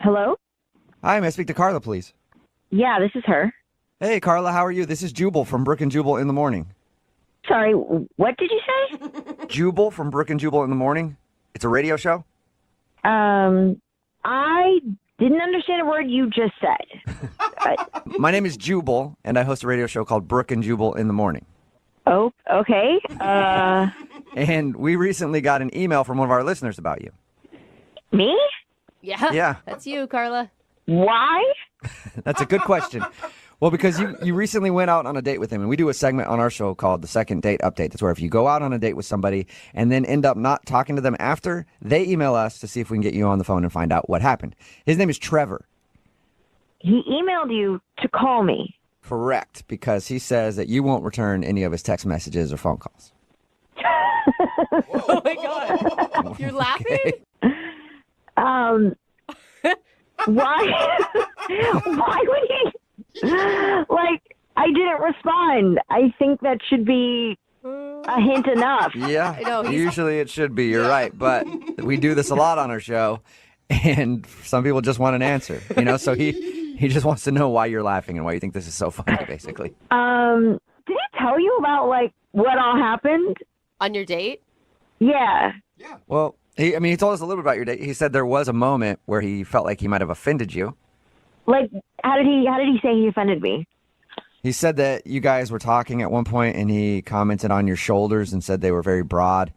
Hello? Hi, may I speak to Carla, please? Yeah, this is her. Hey, Carla, how are you? This is Jubal from Brooke and Jubal in the morning. Sorry, what did you say? Jubal from Brooke and Jubal in the morning. It's a radio show. I didn't understand a word you just said. My name is Jubal, and I host a radio show called Brooke and Jubal in the morning. Oh, okay. And we recently got an email from one of our listeners about you. Me? Yeah. That's you, Carla. Why? That's a good question. Well, because you recently went out on a date with him, and we do a segment on our show called the Second Date Update. That's where if you go out on a date with somebody and then end up not talking to them after, they email us to see if we can get you on the phone and find out what happened. His name is Trevor. He emailed you to call me. Correct, because he says that you won't return any of his text messages or phone calls. Oh, my God. You're laughing? Why? Why would he? Like, I didn't respond. I think that should be a hint enough. Yeah, I know, usually it should be. You're right, but we do this a lot on our show, and some people just want an answer, so he just wants to know why you're laughing and why you think this is so funny, basically. Did he tell you about, what all happened? On your date? Yeah. Well, he told us a little bit about your date. He said there was a moment where he felt like he might have offended you. How did he say he offended me? He said that you guys were talking at one point, and he commented on your shoulders and said they were very broad,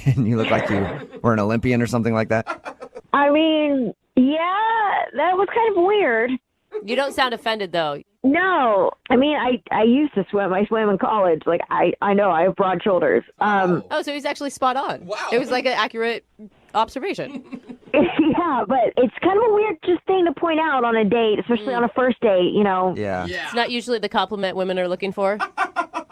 and you looked like you were an Olympian or something like that. I mean, yeah, that was kind of weird. You don't sound offended, though. No, I mean, I used to swim. I swam in college. I know I have broad shoulders. Oh, so he's actually spot on. Wow. It was like an accurate observation. Yeah, but it's kind of a weird just thing to point out on a date, especially on a first date, Yeah. It's not usually the compliment women are looking for.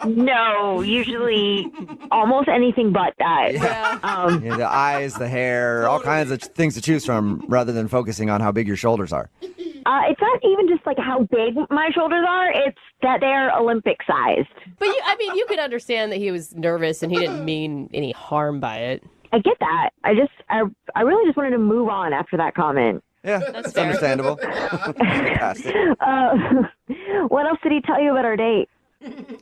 No, usually almost anything but that. Yeah. The eyes, the hair, all kinds of things to choose from rather than focusing on how big your shoulders are. It's not even just how big my shoulders are. It's that they're Olympic sized. But you could understand that he was nervous and he didn't mean any harm by it. I get that. I really just wanted to move on after that comment. Yeah, that's understandable. Past it. What else did he tell you about our date?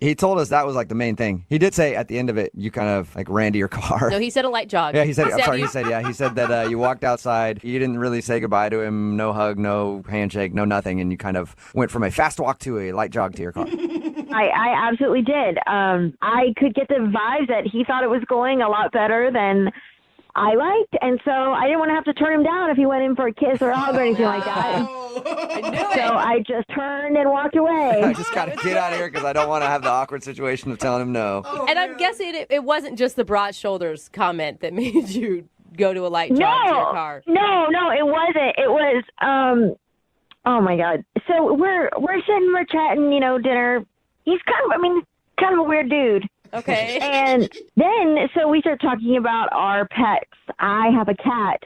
He told us that was the main thing. He did say at the end of it, you kind of ran to your car. No, he said a light jog. Yeah, he said that you walked outside. You didn't really say goodbye to him. No hug, no handshake, no nothing. And you kind of went from a fast walk to a light jog to your car. I absolutely did. I could get the vibes that he thought it was going a lot better than I liked, and so I didn't want to have to turn him down if he went in for a kiss or a hug or anything like that. I knew it. So I just turned and walked away. I just got to get out of here because I don't want to have the awkward situation of telling him no. And I'm guessing it wasn't just the broad shoulders comment that made you go to a light jog to your car. No, it wasn't. It was, oh my God. So we're sitting, we're chatting, dinner. He's kind of a weird dude. Okay. And then, so we start talking about our pets. I have a cat.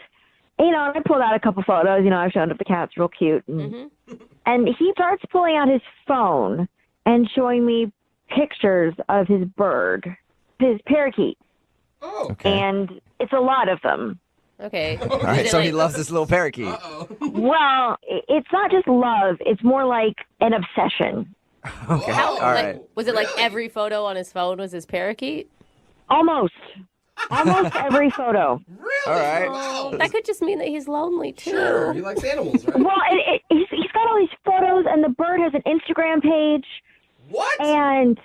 And I pulled out a couple photos. I've shown up the cat's real cute. And he starts pulling out his phone and showing me pictures of his bird, his parakeet. Oh. Okay. And it's a lot of them. Okay. All right, so he loves this little parakeet. Well, it's not just love. It's more like an obsession. Okay. All right. Was it every photo on his phone was his parakeet? Almost every photo. Really? All right. Wow. That could just mean that he's lonely, too. Sure. He likes animals, right? Well, he's got all these photos, and the bird has an Instagram page. What? And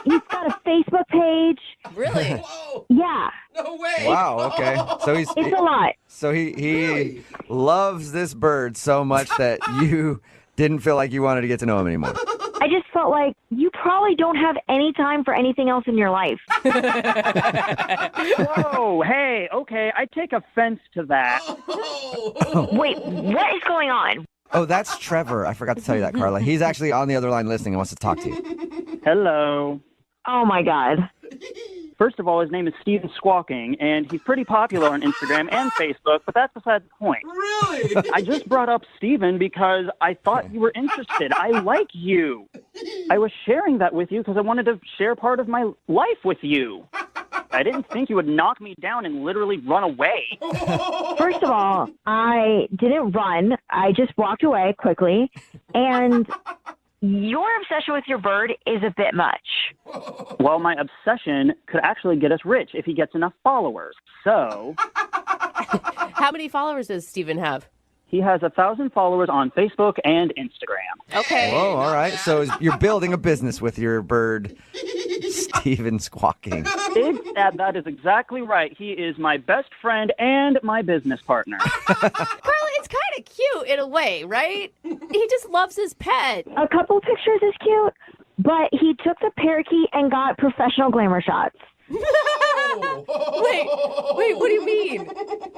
he's got a Facebook page. Really? Whoa. Yeah. No way. Wow, okay. So It's a lot. So he loves this bird so much that you didn't feel like you wanted to get to know him anymore. I just felt like you probably don't have any time for anything else in your life. Whoa, hey, okay, I take offense to that. Oh. Wait, what is going on? Oh, that's Trevor. I forgot to tell you that, Carla. He's actually on the other line listening and wants to talk to you. Hello. Oh, my God. First of all, his name is Steven Squawking, and he's pretty popular on Instagram and Facebook, but that's beside the point. Really? I just brought up Steven because I thought you were interested. I like you. I was sharing that with you because I wanted to share part of my life with you. shocked. I didn't think you would knock me down and literally run away. First of all, I didn't run. I just walked away quickly. And your obsession with your bird is a bit much. Well, my obsession could actually get us rich if he gets enough followers. So, How many followers does Steven have? he has 1,000 followers on Facebook and Instagram. Okay. Whoa, all right. So you're building a business with your bird, Steven Squawking. That is exactly right. He is my best friend and my business partner. Carla, it's kind of cute in a way, right? He just loves his pet. A couple pictures is cute, but he took the parakeet and got professional glamour shots. Wait, what do you mean?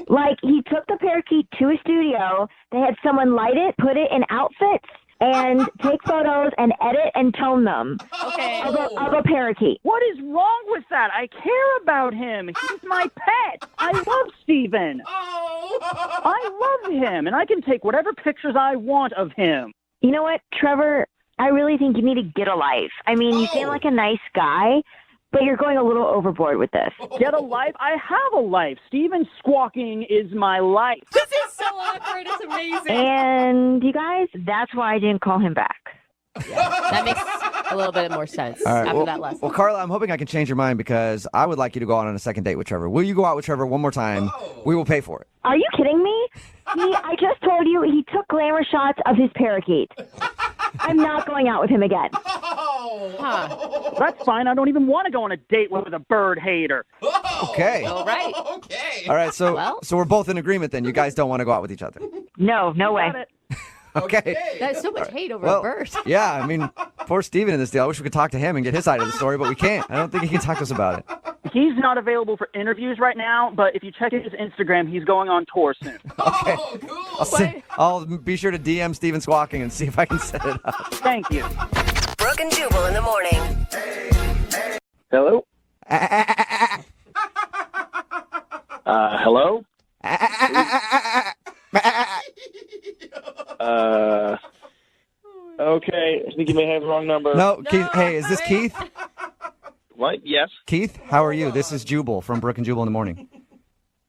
Like, he took the parakeet to a studio. They had someone light it, put it in outfits, and take photos and edit and tone them Okay. of a parakeet. What is wrong with that? I care about him. He's my pet. I love Steven. I love him, and I can take whatever pictures I want of him. You know what, Trevor? I really think you need to get a life. I mean, you seem like a nice guy, but you're going a little overboard with this. Get a life? I have a life. Steven Squawking is my life. This is so awkward. It's amazing. And you guys, that's why I didn't call him back. That makes a little bit more sense All right. after Well, that lesson. well, Carla, I'm hoping I can change your mind because I would like you to go out on a second date with Trevor. Will you go out with Trevor one more time? We will pay for it. Are you kidding me? I just told you he took glamour shots of his parakeet. I'm not going out with him again. Huh. That's fine. I don't even want to go on a date with a bird hater. Okay. All right. Okay. All right. So, Well. so we're both in agreement then. You guys don't want to go out with each other. No way. Got it. Okay. That's so much hate over a Well, bird. yeah. I mean, poor Steven in this deal. I wish we could talk to him and get his side of the story, but we can't. I don't think he can talk to us about it. He's not available for interviews right now, but if you check his Instagram, he's going on tour soon. Oh, cool. I'll be sure to DM Steven Squawking and see if I can set it up. Thank you. Brooke and Jubal in the morning. Hello? Hello? Okay, I think you may have the wrong number. No, Keith. Hey, is this Keith? What? Yes. Keith, how are you? This is Jubal from Brooke and Jubal in the morning.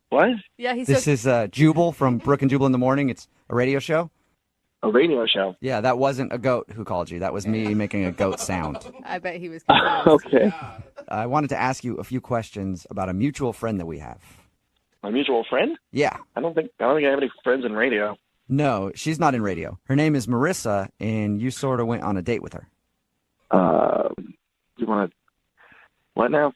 What? Yeah, he's This so... is Jubal from Brooke and Jubal in the morning. It's a radio show. A radio show. Yeah, that wasn't a goat who called you. That was me making a goat sound. I bet he was confused. Okay. I wanted to ask you a few questions about a mutual friend that we have. My mutual friend? Yeah. I don't think I have any friends in radio. No, she's not in radio. Her name is Marissa, and you sort of went on a date with her. You want to? What now?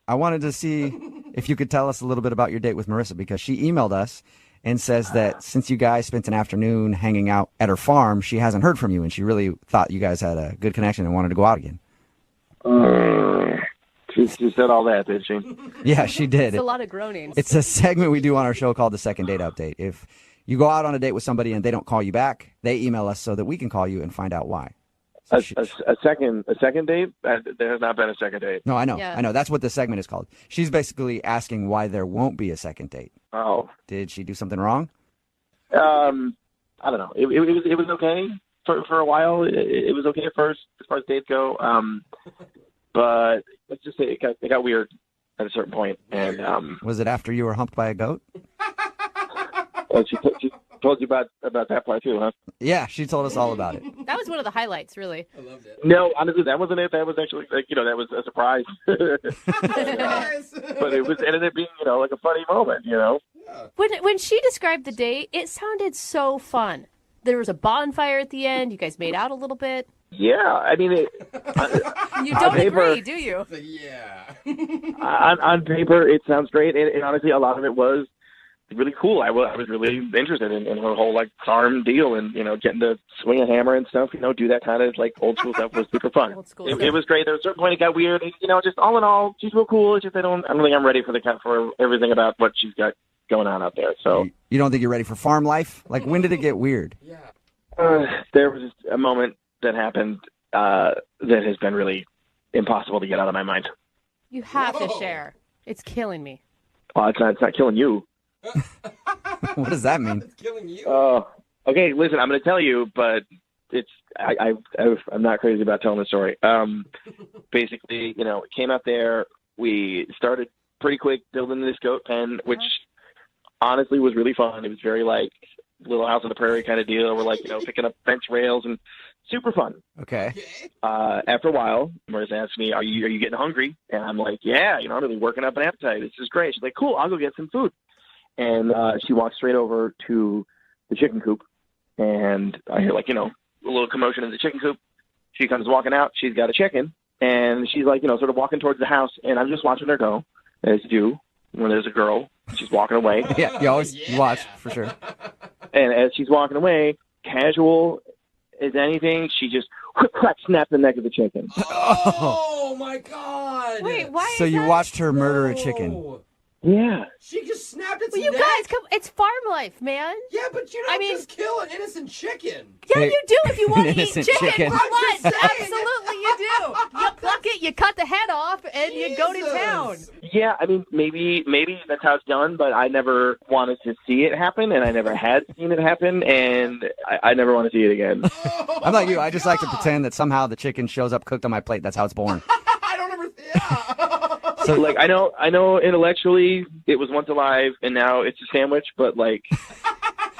I wanted to see if you could tell us a little bit about your date with Marissa because she emailed us and says that since you guys spent an afternoon hanging out at her farm, she hasn't heard from you, and she really thought you guys had a good connection and wanted to go out again. She said all that, did she? Yeah, she did. It's a lot of groanings. It's a segment we do on our show called the Second Date Update. If you go out on a date with somebody and they don't call you back, they email us so that we can call you and find out why. So A second date? There has not been a second date. No, I know. Yeah. I know. That's what the segment is called. She's basically asking why there won't be a second date. Oh. Did she do something wrong? I don't know. It was okay for a while. It was okay at first as far as dates go. But let's just say it got weird at a certain point. And Was it after you were humped by a goat? she told you about that part too, huh? Yeah, she told us all about it. That was one of the highlights, really. I loved it. No, honestly, that wasn't it. That was actually that was a surprise. Guys. But it ended up being like a funny moment. When she described the date, it sounded so fun. There was a bonfire at the end. You guys made out a little bit. Yeah, I mean, You don't paper- agree, do you? It's like, yeah. on paper it sounds great, and honestly, a lot of it was really cool. I was really interested in her whole farm deal, and getting to swing a hammer and stuff. Do that kind of old school stuff was super fun. Old school It stuff. was great. There was a certain point it got weird. And, just all in all, she's real cool. It's just I don't think I'm ready for everything about what she's got going on out there. So You don't think you're ready for farm life? Like, when did it get weird? Yeah. there was just a moment that happened that has been really impossible to get out of my mind. You have to Whoa. share. It's killing me. Well, it's not killing you. What does that mean? It's killing you. Okay, listen, I'm going to tell you, but I'm not crazy about telling the story. Basically, it came out there. We started pretty quick building this goat pen, which honestly was really fun. It was very like Little House on the Prairie kind of deal. We're like, picking up bench rails and super fun. Okay. After a while, Marissa asked me, are you getting hungry? And I'm like, yeah, I'm really working up an appetite. This is great. She's like, cool, I'll go get some food. And she walks straight over to the chicken coop, and I hear like, a little commotion in the chicken coop. She comes walking out. She's got a chicken, and she's like, sort of walking towards the house, and I'm just watching her go, as you do when there's a girl. She's walking away. Yeah, you always watch, for sure. And as she's walking away, casual as anything, she just snapped the neck of the chicken. Oh, my God. Wait, why? So is you that? watched her murder a chicken. No. Yeah. She just snapped its Well, you neck. guys, it's farm life, man. Yeah, but you don't just kill an innocent chicken. Yeah, Hey, you do if you want to eat innocent chicken, chicken. for I'm lunch. just saying. Absolutely, you do. You pluck it, you cut the head off, and you go to town. Yeah, I mean, maybe that's how it's done, but I never wanted to see it happen, and I never had seen it happen, and I never want to see it again. I'm like you. I just like to pretend that somehow the chicken shows up cooked on my plate. That's how it's born. I don't ever. Yeah. So, like, I know intellectually it was once alive, and now it's a sandwich, but, like,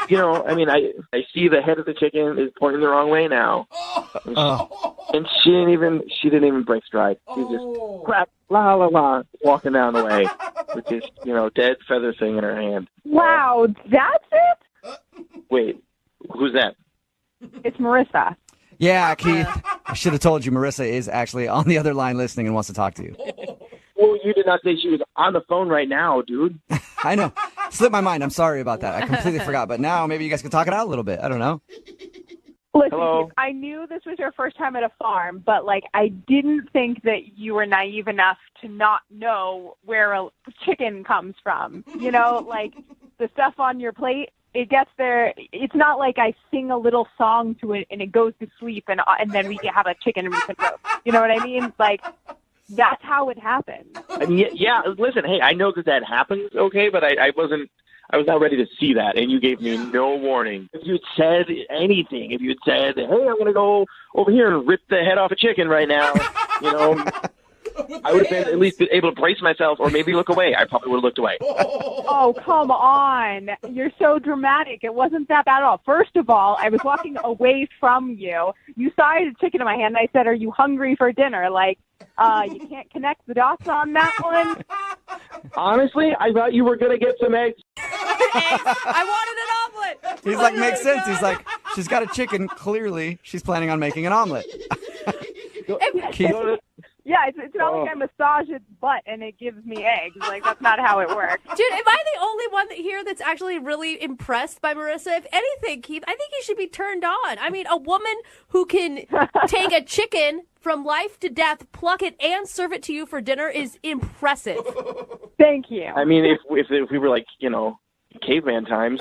I mean, I see the head of the chicken is pointing the wrong way now. And she didn't even break stride. She just crap, la la la, walking down the way with this, dead feather thing in her hand. Wow, that's it? Wait, who's that? It's Marissa. Yeah, Keith. I should have told you Marissa is actually on the other line listening and wants to talk to you. Well, you did not say she was on the phone right now, dude. I know. Slipped my mind. I'm sorry about that. I completely forgot. But now maybe you guys can talk it out a little bit. I don't know. Listen, Hello? Keith, I knew this was your first time at a farm, but, I didn't think that you were naive enough to not know where a chicken comes from. The stuff on your plate, it gets there. It's not like I sing a little song to it and it goes to sleep and then we have a chicken and recent roast. You know what I mean? That's how it happened. I mean, yeah, listen, hey, I know that happens, okay, but I was not ready to see that, and you gave me no warning. If you had said anything, if you had said, hey, I'm going to go over here and rip the head off a chicken right now, I would have been at least able to brace myself or maybe look away. I probably would have looked away. Oh, come on. You're so dramatic. It wasn't that bad at all. First of all, I was walking away from you. You saw I had a chicken in my hand, and I said, are you hungry for dinner? You can't connect the dots on that one. Honestly, I thought you were going to get some eggs. I wanted an omelet. He's like, makes sense. He's like, she's got a chicken. Clearly, she's planning on making an omelet. Keith, Yeah, it's not like I massage its butt and it gives me eggs. That's not how it works. Dude, am I the only one here that's actually really impressed by Marissa? If anything, Keith, I think you should be turned on. I mean, a woman who can take a chicken from life to death, pluck it, and serve it to you for dinner is impressive. Thank you. I mean, if we were like, caveman times,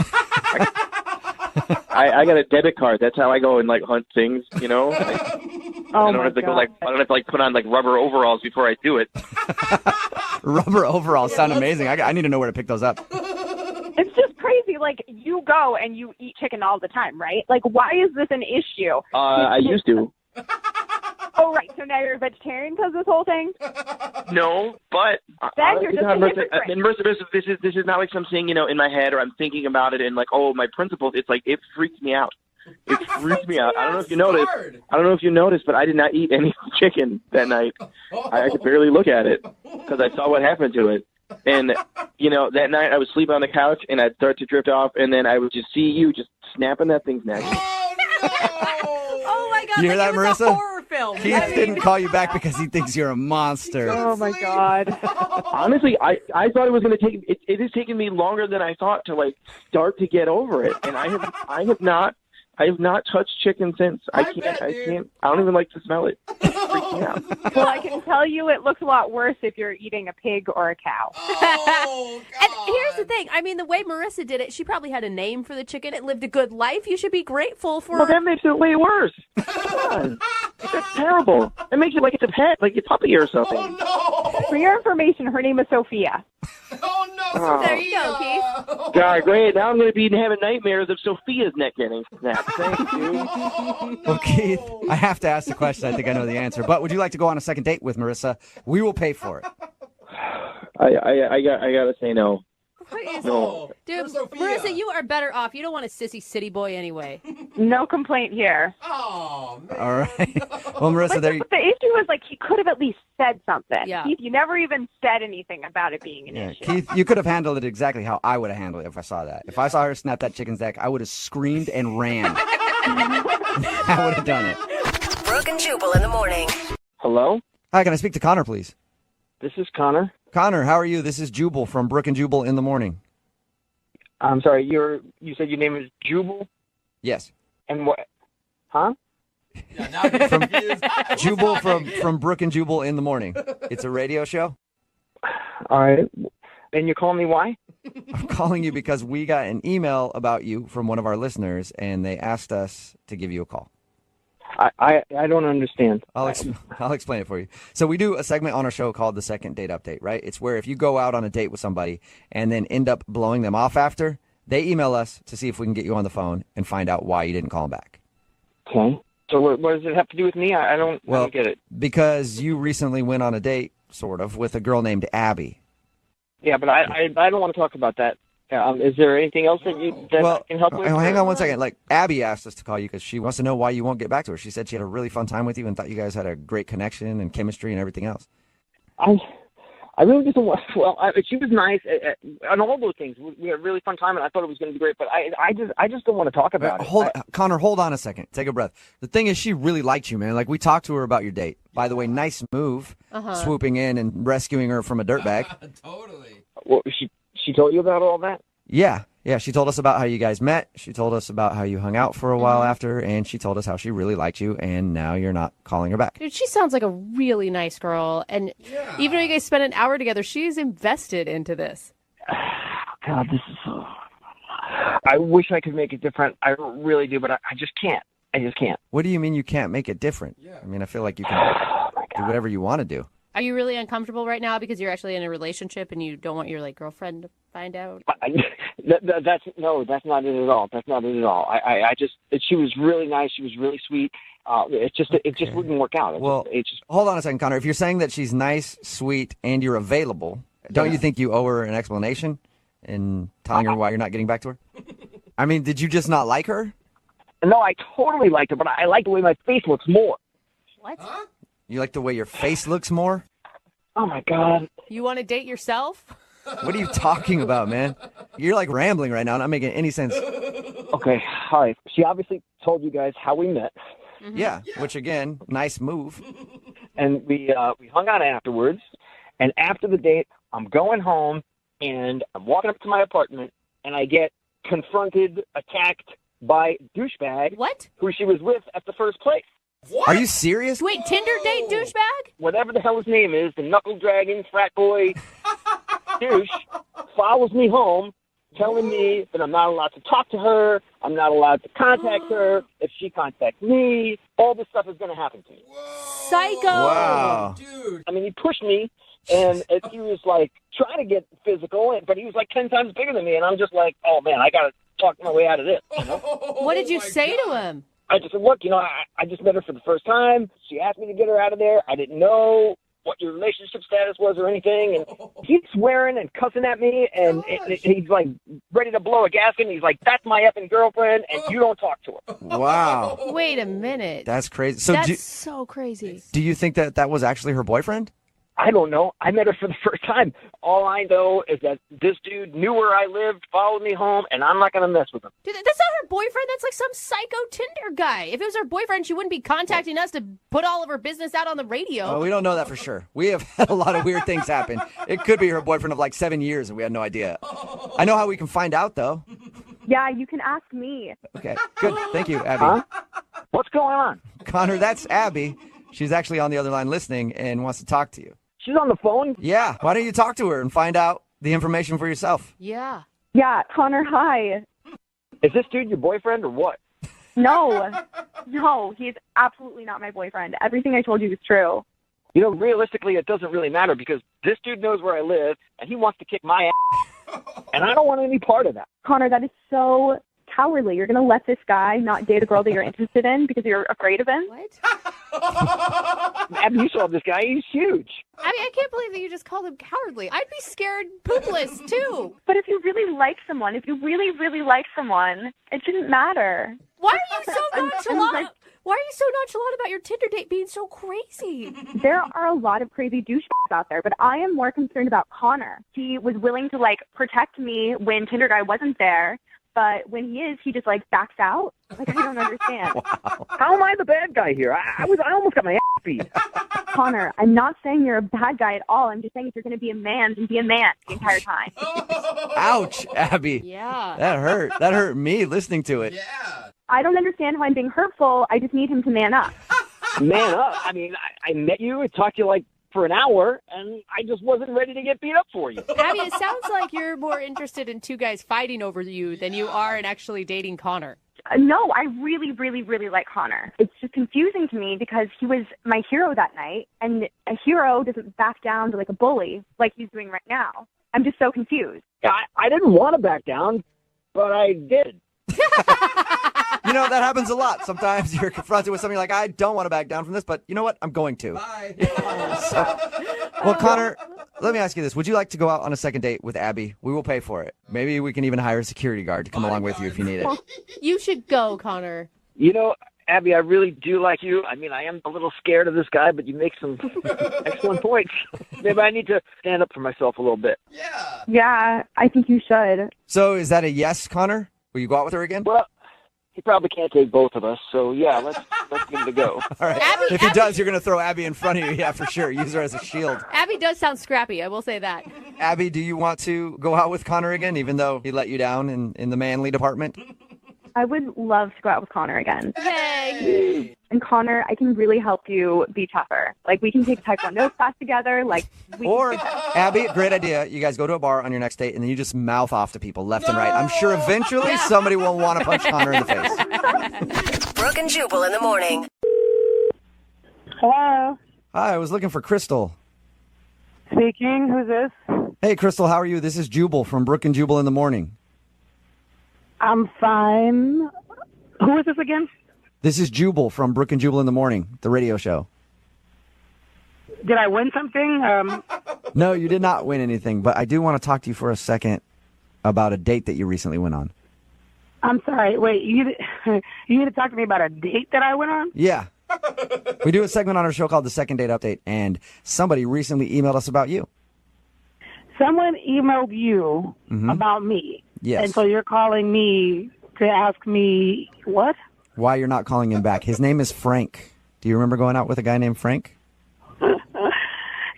I got a debit card. That's how I go and hunt things, I don't have to go I don't have to put on rubber overalls before I do it. rubber overalls sound amazing. I need to know where to pick those up. It's just crazy. You go and you eat chicken all the time, right? Why is this an issue? I used to. Oh, right. So now you're a vegetarian because of this whole thing? No, but Then you're just a hypocrite. Marissa, this is not like something in my head or I'm thinking about it and my principles. It's it freaks me out. It freaked me out. I don't know if you noticed. But I did not eat any chicken that night. I could barely look at it because I saw what happened to it. And that night I was sleeping on the couch and I'd start to drift off, and then I would just see you just snapping that thing's neck. Oh my God! You hear that, it was Marissa? a horror film. Keith didn't call you back because he thinks you're a monster. Oh, my God. Honestly, I thought it was going to take. It has taken me longer than I thought to start to get over it, and I have not touched chicken since. I can't. I don't even like to smell it. It freaks me out. Well, I can tell you it looks a lot worse if you're eating a pig or a cow. Oh, God. And here's the thing. I mean, the way Marissa did it, she probably had a name for the chicken. It lived a good life. You should be grateful for... Well, that makes it way worse. Come on. That's terrible. It makes it like it's a pet, like a puppy or something. Oh, no. For your information, her name is Sophia. Oh, no. Oh. There you go, Keith. God, great. Now I'm going to be having nightmares of Sophia's neck getting snapped. Thank you. Well, Keith, I have to ask the question. I think I know the answer. But would you like to go on a second date with Marissa? We will pay for it. I gotta say no. No. Dude, Sophia. Marissa, you are better off. You don't want a sissy city boy anyway. No complaint here. Oh, man. All right. Well, Marissa, there you But the issue was, like, he could have at least said something. Yeah. Keith, you never even said anything about it being an Yeah, issue. Keith, you could have handled it exactly how I would have handled it if I saw that. If I saw her snap that chicken's neck, I would have screamed and ran. I would have done it. Brooke and Jubal in the morning. Hello, Hi, can I speak to Connor, please? this is Connor. Connor, how are you? This is Jubal from Brooke and Jubal in the morning. I'm sorry. You said your name is Jubal, Yes. and what? Huh? Yeah, now you're confused. Jubal from Brooke and Jubal in the morning. It's a radio show. All right. And you're calling me why? I'm calling you because we got an email about you from one of our listeners, and they asked us to give you a call. I don't understand. I'll explain it for you. So we do a segment on our show called the Second Date Update, right? It's where if you go out on a date with somebody and then end up blowing them off after, they email us to see if we can get you on the phone and find out why you didn't call them back. Okay. So what does it have to do with me? I don't get it. Because you recently went on a date, sort of, with a girl named Abby. Yeah, but I don't want to talk about that. Is there anything else that I can help with? Hang on one second. Like, Abby asked us to call you because she wants to know why you won't get back to her. She said she had a really fun time with you and thought you guys had a great connection and chemistry and everything else. I really just don't want. Well, she was nice on all those things. We had a really fun time, and I thought it was going to be great. But I just don't want to talk about it. Connor, hold on a second. Take a breath. The thing is, she really liked you, man. Like, we talked to her about your date. By the way, nice move, swooping in and rescuing her from a dirtbag. Totally. Well, she told you about all that? Yeah. She told us about how you guys met. She told us about how you hung out for a while after, and she told us how she really liked you, and now you're not calling her back. Dude, she sounds like a really nice girl. And even though you guys spent an hour together, she's invested into this. God, this is so. I wish I could make it different. I really do, but I just can't. I just can't. What do you mean you can't make it different? Yeah. I mean, I feel like you can do whatever you want to do. Are you really uncomfortable right now because you're actually in a relationship and you don't want your girlfriend to find out? That's not it at all. That's not it at all. I just she was really nice. She was really sweet. It just wouldn't work out. Hold on a second, Connor. If you're saying that she's nice, sweet, and you're available, don't you think you owe her an explanation in telling her why you're not getting back to her? I mean, did you just not like her? No, I totally liked her, but I like the way my face looks more. What? Huh? You like the way your face looks more? Oh my God. You want to date yourself? What are you talking about, man? You're like rambling right now, not making any sense. Okay, all right. She obviously told you guys how we met, Yeah, which again, nice move. and we hung out afterwards. And after the date, I'm going home, and I'm walking up to my apartment, and I get confronted, attacked by douchebag What? who she was with at the first place. What? Are you serious? Wait, Tinder date douchebag? Whatever the hell his name is, the knuckle dragging frat boy douche follows me home, telling me that I'm not allowed to talk to her, I'm not allowed to contact her. If she contacts me, all this stuff is going to happen to me. Whoa. Psycho. Wow. Dude. I mean, he pushed me, and he was trying to get physical, but he was 10 times bigger than me, and I'm just oh man, I got to talk my way out of this. You know? What did you my say God. to him? I just said, look, I just met her for the first time. She asked me to get her out of there. I didn't know what your relationship status was or anything. And he's swearing and cussing at me, and he's ready to blow a gasket. And he's like, that's my effing girlfriend, and you don't talk to her. Wow. Wait a minute. That's crazy. So That's so crazy. do you think that was actually her boyfriend? I don't know. I met her for the first time. All I know is that this dude knew where I lived, followed me home, and I'm not going to mess with him. Dude, that's not her boyfriend. That's some psycho Tinder guy. If it was her boyfriend, she wouldn't be contacting us to put all of her business out on the radio. Oh, we don't know that for sure. We have had a lot of weird things happen. It could be her boyfriend of 7 years, and we had no idea. I know how we can find out, though. Yeah, you can ask me. Okay, good. Thank you, Abby. Huh? What's going on? Connor, that's Abby. She's actually on the other line listening and wants to talk to you. She's on the phone? Yeah, why don't you talk to her and find out the information for yourself? Yeah. Yeah, Connor, hi. Is this dude your boyfriend or what? No, he's absolutely not my boyfriend. Everything I told you is true. Realistically, it doesn't really matter because this dude knows where I live, and he wants to kick my ass, and I don't want any part of that. Connor, that is so cowardly. You're going to let this guy not date a girl that you're interested in because you're afraid of him? What? Abby, you saw this guy. He's huge. I mean, I can't believe that you just called him cowardly. I'd be scared poopless, too. But if you really like someone, it shouldn't matter. Why are you so nonchalant? Why are you so nonchalant about your Tinder date being so crazy? There are a lot of crazy douchebags out there, but I am more concerned about Connor. He was willing to, protect me when Tinder guy wasn't there, but when he is, he just, backs out. I don't understand. Wow. How am I the bad guy here? I almost got my ass beat. Connor, I'm not saying you're a bad guy at all. I'm just saying if you're going to be a man, then be a man the entire time. Ouch, Abby. Yeah. That hurt. That hurt me listening to it. Yeah. I don't understand how I'm being hurtful. I just need him to man up. Man up. I mean, I met you and talked to you for an hour, and I just wasn't ready to get beat up for you. Abby, it sounds like you're more interested in two guys fighting over you than you are in actually dating Connor. No, I really, really, really like Connor. It's just confusing to me because he was my hero that night, and a hero doesn't back down to a bully like he's doing right now. I'm just so confused. I didn't want to back down, but I did. That happens a lot. Sometimes you're confronted with something like, I don't want to back down from this, but you know what? I'm going to. Bye. Well, Connor, let me ask you this. Would you like to go out on a second date with Abby? We will pay for it. Maybe we can even hire a security guard to come along with you if you need it. You should go, Connor. Abby, I really do like you. I mean, I am a little scared of this guy, but you make some excellent points. Maybe I need to stand up for myself a little bit. Yeah. Yeah, I think you should. So is that a yes, Connor? Will you go out with her again? Well, he probably can't take both of us, so yeah, let's give it a go. All right. Abby, if he does, you're going to throw Abby in front of you. Yeah, for sure. Use her as a shield. Abby does sound scrappy, I will say that. Abby, do you want to go out with Connor again, even though he let you down in the manly department? I would love to go out with Connor again. Yay! And Connor, I can really help you be tougher. We can take Taekwondo class together. Or, Abby, great idea. You guys go to a bar on your next date, and then you just mouth off to people left and right. I'm sure eventually somebody will want to punch Connor in the face. Brooke and Jubal in the morning. Hello. Hi, I was looking for Crystal. Speaking. Who's this? Hey, Crystal, how are you? This is Jubal from Brooke and Jubal in the morning. I'm fine. Who is this again? This is Jubal from Brooke and Jubal in the morning, the radio show. Did I win something? No, you did not win anything, but I do want to talk to you for a second about a date that you recently went on. I'm sorry. Wait, you need to talk to me about a date that I went on? Yeah. We do a segment on our show called The Second Date Update, and somebody recently emailed us about you. Someone emailed you about me. Yes. And so you're calling me to ask me what? Why you're not calling him back. His name is Frank. Do you remember going out with a guy named Frank?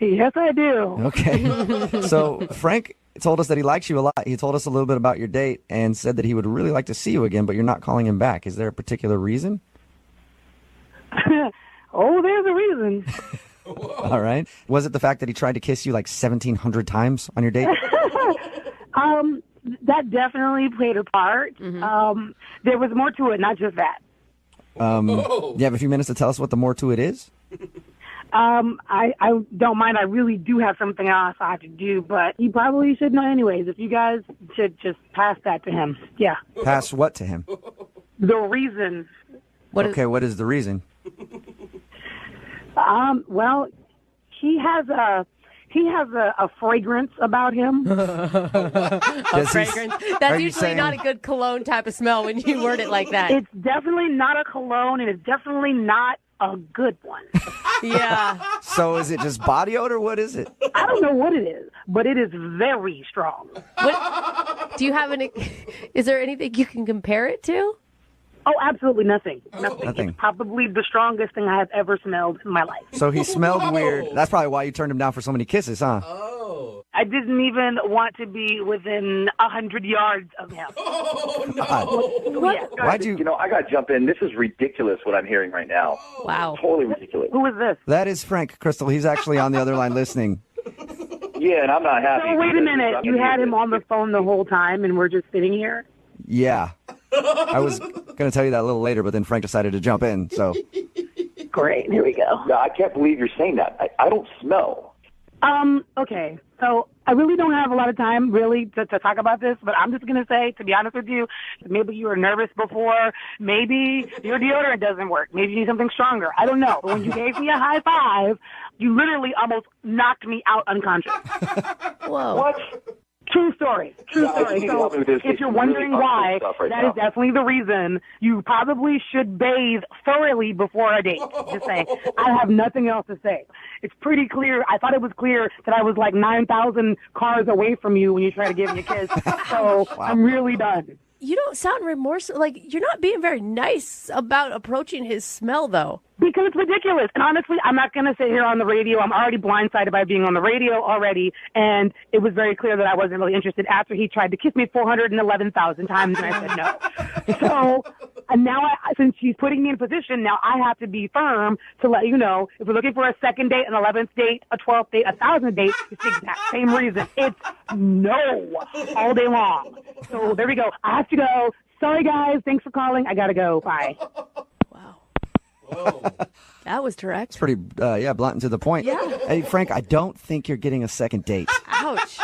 Yes, I do. Okay. So Frank told us that he likes you a lot. He told us a little bit about your date and said that he would really like to see you again, but you're not calling him back. Is there a particular reason? Oh, there's a reason. All right. Was it the fact that he tried to kiss you 1,700 times on your date? That definitely played a part. There was more to it, not just that. You have a few minutes to tell us what the more to it is? I don't mind. I really do have something else I have to do, but he probably should know anyways. If you guys should just pass that to him. Yeah. Pass what to him? The reason. What is the reason? Well, he has a fragrance about him. A fragrance. That's usually not a good cologne type of smell when you word it like that. It's definitely not a cologne, and it's definitely not a good one. Yeah. So is it just body odor? What is it? I don't know what it is, but it is very strong. Do you have any? Is there anything you can compare it to? Oh, absolutely nothing. Nothing. It's probably the strongest thing I have ever smelled in my life. So he smelled weird. That's probably why you turned him down for so many kisses, huh? Oh. I didn't even want to be within 100 yards of him. Oh, no. Yeah. Why'd you? I got to jump in. This is ridiculous what I'm hearing right now. Wow. Totally ridiculous. Who is this? That is Frank, Crystal. He's actually on the other line listening. Yeah, and I'm not happy. So wait a minute. You had him on the phone the whole time, and we're just sitting here? Yeah. I was going to tell you that a little later, but then Frank decided to jump in, so. Great. Here we go. No, I can't believe you're saying that. I don't smell. Okay. So I really don't have a lot of time, really, to talk about this, but I'm just going to say, to be honest with you, maybe you were nervous before. Maybe your deodorant doesn't work. Maybe you need something stronger. I don't know. But when you gave me a high five, you literally almost knocked me out unconscious. Whoa. What? True story. True story. So if you're wondering why, that is definitely the reason. You probably should bathe thoroughly before a date. Just saying. I have nothing else to say. It's pretty clear. I thought it was clear that I was like 9,000 cars away from you when you tried to give me a kiss. So I'm really done. You don't sound remorseful. Like, you're not being very nice about approaching his smell, though. Because it's ridiculous. And honestly, I'm not going to sit here on the radio. I'm already blindsided by being on the radio already. And it was very clear that I wasn't really interested after he tried to kiss me 411,000 times and I said no. So, and now since he's putting me in a position, now I have to be firm to let you know, if we're looking for a second date, an 11th date, a 12th date, 1,000th date, it's the exact same reason. It's no all day long. So there we go. I have to go. Sorry, guys. Thanks for calling. I got to go. Bye. Whoa. That was direct. It's pretty, blunt and to the point. Yeah. Hey, Frank, I don't think you're getting a second date. Ouch.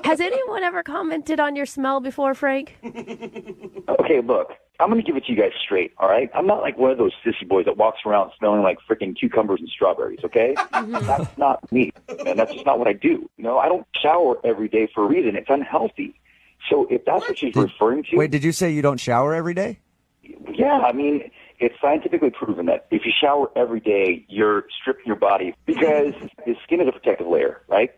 Has anyone ever commented on your smell before, Frank? Okay, look, I'm going to give it to you guys straight, all right? I'm not like one of those sissy boys that walks around smelling like freaking cucumbers and strawberries, okay? That's not me, and that's just not what I do. You know, I don't shower every day for a reason. It's unhealthy. So if that's what she's referring to... Wait, did you say you don't shower every day? Yeah, I mean, it's scientifically proven that if you shower every day, you're stripping your body because the skin is a protective layer, right?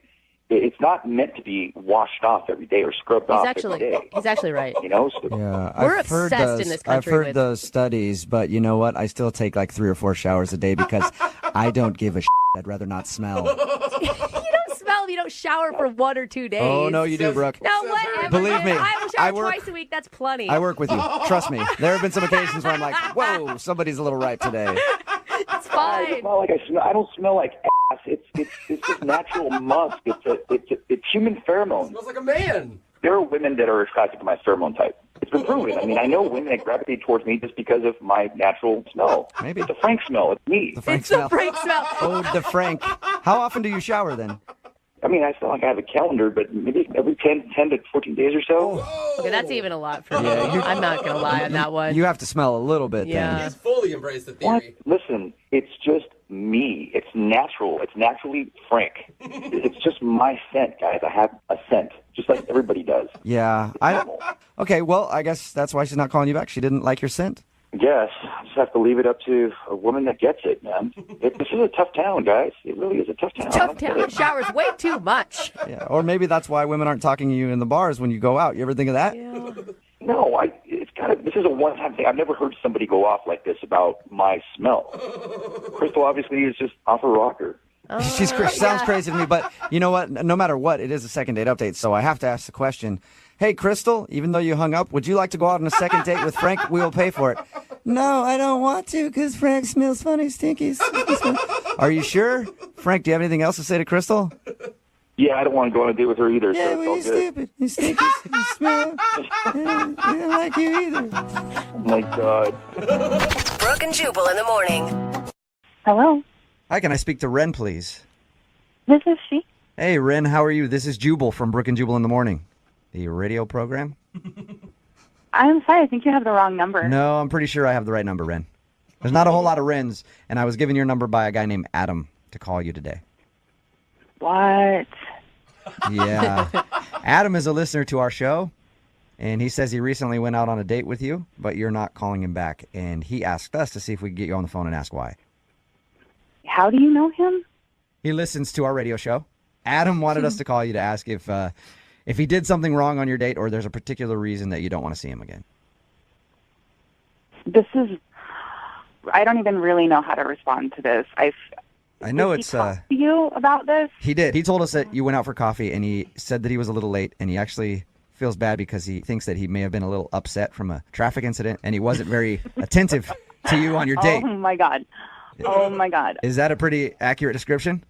It's not meant to be washed off every day or scrubbed off every day. He's actually right. You know? So, Yeah, We're I've heard obsessed those, in this country I've heard with- those studies, but you know what? I still take like 3 or 4 showers a day because I don't give a shit. I'd rather not smell. You don't smell if you don't shower for 1 or 2 days. Oh, no, you do, Brooke. No, whatever. Believe me, I will I shower work- twice a week. That's plenty. I work with you. Trust me. There have been some occasions where I'm like, whoa, somebody's a little ripe today. It's fine. It's not like I smell. I don't smell like ass. It's just natural musk. It's human pheromones. Smells like a man. There are women that are attracted to my pheromone type. It's been proven. I mean, I know women that gravitate towards me just because of my natural smell. Maybe. It's a Frank smell. It's me. The Frank It's smell. a Frank smell. Oh, the Frank. How often do you shower then? I mean, I feel like I have a calendar, but maybe every 10 to 14 days or so. Okay, that's even a lot for me. Yeah, I'm not going to lie on that one. You have to smell a little bit Yeah. then. He's fully embraced the What? theory. Listen, it's just me. It's natural. It's naturally Frank. It's just my scent, guys. I have a scent, just like everybody does. Yeah. Okay, well, I guess that's why she's not calling you back. She didn't like your scent. Yes, I just have to leave it up to a woman that gets it, man. This is a tough town, guys. It really is a tough town. Tough town. Showers way too much. Yeah. Or maybe that's why women aren't talking to you in the bars when you go out. You ever think of that? Yeah. No, this is a one-time thing. I've never heard somebody go off like this about my smell. Crystal obviously is just off her rocker. She sounds crazy to me, but you know what? No matter what, it is a second date update, so I have to ask the question. Hey, Crystal, even though you hung up, would you like to go out on a second date with Frank? We will pay for it. No, I don't want to because Frank smells funny, stinky. Are you sure? Frank, do you have anything else to say to Crystal? Yeah, I don't want to go on a date with her either. Yeah, so well, it's you're all good. stupid. You stinky. You smell. I don't like you either. Oh, my God. Brooke and Jubal in the morning. Hello. Hi, can I speak to Ren, please? This is she. Hey, Ren, how are you? This is Jubal from Brooke and Jubal in the morning, the radio program. I'm sorry. I think you have the wrong number. No, I'm pretty sure I have the right number, Ren. There's not a whole lot of Rens, and I was given your number by a guy named Adam to call you today. What? Yeah. Adam is a listener to our show, and he says he recently went out on a date with you, but you're not calling him back, and he asked us to see if we could get you on the phone and ask why. How do you know him? He listens to our radio show. Adam wanted us to call you to ask if he did something wrong on your date or there's a particular reason that you don't want to see him again. I don't even really know how to respond to this. I know Did it's he talk to you about this? He did. He told us that you went out for coffee and he said that he was a little late and he actually feels bad because he thinks that he may have been a little upset from a traffic incident and he wasn't very attentive to you on your date. Oh my God. Oh my God. Is that a pretty accurate description?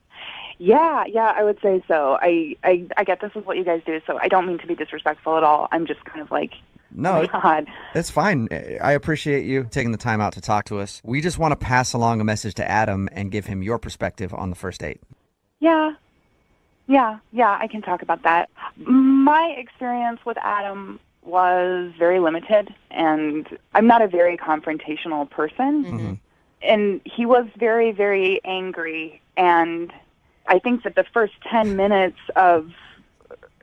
Yeah, I would say so. I get this is what you guys do, so I don't mean to be disrespectful at all. I'm just kind of like, No, oh my God. It's fine. I appreciate you taking the time out to talk to us. We just want to pass along a message to Adam and give him your perspective on the first date. Yeah. Yeah, I can talk about that. My experience with Adam was very limited, and I'm not a very confrontational person. Mm-hmm. And he was very, very angry, and I think that the first 10 minutes of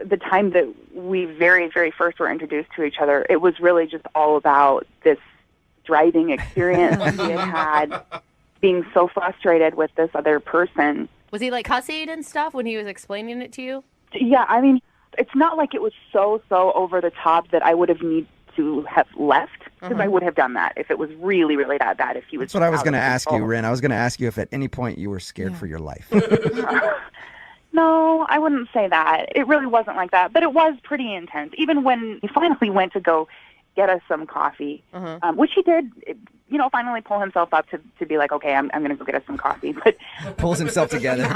the time that we very, very first were introduced to each other, it was really just all about this driving experience he had being so frustrated with this other person. Was he like cussing and stuff when he was explaining it to you? Yeah, I mean, it's not like it was so over the top that I would have need to have left, because I would have done that if it was really, really that bad. If he was. That's what I was going to ask you, Ren. I was going to ask you if at any point you were scared for your life. No, I wouldn't say that. It really wasn't like that, but it was pretty intense. Even when he finally went to go get us some coffee, which he did, finally pull himself up to be like, okay, I'm going to go get us some coffee. But pulls himself together.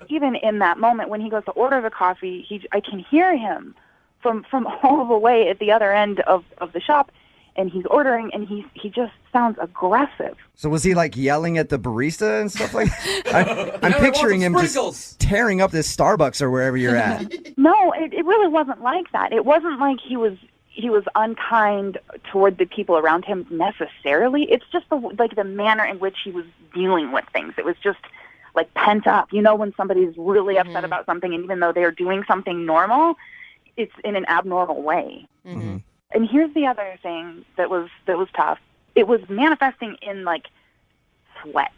Even in that moment when he goes to order the coffee, I can hear him from all the way at the other end of the shop, and he's ordering, and he just sounds aggressive. So was he like yelling at the barista and stuff like that? I'm picturing him just tearing up this Starbucks or wherever you're at. No, it really wasn't like that. It wasn't like he was unkind toward the people around him necessarily. It's just the manner in which he was dealing with things. It was just like pent up. When somebody's really upset about something, and even though they're doing something normal, it's in an abnormal way. Mm-hmm. And here's the other thing that was tough. It was manifesting in like sweat.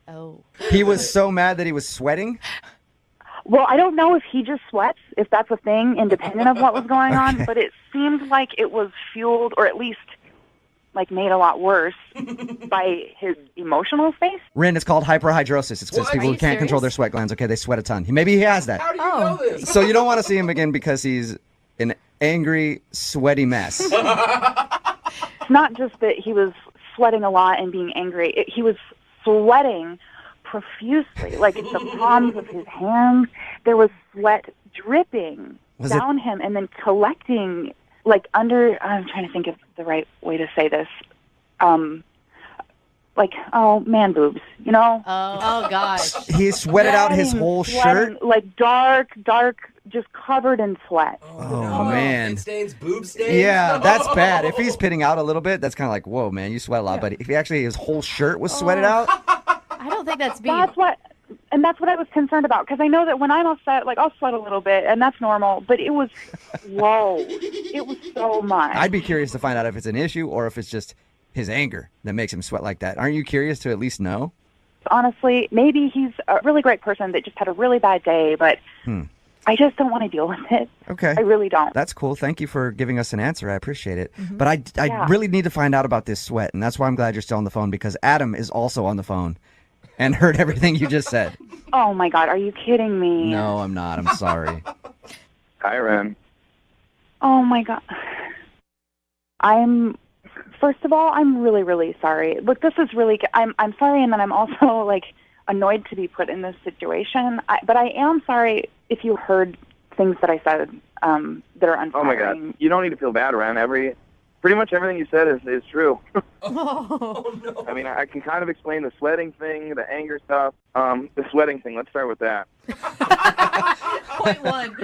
Oh. He was so mad that he was sweating? Well, I don't know if he just sweats, if that's a thing, independent of what was going on, but it seemed like it was fueled, or at least like made a lot worse by his emotional space. Ren, it's called hyperhidrosis. It's because people who can't control their sweat glands. Okay, they sweat a ton. Maybe he has that. How do you know this? So you don't want to see him again because he's an angry, sweaty mess. It's not just that he was sweating a lot and being angry. He was sweating profusely, like the palms of his hands. There was sweat dripping down him and then collecting like under, I'm trying to think of the right way to say this, man boobs, Oh gosh. He sweated out his whole shirt? Like dark, just covered in sweat. Oh man. It stains, boob stains? Yeah, that's bad. If he's pitting out a little bit, that's kind of like, whoa, man, you sweat a lot. But if his whole shirt was sweated out. I don't think that's being... That's what I was concerned about, because I know that when I'm upset, like, I'll sweat a little bit, and that's normal, but it was low. It was so much. I'd be curious to find out if it's an issue or if it's just his anger that makes him sweat like that. Aren't you curious to at least know? Honestly, maybe he's a really great person that just had a really bad day, but I just don't want to deal with it. Okay. I really don't. That's cool. Thank you for giving us an answer. I appreciate it. But I really need to find out about this sweat, and that's why I'm glad you're still on the phone, because Adam is also on the phone and heard everything you just said. Oh, my God. Are you kidding me? No, I'm not. I'm sorry. Hi, Ren. Oh, my God. First of all, I'm really, really sorry. Look, this is really, I'm sorry, and then I'm also, like, annoyed to be put in this situation. But I am sorry if you heard things that I said that are unflattering. Oh, my God. You don't need to feel bad, Ren. Pretty much everything you said is true. Oh, no. I mean, I can kind of explain the sweating thing, the anger stuff. The sweating thing, let's start with that. Point one.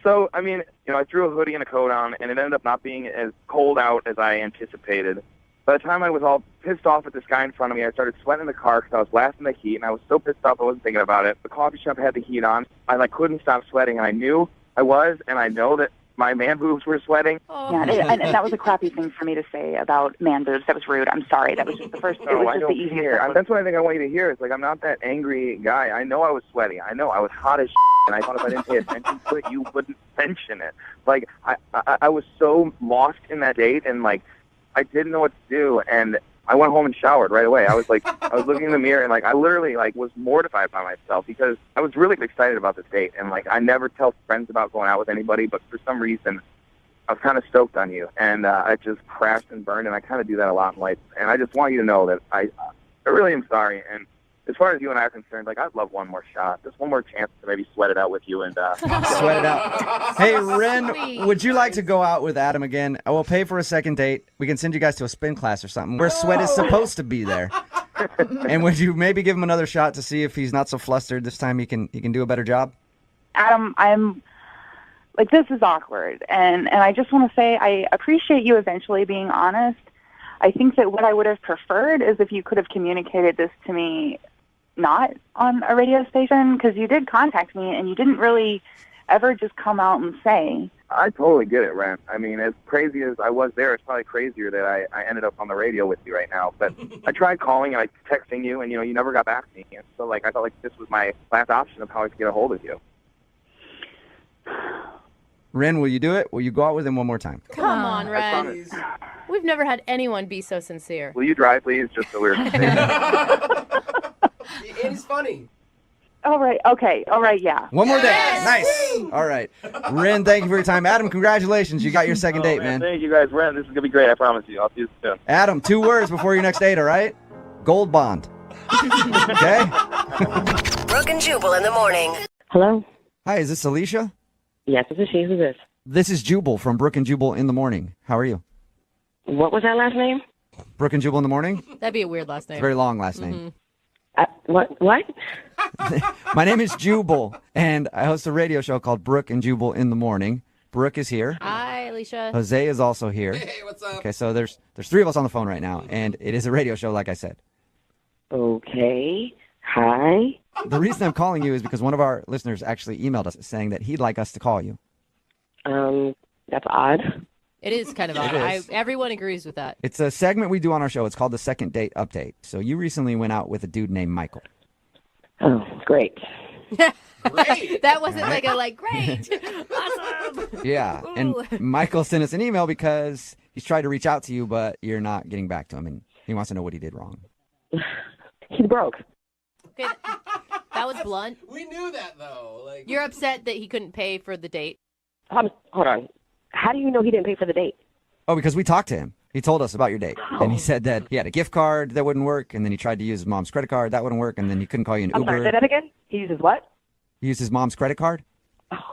So, I mean, I threw a hoodie and a coat on, and it ended up not being as cold out as I anticipated. By the time I was all pissed off at this guy in front of me, I started sweating in the car because I was blasting the heat, and I was so pissed off I wasn't thinking about it. The coffee shop had the heat on. I couldn't stop sweating, and I knew I was, and I know that my man boobs were sweating. Oh. Yeah, and that was a crappy thing for me to say about man boobs. That was rude. I'm sorry. That was just the first. It was just the easiest. That's what I think I want you to hear. It's like, I'm not that angry guy. I know I was sweating. I know I was hot as and I thought if I didn't pay attention to it, you wouldn't mention it. Like, I was so lost in that date, and like, I didn't know what to do, and I went home and showered right away. I was looking in the mirror, and like, I literally was mortified by myself because I was really excited about this date, and like, I never tell friends about going out with anybody, but for some reason, I was kind of stoked on you, and I just crashed and burned, and I kind of do that a lot in life, and I just want you to know that I really am sorry, and as far as you and I are concerned, like, I'd love one more shot, just one more chance to maybe sweat it out with you and sweat it out. Hey, Ren, would you like to go out with Adam again? I will pay for a second date. We can send you guys to a spin class or something where sweat is supposed to be there. And would you maybe give him another shot to see if he's not so flustered this time? He can do a better job. Adam, I'm like, this is awkward, and I just want to say I appreciate you eventually being honest. I think that what I would have preferred is if you could have communicated this to me not on a radio station, because you did contact me and you didn't really ever just come out and say. I totally get it, Ren. I mean, as crazy as I was there, it's probably crazier that I ended up on the radio with you right now. But I tried calling and I texting you, and, you never got back to me. And so, I felt like this was my last option of how I could get a hold of you. Ren, will you do it? Will you go out with him one more time? Come on, Ren. We've never had anyone be so sincere. Will you drive, please? Just so we're... It's funny. All right. Okay. All right. Yeah. One more day. Nice. All right. Ren, thank you for your time. Adam, congratulations. You got your second date, man. Thank you, guys. Ren, this is going to be great. I promise you. I'll see you soon. Adam, 2 words before your next date, all right? Gold bond. Okay? Brooke and Jubal in the morning. Hello? Hi, is this Alicia? Yes, this is she. Who's this? This is Jubal from Brooke and Jubal in the morning. How are you? What was that last name? Brooke and Jubal in the morning? That'd be a weird last name. It's a very long last name. What? My name is Jubal, and I host a radio show called Brooke and Jubal in the morning. Brooke is here. Hi, Alicia. Jose is also here. Hey, what's up? Okay, so there's 3 of us on the phone right now, and it is a radio show, like I said. Okay. Hi. The reason I'm calling you is because one of our listeners actually emailed us saying that he'd like us to call you. That's odd. It is kind of odd. Everyone agrees with that. It's a segment we do on our show. It's called the Second Date Update. So you recently went out with a dude named Michael. Oh, great. Great. That wasn't great. Awesome. Yeah, and Michael sent us an email because he's tried to reach out to you, but you're not getting back to him, and he wants to know what he did wrong. He's broke. Okay, that was blunt. We knew that, though. You're upset that he couldn't pay for the date? Hold on. How do you know he didn't pay for the date? Oh, because we talked to him. He told us about your date, and he said that he had a gift card that wouldn't work, and then he tried to use his mom's credit card. That wouldn't work, and then he couldn't call you an I'm Uber. sorry, say that again? He uses what? He used his mom's credit card?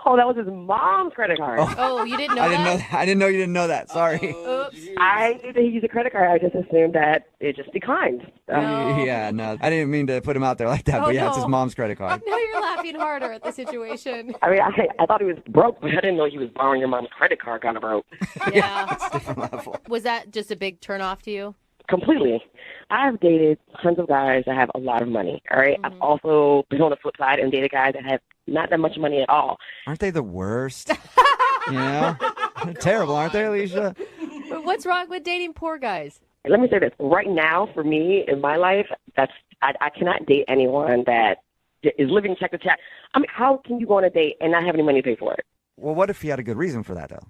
Oh, that was his mom's credit card. Oh, you didn't know I that? didn't know that. I didn't know you didn't know that. Sorry. Oops. I knew that he used a credit card. I just assumed that it just declined. No. Yeah, no. I didn't mean to put him out there like that, Oh, but yeah, it's his no. mom's credit card. Now you're laughing harder at the situation. I mean, I thought he was broke, but I didn't know he was borrowing your mom's credit card kind of broke. Yeah. It's a different level. Was that just a big turnoff to you? Completely. I've dated tons of guys that have a lot of money, all right? I've also been on the flip side and dated guys that have not that much money at all. Aren't they the worst? You know? They're terrible, aren't they, Alicia? What's wrong with dating poor guys? Let me say this. Right now, for me, in my life, I cannot date anyone that is living check to check. I mean, how can you go on a date and not have any money to pay for it? Well, what if he had a good reason for that, though?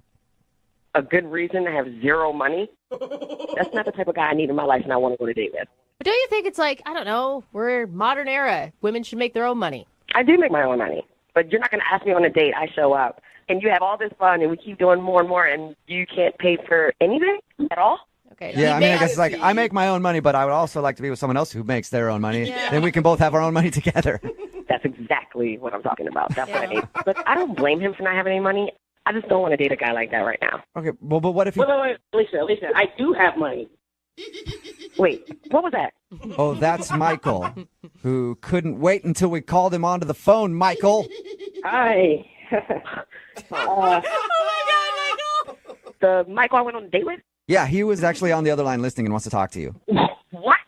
A good reason to have zero money? That's not the type of guy I need in my life and I want to go on a date with. But don't you think it's like, I don't know, we're modern era. Women should make their own money. I do make my own money, but you're not going to ask me on a date. I show up, and you have all this fun, and we keep doing more and more, and you can't pay for anything at all? Okay. Yeah, I mean, I guess it's like, I make my own money, but I would also like to be with someone else who makes their own money. Yeah. Then we can both have our own money together. That's exactly what I'm talking about. That's what I need. But I don't blame him for not having any money. I just don't want to date a guy like that right now. Okay, well, but what if he... Wait, Alicia, I do have money. Wait, what was that? Oh, that's Michael, who couldn't wait until we called him onto the phone, Michael. Hi. Oh, my God, Michael! The Michael I went on a date with? Yeah, he was actually on the other line listening and wants to talk to you. What?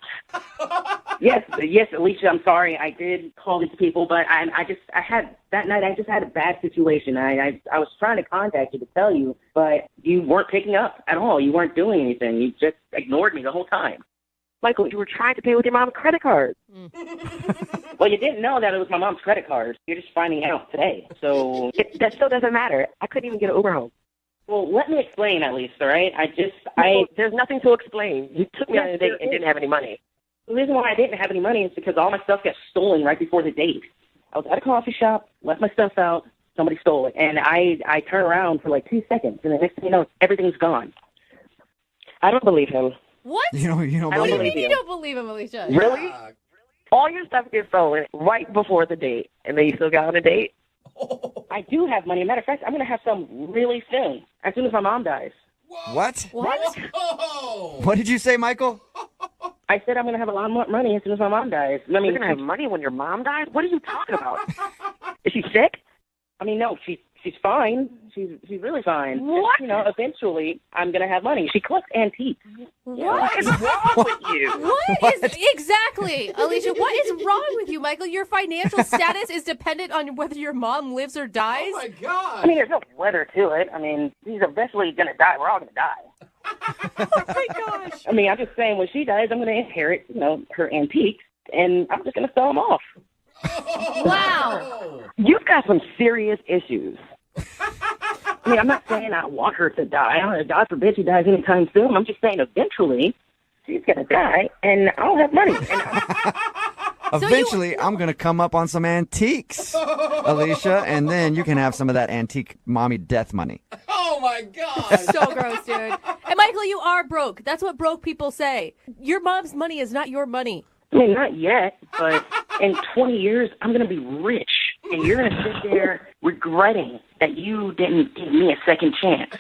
Yes, Alicia, I'm sorry. I did call these people, but that night I just had a bad situation. I was trying to contact you to tell you, but you weren't picking up at all. You weren't doing anything. You just ignored me the whole time. Michael, you were trying to pay with your mom's credit card. Well, you didn't know that it was my mom's credit card. You're just finding out today. So That still doesn't matter. I couldn't even get an Uber home. well, let me explain at least, all right? There's nothing to explain. You took me on a date and didn't have any money. The reason why I didn't have any money is because all my stuff got stolen right before the date. I was at a coffee shop, left my stuff out, somebody stole it, and I turned around for like 2 seconds, and the next thing you know, everything's gone. I don't believe him. What? You don't What do you believe mean him? you don't believe him, Alicia? Really? All your stuff gets stolen right before the date, and then you still got on a date? I do have money. Matter of fact, I'm going to have some really soon, as soon as my mom dies. What? What? What did you say, Michael? I said I'm going to have a lot more money as soon as my mom dies. I mean, You're going to have money when your mom dies? What are you talking about? Is she sick? I mean, no, she's fine. She's really fine. What? Just, eventually I'm going to have money. She collects antiques. What is wrong with you? What is exactly, Alicia? What is wrong with you, Michael? Your financial status is dependent on whether your mom lives or dies. Oh my God! I mean, there's no weather to it. I mean, she's eventually going to die. We're all going to die. Oh my gosh! I mean, I'm just saying, when she dies, I'm going to inherit, her antiques, and I'm just going to sell them off. Wow! You've got some serious issues. I mean, I'm not saying I want her to die. I don't know, God forbid she dies anytime soon. I'm just saying eventually she's going to die, and I'll have money. Eventually, I'm going to come up on some antiques, Alicia, and then you can have some of that antique mommy death money. Oh my God! So gross, dude. And Michael, you are broke. That's what broke people say. Your mom's money is not your money. I mean, not yet, but in 20 years, I'm going to be rich, and you're going to sit there regretting that you didn't give me a second chance.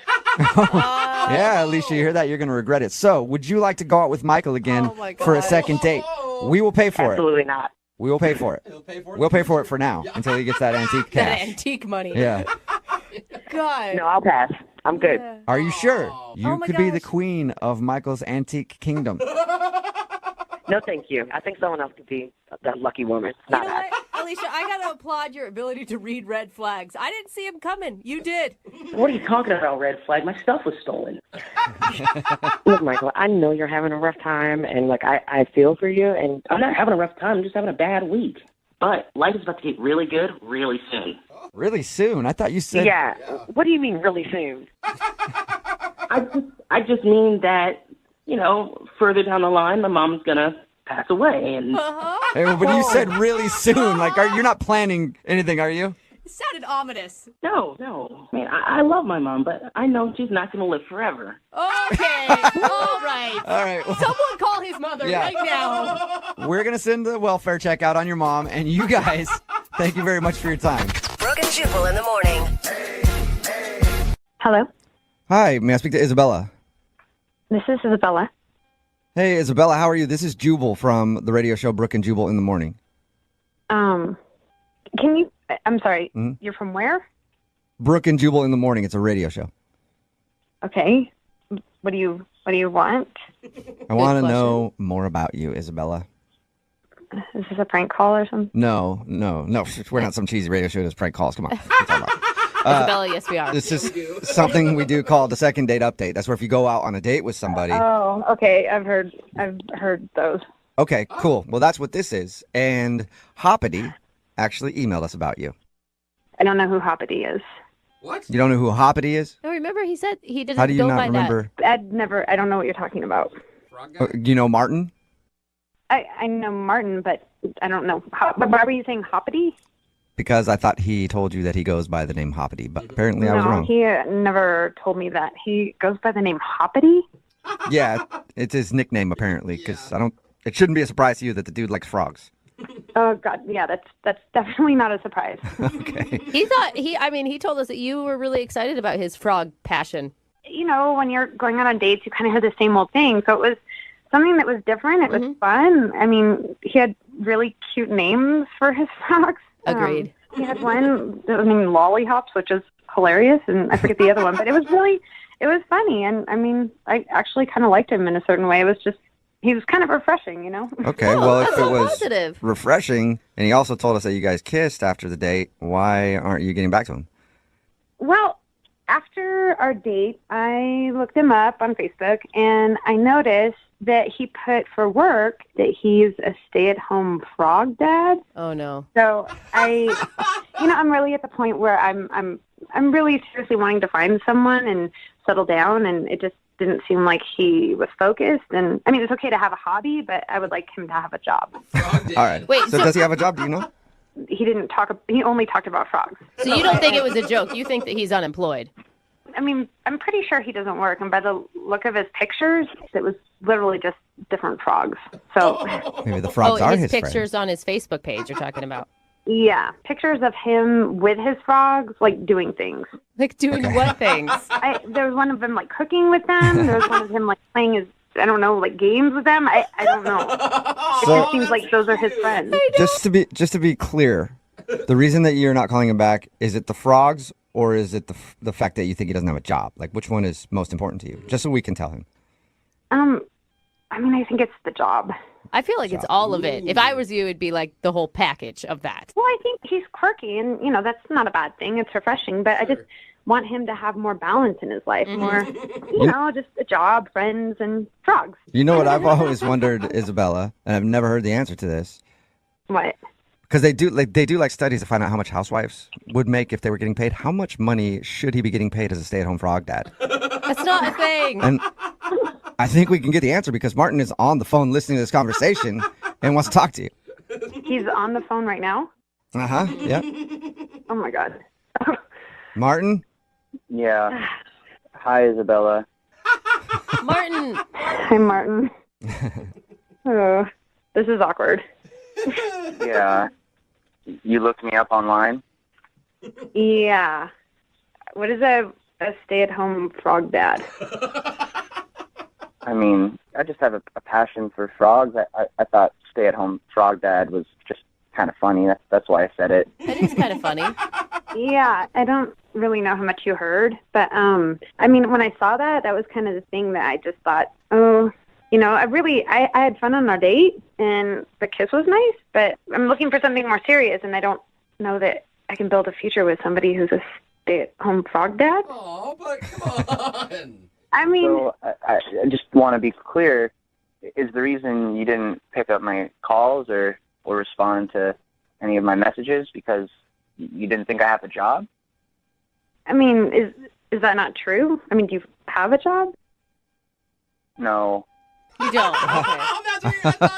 Yeah, Alicia, you hear that? You're going to regret it. So, would you like to go out with Michael again for a second date? We will pay for Absolutely not. We will pay for it. We'll pay for it for now until he gets that antique That cash. antique money. Yeah. God. No, I'll pass. I'm good. Are you sure? You Oh my could be the gosh. queen of Michael's antique kingdom. No, thank you. I think someone else could be that lucky woman. You Not know us. what, Alicia? I gotta applaud your ability to read red flags. I didn't see him coming. You did. What are you talking about, red flag? My stuff was stolen. Look, Michael, I know you're having a rough time, and I feel for you. And I'm not having a rough time. I'm just having a bad week. But life is about to get really good really soon. Really soon? I thought you said... yeah. What do you mean, really soon? I just mean that, further down the line, my mom's gonna pass away, and Hey, but you said really soon. Like, you're not planning anything, are you? It sounded ominous. no. I mean, I love my mom, but I know she's not gonna live forever. Okay. All right. All right. Well, Someone call his mother right now. we're going to send the welfare check out on your mom. And you guys, thank you very much for your time. Brooke and Jubal in the morning. Hello, Hi, may I speak to Isabella? this is Isabella. Hey, Isabella, how are you? This is Jubal from the radio show Brooke and Jubal in the morning. Can you? I'm sorry. Mhm. You're from where? Brooke and Jubal in the morning. It's a radio show. Okay. What do you want? I want to question. know more about you, Isabella. Is this a prank call or something? No. We're not some cheesy radio show that's prank calls. Come on. What are you talking about? Isabella, yes, we are. This is something we do called the second date update. That's where if you go out on a date with somebody. Oh, okay. I've heard those. Okay, cool. Well, that's what this is. And Hoppity actually emailed us about you. I don't know who Hoppity is. What? You don't know who Hoppity is? No, remember he said he didn't How do you go not by remember? I don't know what you're talking about. Frog guy? You know Martin? I know Martin, but I don't know. Why were you saying Hoppity? Because I thought he told you that he goes by the name Hoppity, but apparently I was No, wrong. he never told me that. He goes by the name Hoppity? Yeah, it's his nickname apparently, because it shouldn't be a surprise to you that the dude likes frogs. Oh, God. Yeah, that's definitely not a surprise. Okay. He told us that you were really excited about his frog passion. When you're going out on dates, you kind of hear the same old thing. So it was something that was different. It was fun. I mean, he had really cute names for his frogs. Agreed. He had one that was named Lollyhops, which is hilarious, and I forget the other one. But it was funny. And, I mean, I actually kind of liked him in a certain way. It was just, he was kind of refreshing, Okay, well, if that's it so was positive. refreshing, and he also told us that you guys kissed after the date, why aren't you getting back to him? Well, after our date, I looked him up on Facebook, and I noticed that he put for work that he's a stay-at-home frog dad. Oh no. So I'm really at the point where I'm really seriously wanting to find someone and settle down, and it just didn't seem like he was focused. And I mean, it's okay to have a hobby, but I would like him to have a job. All right. Wait, so does he have a job? Do you know? He only talked about frogs. So you don't think it was a joke? You think that he's unemployed? I mean, I'm pretty sure he doesn't work, and by the look of his pictures, it was literally just different frogs. So, Maybe the frogs are his his pictures friends. on his Facebook page you're talking about. yeah, pictures of him with his frogs, like doing things. Like doing what things? There was one of him like cooking with them. There was one of him like playing his I don't know, like games with them. I don't know. It just seems like those are his friends. Just to be clear, the reason that you're not calling him back, is it the frogs or is it the fact that you think he doesn't have a job? Like, which one is most important to you? Just so we can tell him. I mean, I think it's the job. I feel like it's all of it. If I was you, it'd be like the whole package of that. Well, I think he's quirky, and that's not a bad thing. It's refreshing, but I just want him to have more balance in his life, more, just a job, friends, and frogs. You know what I've always wondered, Isabella, and I've never heard the answer to this. What? Because they do studies to find out how much housewives would make if they were getting paid. How much money should he be getting paid as a stay-at-home frog dad? That's not a thing. And I think we can get the answer because Martin is on the phone listening to this conversation and wants to talk to you. He's on the phone right now? Uh-huh, yep. Oh, my God. Martin? Yeah. Hi, Isabella. Martin. Hi, Martin. Oh, this is awkward. Yeah. You looked me up online? Yeah. What is a stay-at-home frog dad? I mean, I just have a passion for frogs. I thought stay-at-home frog dad was just kind of funny. That's why I said it. That is kind of funny. Yeah, I don't really know how much you heard, but I mean, when I saw that was kind of the thing that I just thought, oh, I had fun on our date, and the kiss was nice, but I'm looking for something more serious, and I don't know that I can build a future with somebody who's a stay-at-home frog dad. Oh, but come on. I mean... So I just want to be clear. Is the reason you didn't pick up my calls or respond to any of my messages because you didn't think I have a job? I mean, is that not true? I mean, do you have a job? No. You don't. Okay.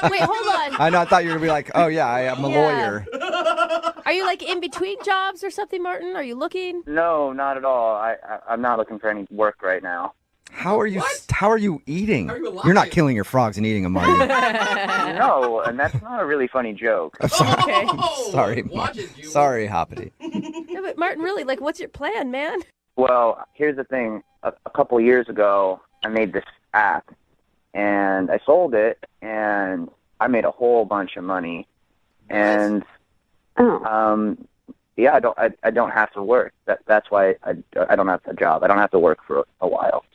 Wait, hold on. I thought you were going to be like, oh, yeah, I am a lawyer. Are you like in between jobs or something, Martin? Are you looking? No, not at all. I'm not looking for any work right now. How are you eating? Are you alive? You're not killing your frogs and eating them, are you? No, and that's not a really funny joke. I'm sorry. Okay. Sorry, Watch it, Jubal. sorry, Hoppity. Yeah, but Martin, really, like, what's your plan, man? Well, here's the thing. A couple years ago, I made this app, and I sold it, and I made a whole bunch of money. And yeah, I don't have to work. That's why I don't have a job. I don't have to work for a while.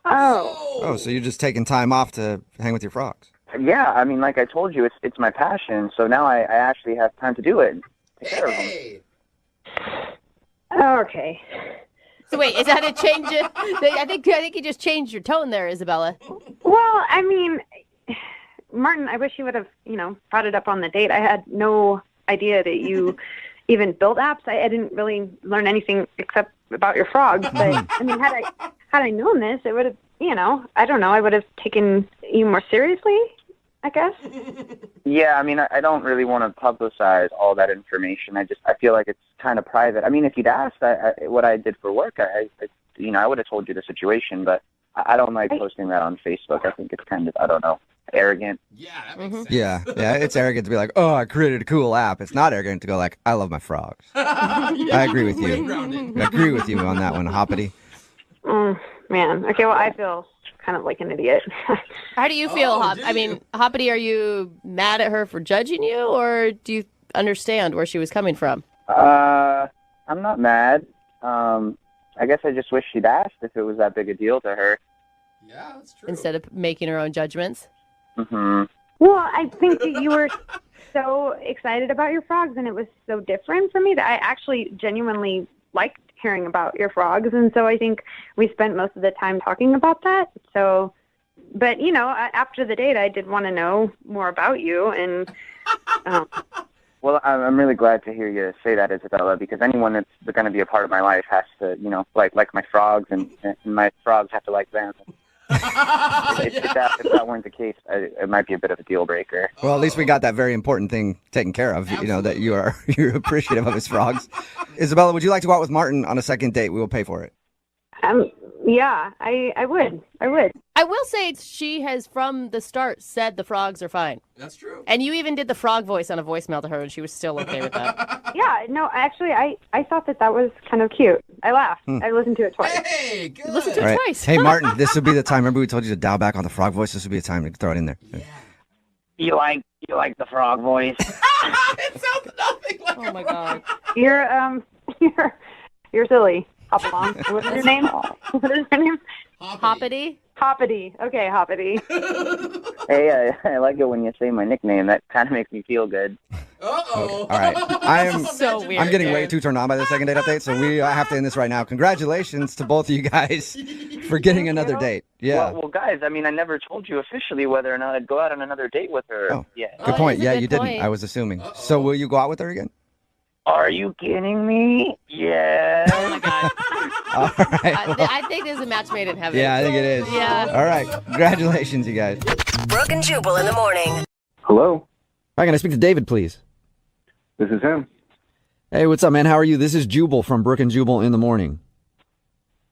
Oh, so you're just taking time off to hang with your frogs? Yeah, I mean, like I told you, it's my passion. So now I actually have time to do it. Take care of them. Okay. So wait, is that a change? I think you just changed your tone there, Isabella. Well, I mean, Martin, I wish you would have, brought it up on the date. I had no idea that you even built apps. I didn't really learn anything except about your frogs. But I mean, had I known this, it would have, I don't know, I would have taken you more seriously, I guess. Yeah, I mean, I don't really want to publicize all that information. I feel like it's kind of private. I mean, if you'd asked what I did for work, I would have told you the situation, but I don't like posting that on Facebook. I think it's kind of, I don't know, arrogant. Yeah, that makes sense. Yeah, it's arrogant to be like, oh, I created a cool app. It's not arrogant to go like, I love my frogs. I agree with you. I agree with you on that one, Hoppity. Man. Okay, well, I feel kind of like an idiot. How do you feel, Hop? I mean, Hoppity, are you mad at her for judging you, or do you understand where she was coming from? I'm not mad. I guess I just wish she'd asked if it was that big a deal to her. Yeah, that's true. Instead of making her own judgments. Mm-hmm. Well, I think that you were so excited about your frogs, and it was so different for me that I actually genuinely liked hearing about your frogs, and so I think we spent most of the time talking about that. So, but after the date, I did want to know more about you, and Well, I'm really glad to hear you say that, Isabella, because anyone that's going to be a part of my life has to, like my frogs, and my frogs have to like them. If that weren't the case, it might be a bit of a deal breaker. Well, at least we got that very important thing taken care of, that you're appreciative of his frogs. Isabella, would you like to go out with Martin on a second date? We will pay for it. Yeah, I would. I will say she has from the start said the frogs are fine. That's true. And you even did the frog voice on a voicemail to her, and she was still okay with that. Yeah, no, actually, I thought that was kind of cute. I laughed. I listened to it twice. Hey, good. Listen to All it right. twice. Hey, Martin, this would be the time. Remember we told you to dial back on the frog voice? This would be the time to throw it in there. You like the frog voice? It sounds nothing like Oh my god. You're silly. Hop along. What is your name? What is your name? Hoppity? Hoppity. Okay, Hoppity. Hey, I like it when you say my nickname. That kind of makes me feel good. Uh-oh. All right. I am So weird. I'm getting way too turned on by the second date update, so we have to end this right now. Congratulations to both of you guys for getting another date. Yeah. Well, guys, I mean, I never told you officially whether or not I'd go out on another date with her. Oh. Yeah. Good point. that's a Yeah, good you didn't. point. I was assuming. So will you go out with her again? Are you kidding me? Yeah. Oh my god. All right. I think there's a match made in heaven. Yeah, I think it is. Yeah. All right. Congratulations, you guys. Brooke and Jubal in the morning. Hello, Hi, can I speak to David, please? this is him. Hey, what's up, man? How are you? This is Jubal from Brooke and Jubal in the morning.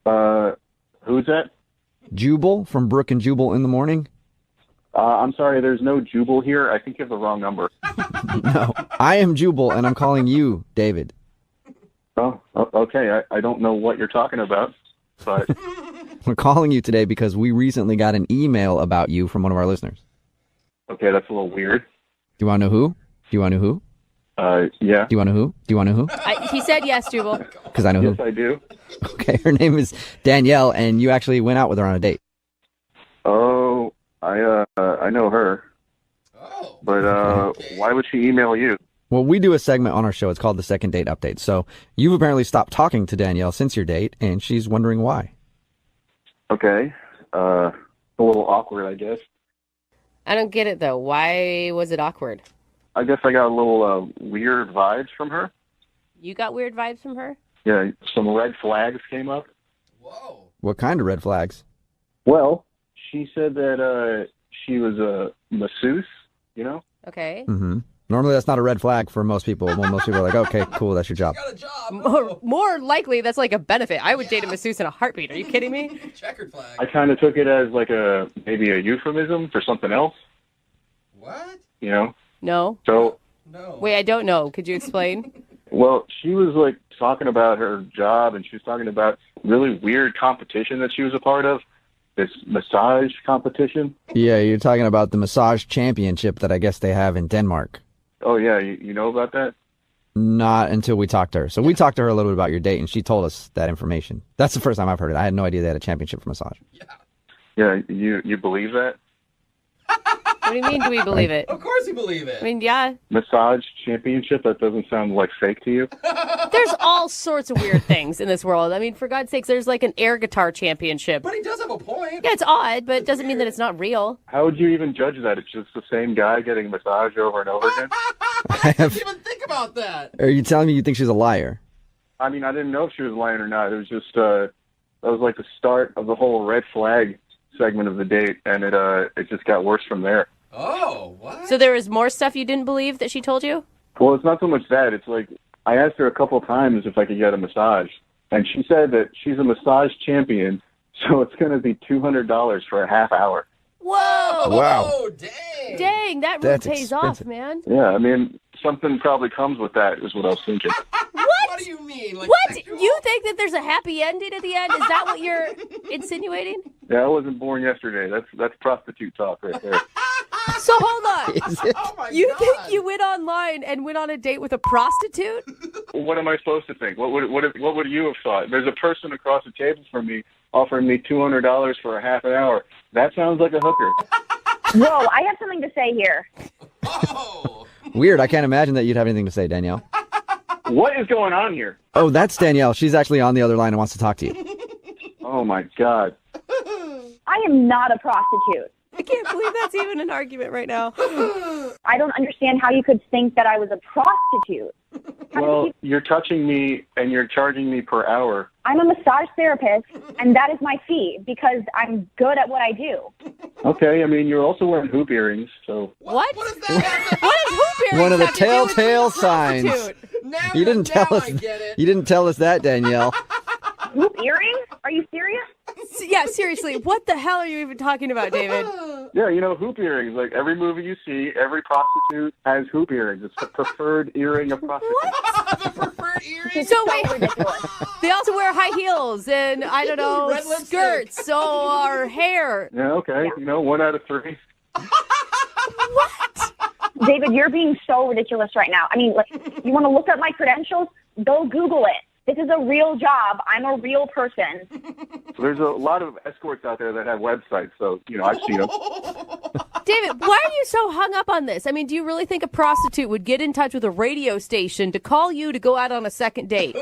Who's that? Jubal from Brooke and Jubal in the morning? I'm sorry, there's no Jubal here. I think you have the wrong number. No, I am Jubal, and I'm calling you David. Oh, okay. I don't know what you're talking about, but We're calling you today because we recently got an email about you from one of our listeners. okay, that's a little weird. Do you want to know who? Do you want to know who? Yeah. Do you want to know who? Do you want to know who? He said yes, Jubal. Because I know Yes, who. I do. Okay, her name is Danielle, and you actually went out with her on a date. Oh, I know her, Oh. but why would she email you? Well, we do a segment on our show. It's called the Second Date Update. So you've apparently stopped talking to Danielle since your date, and she's wondering why. Okay, a little awkward, I guess. I don't get it though. Why was it awkward? I guess I got a little weird vibes from her. You got weird vibes from her? Yeah, some red flags came up. Whoa. What kind of red flags? Well, she said that she was a masseuse, you know? Okay. Mm-hmm. Normally, that's not a red flag for most people. Well, most people are like, okay, cool, that's your job. Got a job. More likely, that's like a benefit. I would date a masseuse in a heartbeat. Are you kidding me? Checkered flag. I kind of took it as like maybe a euphemism for something else, What? you know? No. So, No. Wait, I don't know. Could you explain? well, she was like talking about her job, and she was talking about really weird competition that she was a part of, this massage competition. Yeah, you're talking about the massage championship that I guess they have in Denmark. Oh, yeah, you know about that? Not until we talked to her. So we talked to her a little bit about your date, and she told us that information. That's the first time I've heard it. I had no idea they had a championship for massage. Yeah, you believe that? What do you mean, do we believe it? Of course you believe it. I mean, yeah. Massage championship? That doesn't sound like fake to you? There's all sorts of weird things in this world. I mean, for God's sakes, there's like an air guitar championship. But he does have a point. Yeah, it's odd, but it doesn't mean that it's not real. How would you even judge that? It's just the same guy getting massaged over and over again? I have, Even think about that. are you telling me you think she's a liar? I mean, I didn't know if she was lying or not. It was just, that was like the start of the whole red flag segment of the date, and it just got worse from there. Oh, what? So there was more stuff you didn't believe that she told you? Well, it's not so much that. It's like I asked her a couple of times if I could get a massage, and she said that she's a massage champion, so it's going to be $200 for a half hour. Whoa! Wow. Oh, dang. Dang, that really That's pays expensive. off, man. Yeah, I mean, something probably comes with that, is what I was thinking. What do you mean? Like What? sexual? You think that there's a happy ending at the end? Is that what you're insinuating? Yeah, I wasn't born yesterday. That's prostitute talk right there. So hold on. Is it? Oh, my You God. think you went online and went on a date with a prostitute? What am I supposed to think? What would you have thought? There's a person across the table from me offering me $200 for a half an hour. That sounds like a hooker. Whoa, I have something to say here. Oh. Weird. I can't imagine that you'd have anything to say, Danielle. What is going on here? Oh, that's Danielle. She's actually on the other line and wants to talk to you. Oh, my God. I am not a prostitute. I can't believe that's even an argument right now. I don't understand how you could think that I was a prostitute. Well, you're touching me and you're charging me per hour. I'm a massage therapist, and that is my fee because I'm good at what I do. Okay, I mean, you're also wearing hoop earrings, so... What? What is that? What is hoop earrings One of the have to do with telltale being a signs. prostitute? Now, You didn't now tell us. I get it. You didn't tell us that, Danielle. Hoop earrings? Are you serious? Yeah, seriously, what the hell are you even talking about, David? Yeah, hoop earrings. Like every movie you see, every prostitute has hoop earrings. It's the preferred earring of prostitutes. So wait, they also wear high heels and, I don't know, skirts or hair. Yeah, okay. 1 out of 3. David, you're being so ridiculous right now. I mean, you want to look up my credentials? Go Google it. This is a real job. I'm a real person. So there's a lot of escorts out there that have websites, so, I've seen them. David, why are you so hung up on this? I mean, do you really think a prostitute would get in touch with a radio station to call you to go out on a second date?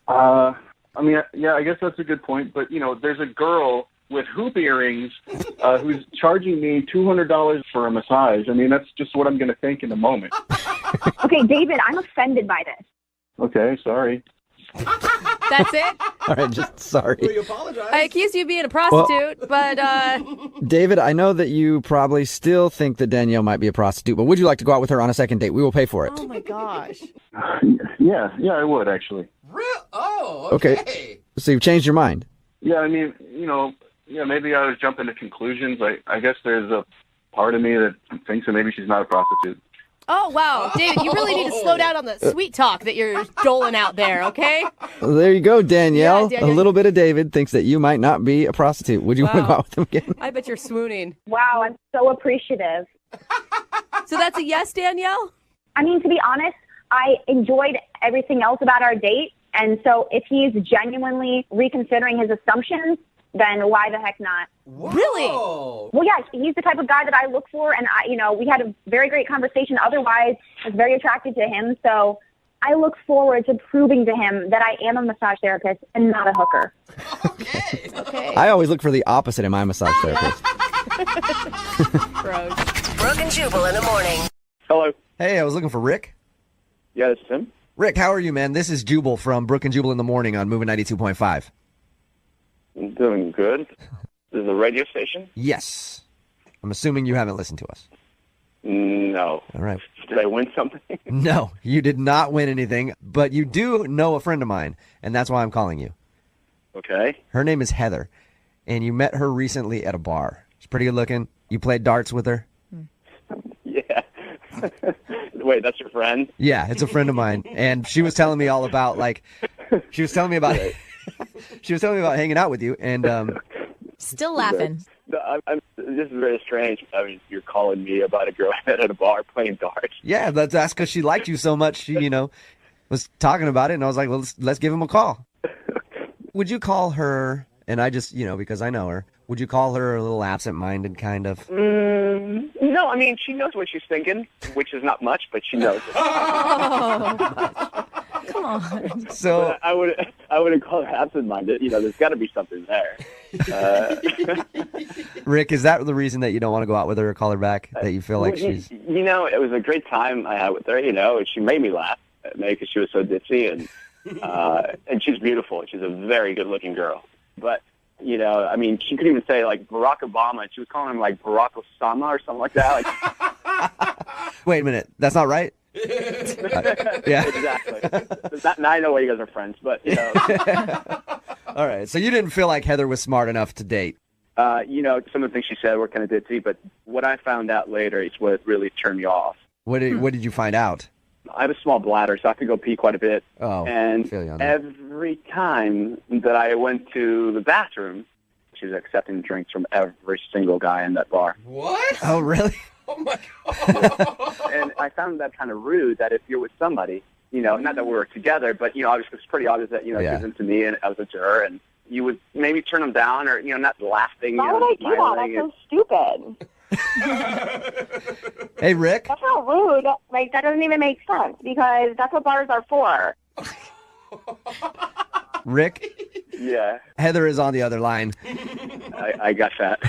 I guess that's a good point. But, there's a girl with hoop earrings who's charging me $200 for a massage. I mean, that's just what I'm going to think in the moment. Okay, David, I'm offended by this. Okay, sorry. That's it? All right, just sorry. Well, you apologize. I accuse you of being a prostitute, but... David, I know that you probably still think that Danielle might be a prostitute, but would you like to go out with her on a second date? We will pay for it. Oh, my gosh. Yeah, I would, actually. Oh, okay. So you've changed your mind? Yeah, I mean, maybe I was jumping to conclusions. I guess there's a part of me that thinks that maybe she's not a prostitute. Oh, wow. David, you really need to slow down on the sweet talk that you're doling out there, okay? Well, there you go, Danielle. Yeah, a little bit of David thinks that you might not be a prostitute. Would you want to go out with him again? I bet you're swooning. Wow, I'm so appreciative. So that's a yes, Danielle? I mean, to be honest, I enjoyed everything else about our date. And so if he's genuinely reconsidering his assumptions, then why the heck not? Really? Well, yeah, he's the type of guy that I look for, and we had a very great conversation. Otherwise, I was very attracted to him, so I look forward to proving to him that I am a massage therapist and not a hooker. Okay. I always look for the opposite in my massage therapist. Gross. Brooke and Jubal in the morning. Hello. Hey, I was looking for Rick. Yeah, this is him. Rick, how are you, man? This is Jubal from Brooke and Jubal in the morning on Moving 92.5. I'm doing good. This is a radio station? Yes. I'm assuming you haven't listened to us. No. All right. Did I win something? No, you did not win anything, but you do know a friend of mine, and that's why I'm calling you. Okay. Her name is Heather, and you met her recently at a bar. She's pretty good looking. You played darts with her. Yeah. Wait, that's your friend? Yeah, it's a friend of mine, and she was telling me all about, she was telling me about hanging out with you, and still laughing. This is very strange. I mean, you're calling me about a girl I met at a bar playing darts. yeah, that's because she liked you so much. She, was talking about it, and I was like, well, let's give him a call. Would you call her? And I just, because I know her, would you call her a little absent-minded kind of? No, I mean, she knows what she's thinking, which is not much, but she knows it. Oh, come on. So but I wouldn't call her absent-minded. There's got to be something there. Rick, is that the reason that you don't want to go out with her or call her back? That you feel like she's... It was a great time I had with her, and she made me laugh, maybe because she was so ditzy, and she's beautiful. She's a very good-looking girl. But, I mean, she could even say, Barack Obama, and she was calling him, Barack Osama or something like that. Wait a minute. That's not right? Yeah. Exactly. Now I know why you guys are friends, but, All right. So you didn't feel like Heather was smart enough to date? some of the things she said were kind of ditzy, but what I found out later is what really turned me off. What did you find out? I have a small bladder, so I could go pee quite a bit. Oh, and I feel you on that. every time that I went to the bathroom, she was accepting drinks from every single guy in that bar. What? Oh, really? Oh, my God. And I found that kind of rude that if you're with somebody, not that we were together, but, obviously it's pretty obvious that, she was into me and I was into her, and you would maybe turn them down or, not laughing. Why would I do that? That's so stupid. Hey, Rick. That's not rude. That doesn't even make sense because that's what bars are for. Rick? Yeah. Heather is on the other line. I got that.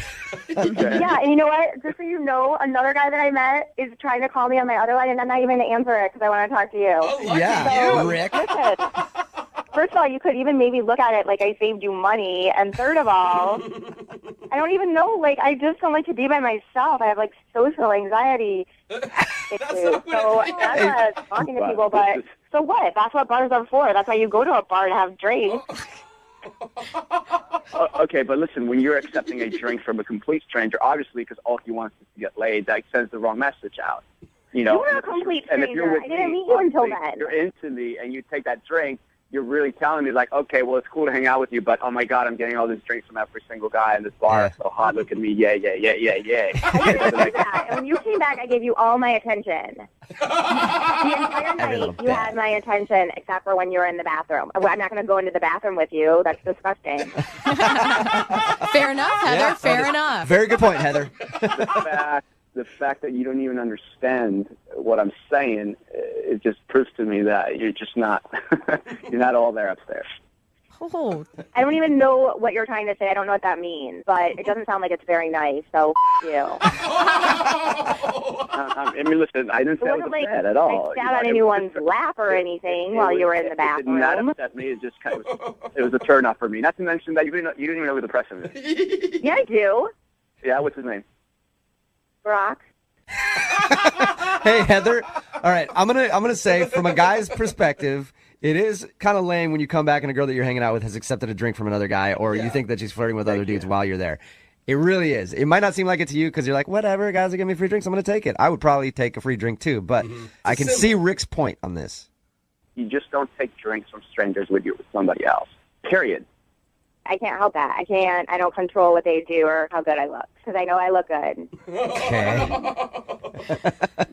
Okay. Yeah, and you know what? Just so you know, another guy that I met is trying to call me on my other line, and I'm not even going to answer it because I want to talk to you. Oh, Yeah, you. Rick. Listen, first of all, you could even maybe look at it like I saved you money, and third of all, I don't even know. I just don't like to be by myself. I have social anxiety issues, so that's not talking to people. But so what? That's what bars are for. That's why you go to a bar to have drinks. Okay, but listen, when you're accepting a drink from a complete stranger, obviously because all he wants is to get laid, that sends the wrong message out. You know, You were a complete and if you're stranger. with I didn't me, meet you until obviously, then. You're into me, and you take that drink. You're really telling me, like, okay, well, it's cool to hang out with you, but oh my God, I'm getting all these drinks from every single guy in this bar. It's so hot. Look at me, yeah. I didn't do that. And when you came back, I gave you all my attention. The entire night, you had my attention, except for when you were in the bathroom. I'm not going to go into the bathroom with you. That's disgusting. Fair enough, Heather. Yeah, Fair enough. Very good point, Heather. The fact that you don't even understand what I'm saying, it just proves to me that you're just not, you're not all there upstairs. Oh. I don't even know what you're trying to say. I don't know what that means, but it doesn't sound like it's very nice, so you. I mean, listen, I didn't say it was like bad at all. I sat on anyone's lap or anything while you were in the bathroom. It did not upset me. It just kind of, it was a turn off for me. Not to mention that you didn't even know who the president is. Yeah, I do. Yeah, what's his name? Brock. Hey, Heather. All right, I'm gonna say from a guy's perspective, it is kind of lame when you come back and a girl that you're hanging out with has accepted a drink from another guy, or you think that she's flirting with other dudes while you're there. It really is. It might not seem like it to you because you're like, whatever, guys are giving me free drinks, I'm gonna take it. I would probably take a free drink too, but I can see Rick's point on this. You just don't take drinks from strangers with somebody else. Period. I can't help that. I don't control what they do or how good I look because I know I look good.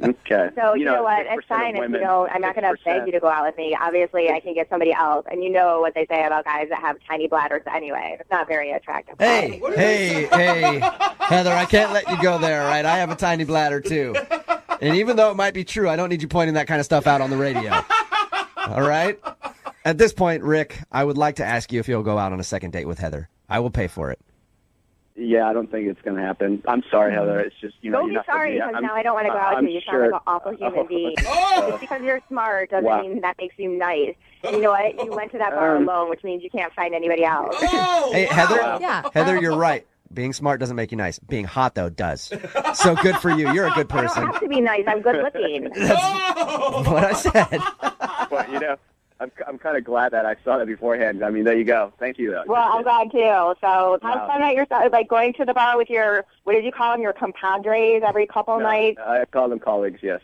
Okay. So you know what? It's fine if you don't. I'm not going to beg you to go out with me. Obviously, I can get somebody else. And you know what they say about guys that have tiny bladders anyway. It's not very attractive. Hey, Heather, I can't let you go there, right? I have a tiny bladder too. And even though it might be true, I don't need you pointing that kind of stuff out on the radio. All right? At this point, Rick, I would like to ask you if you'll go out on a second date with Heather. I will pay for it. Yeah, I don't think it's going to happen. I'm sorry, Heather. It's just, you know. Don't be sorry because now I don't want to go out with you. You sound like an awful human being. Just because you're smart doesn't mean that makes you nice. And you know what? You went to that bar alone, which means you can't find anybody else. Hey, Heather, Heather, you're right. Being smart doesn't make you nice. Being hot, though, does. So good for you. You're a good person. I don't have to be nice. I'm good looking. That's what I said. But, you know, I'm kind of glad that I saw that beforehand. I mean, there you go. Thank you, though. Well, I'm glad too. So have fun at yourself, like going to the bar with your, what did you call them, your compadres every couple nights? I call them colleagues, yes.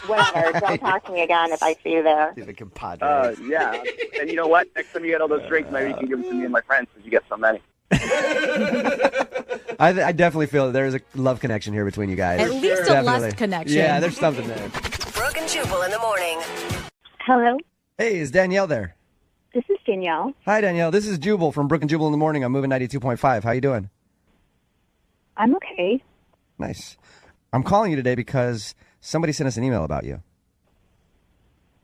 Whatever. Don't talk to me again if I see you there. The compadres. Yeah. And you know what? Next time you get all those drinks, maybe you can give them to me and my friends because you get so many. I definitely feel that there's a love connection here between you guys. At least a lust connection. Yeah, there's something there. Brooke and Jubal in the morning. Hello. Hey, is Danielle there? This is Danielle. Hi, Danielle. This is Jubal from Brooke and Jubal in the morning. I'm moving 92.5. How you doing? I'm okay. Nice. I'm calling you today because somebody sent us an email about you.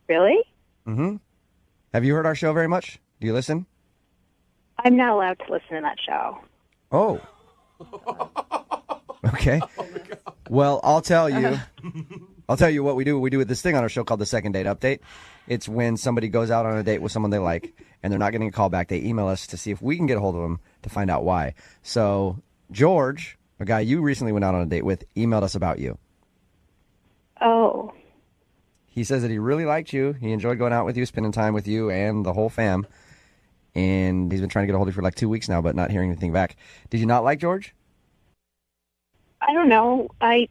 Really? Mm-hmm. Have you heard our show very much? Do you listen? I'm not allowed to listen to that show. Oh. Okay. Well, I'll tell you. I'll tell you what we do. We do this thing on our show called the Second Date Update. It's when somebody goes out on a date with someone they like, and they're not getting a call back. They email us to see if we can get a hold of them to find out why. So George, a guy you recently went out on a date with, emailed us about you. Oh. He says that he really liked you. He enjoyed going out with you, spending time with you and the whole fam. And he's been trying to get a hold of you for like 2 weeks now, but not hearing anything back. Did you not like George? I don't know. I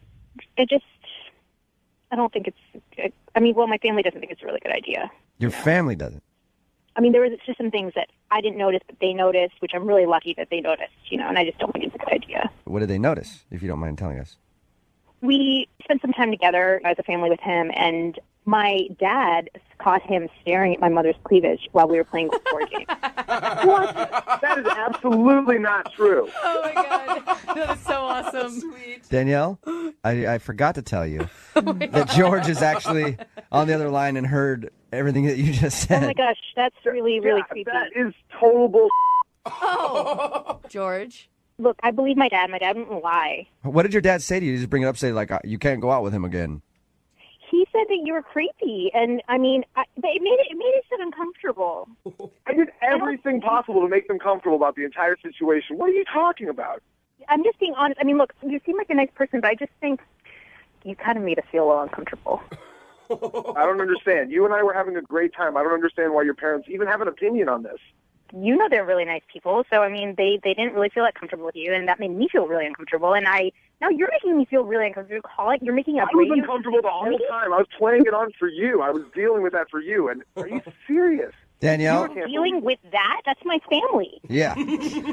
don't think it's, my family doesn't think it's a really good idea. Your family doesn't? I mean, there was just some things that I didn't notice, but they noticed, which I'm really lucky that they noticed, and I just don't think it's a good idea. What did they notice, if you don't mind telling us? We spent some time together as a family with him, and my dad caught him staring at my mother's cleavage while we were playing the board game. What? That is absolutely not true. Oh, my God. That is so awesome. Sweet. Danielle, I forgot to tell you that George is actually on the other line and heard everything that you just said. Oh, my gosh. That's really, really creepy. That is total bull. Oh, George. Look, I believe my dad. My dad wouldn't lie. What did your dad say to you? Did you just bring it up, say, like, you can't go out with him again? He said that you were creepy, and it made it so uncomfortable. I did everything possible to make them comfortable about the entire situation. What are you talking about? I'm just being honest. I mean, look, you seem like a nice person, but I just think you kind of made us feel a little uncomfortable. I don't understand. You and I were having a great time. I don't understand why your parents even have an opinion on this. you know they're really nice people. So, I mean, they didn't really feel that comfortable with you, and that made me feel really uncomfortable. And now you're making me feel really uncomfortable. You're making a I was uncomfortable the whole time. I was playing it on for you. I was dealing with that for you. And are you serious? Danielle? You're dealing with that? That's my family. Yeah.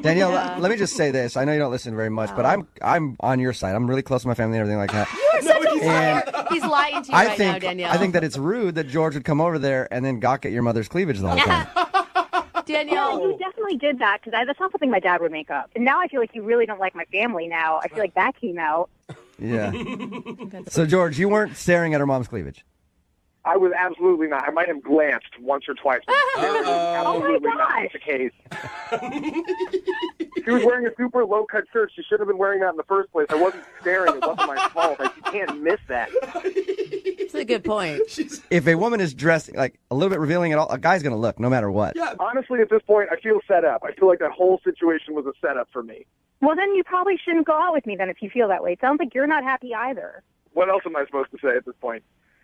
Danielle, let me just say this. I know you don't listen very much, but I'm on your side. I'm really close to my family and everything like that. You are such a liar. He's lying to you right now, Danielle. I think that it's rude that George would come over there and then gawk at your mother's cleavage the whole time. Danielle. You definitely did that, because that's not something my dad would make up. And now I feel like you really don't like my family now. I feel like that came out. Yeah. So, George, you weren't staring at her mom's cleavage? I was absolutely not. I might have glanced once or twice. Absolutely not the case. She was wearing a super low-cut shirt. She should have been wearing that in the first place. I wasn't staring. It wasn't my fault. You can't miss that. That's a good point. If a woman is dressed like a little bit revealing at all, a guy's going to look no matter what. Yeah. Honestly, at this point, I feel set up. I feel like that whole situation was a setup for me. Well, then you probably shouldn't go out with me then if you feel that way. It sounds like you're not happy either. What else am I supposed to say at this point?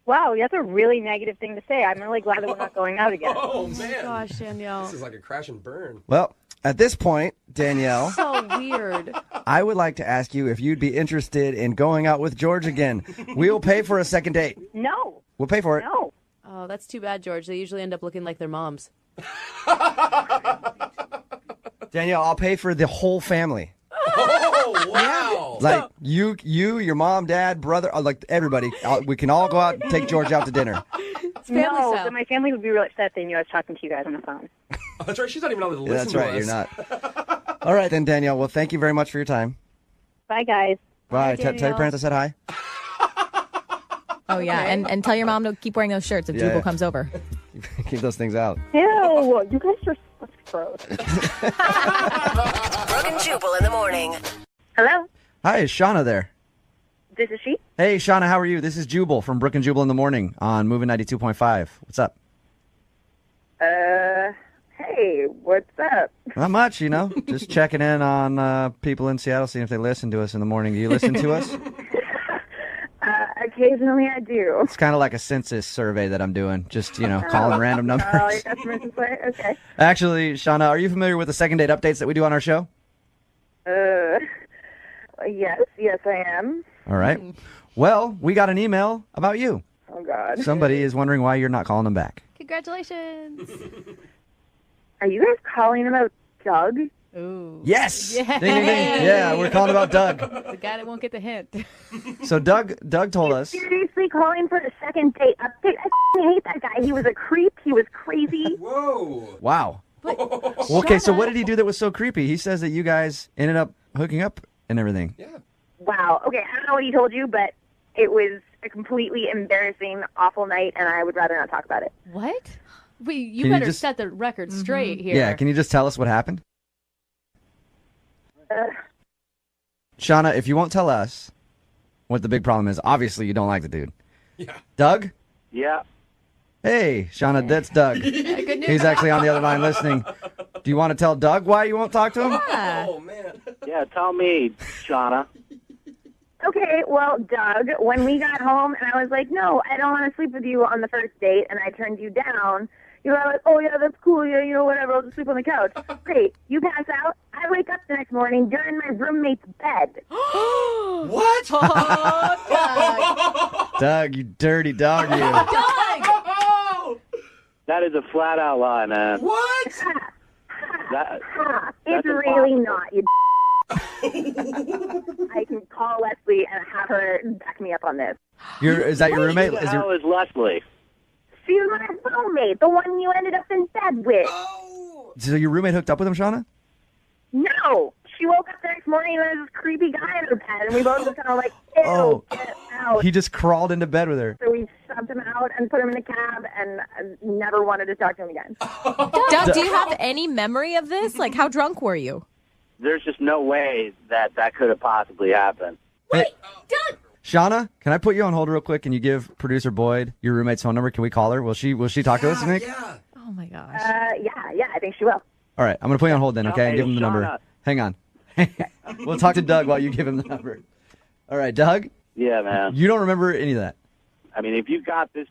Wow, that's a really negative thing to say. I'm really glad that we're not going out again. Oh, man. Gosh, Danielle. This is like a crash and burn. Well, at this point, Danielle, So weird. I would like to ask you if you'd be interested in going out with George again. We'll pay for a second date. No. We'll pay for it. No. Oh, that's too bad, George. They usually end up looking like their moms. Danielle, I'll pay for the whole family. Oh, wow. Like you, your mom, dad, brother, like everybody. We can all go out and take George out to dinner. No, then my family would be really upset they knew I was talking to you guys on the phone. Oh, that's right. She's not even on the list. Yeah, that's right. You're not. All right, then, Danielle. Well, thank you very much for your time. Bye, guys. Bye. Tell your parents I said hi. Oh, yeah. And tell your mom to keep wearing those shirts if Yeah. Jubal comes over. Keep those things out. Ew, you guys are such gross. Brooke and Jubal in the morning. Hello, Hi, is Shauna there? this is she. Hey, Shauna, how are you? This is Jubal from Brooke and Jubal in the morning on Moving 92.5. What's up? Hey, what's up? Not much, just checking in on people in Seattle, seeing if they listen to us in the morning. Do you listen to us? Occasionally I do. It's kind of like a census survey that I'm doing, just, calling random numbers. Oh, your customers is like, okay. Actually, Shauna, are you familiar with the second date updates that we do on our show? Yes, I am. All right. Well, we got an email about you. Oh, God. Somebody is wondering why you're not calling them back. Congratulations. Are you guys calling about Doug? Ooh. Yes. Yeah. Ding, ding, ding. Yeah, we're calling about Doug. The guy that won't get the hint. So Doug told us. Seriously calling for a second date update? I hate that guy. He was a creep. He was crazy. Whoa. Wow. Okay, so what did he do that was so creepy? He says that you guys ended up hooking up and everything. Yeah. Wow. Okay, I don't know what he told you, but it was a completely embarrassing, awful night, and I would rather not talk about it. What? Wait, you Can you better just- set the record straight here. Yeah, can you just tell us what happened? Shauna, if you won't tell us what the big problem is, obviously you don't like the dude. Yeah. Doug? Yeah. Hey, Shauna, that's Doug. Good news. He's actually on the other line listening. Do you want to tell Doug why you won't talk to him? Yeah. Oh, man. Yeah, tell me, Shauna. Okay, well, Doug, when we got home and I was like, no, I don't want to sleep with you on the first date, and I turned you down, you were like, oh, yeah, that's cool, yeah, whatever, I'll just sleep on the couch. Great, you pass out, I wake up the next morning, you're in my roommate's bed. What? Oh, Doug. Doug, you dirty dog, you. Doug! That is a flat-out lie, man. What? It's really not, you I can call Leslie and have her back me up on this. Is that your roommate? Who the hell is Leslie? She's my roommate, the one you ended up in bed with. So your roommate hooked up with him, Shauna? No. She woke up the next morning and there was this creepy guy in her bed, and we both just kind of like, ew, get out. He just crawled into bed with her. So we shoved him out and put him in a cab, and I never wanted to talk to him again. Doug, do you have any memory of this? Like, how drunk were you? There's just no way that could have possibly happened. Hey, Doug! Shauna, can I put you on hold real quick? Can you give producer Boyd your roommate's phone number? Can we call her? Will she talk to us, Nick? Yeah. Oh, my gosh. Yeah, I think she will. All right, I'm going to put you on hold then, okay? And Hey, give him the number. Shauna. Hang on. We'll talk to Doug while you give him the number. All right, Doug, Yeah, man. you don't remember any of that. I mean, if you got the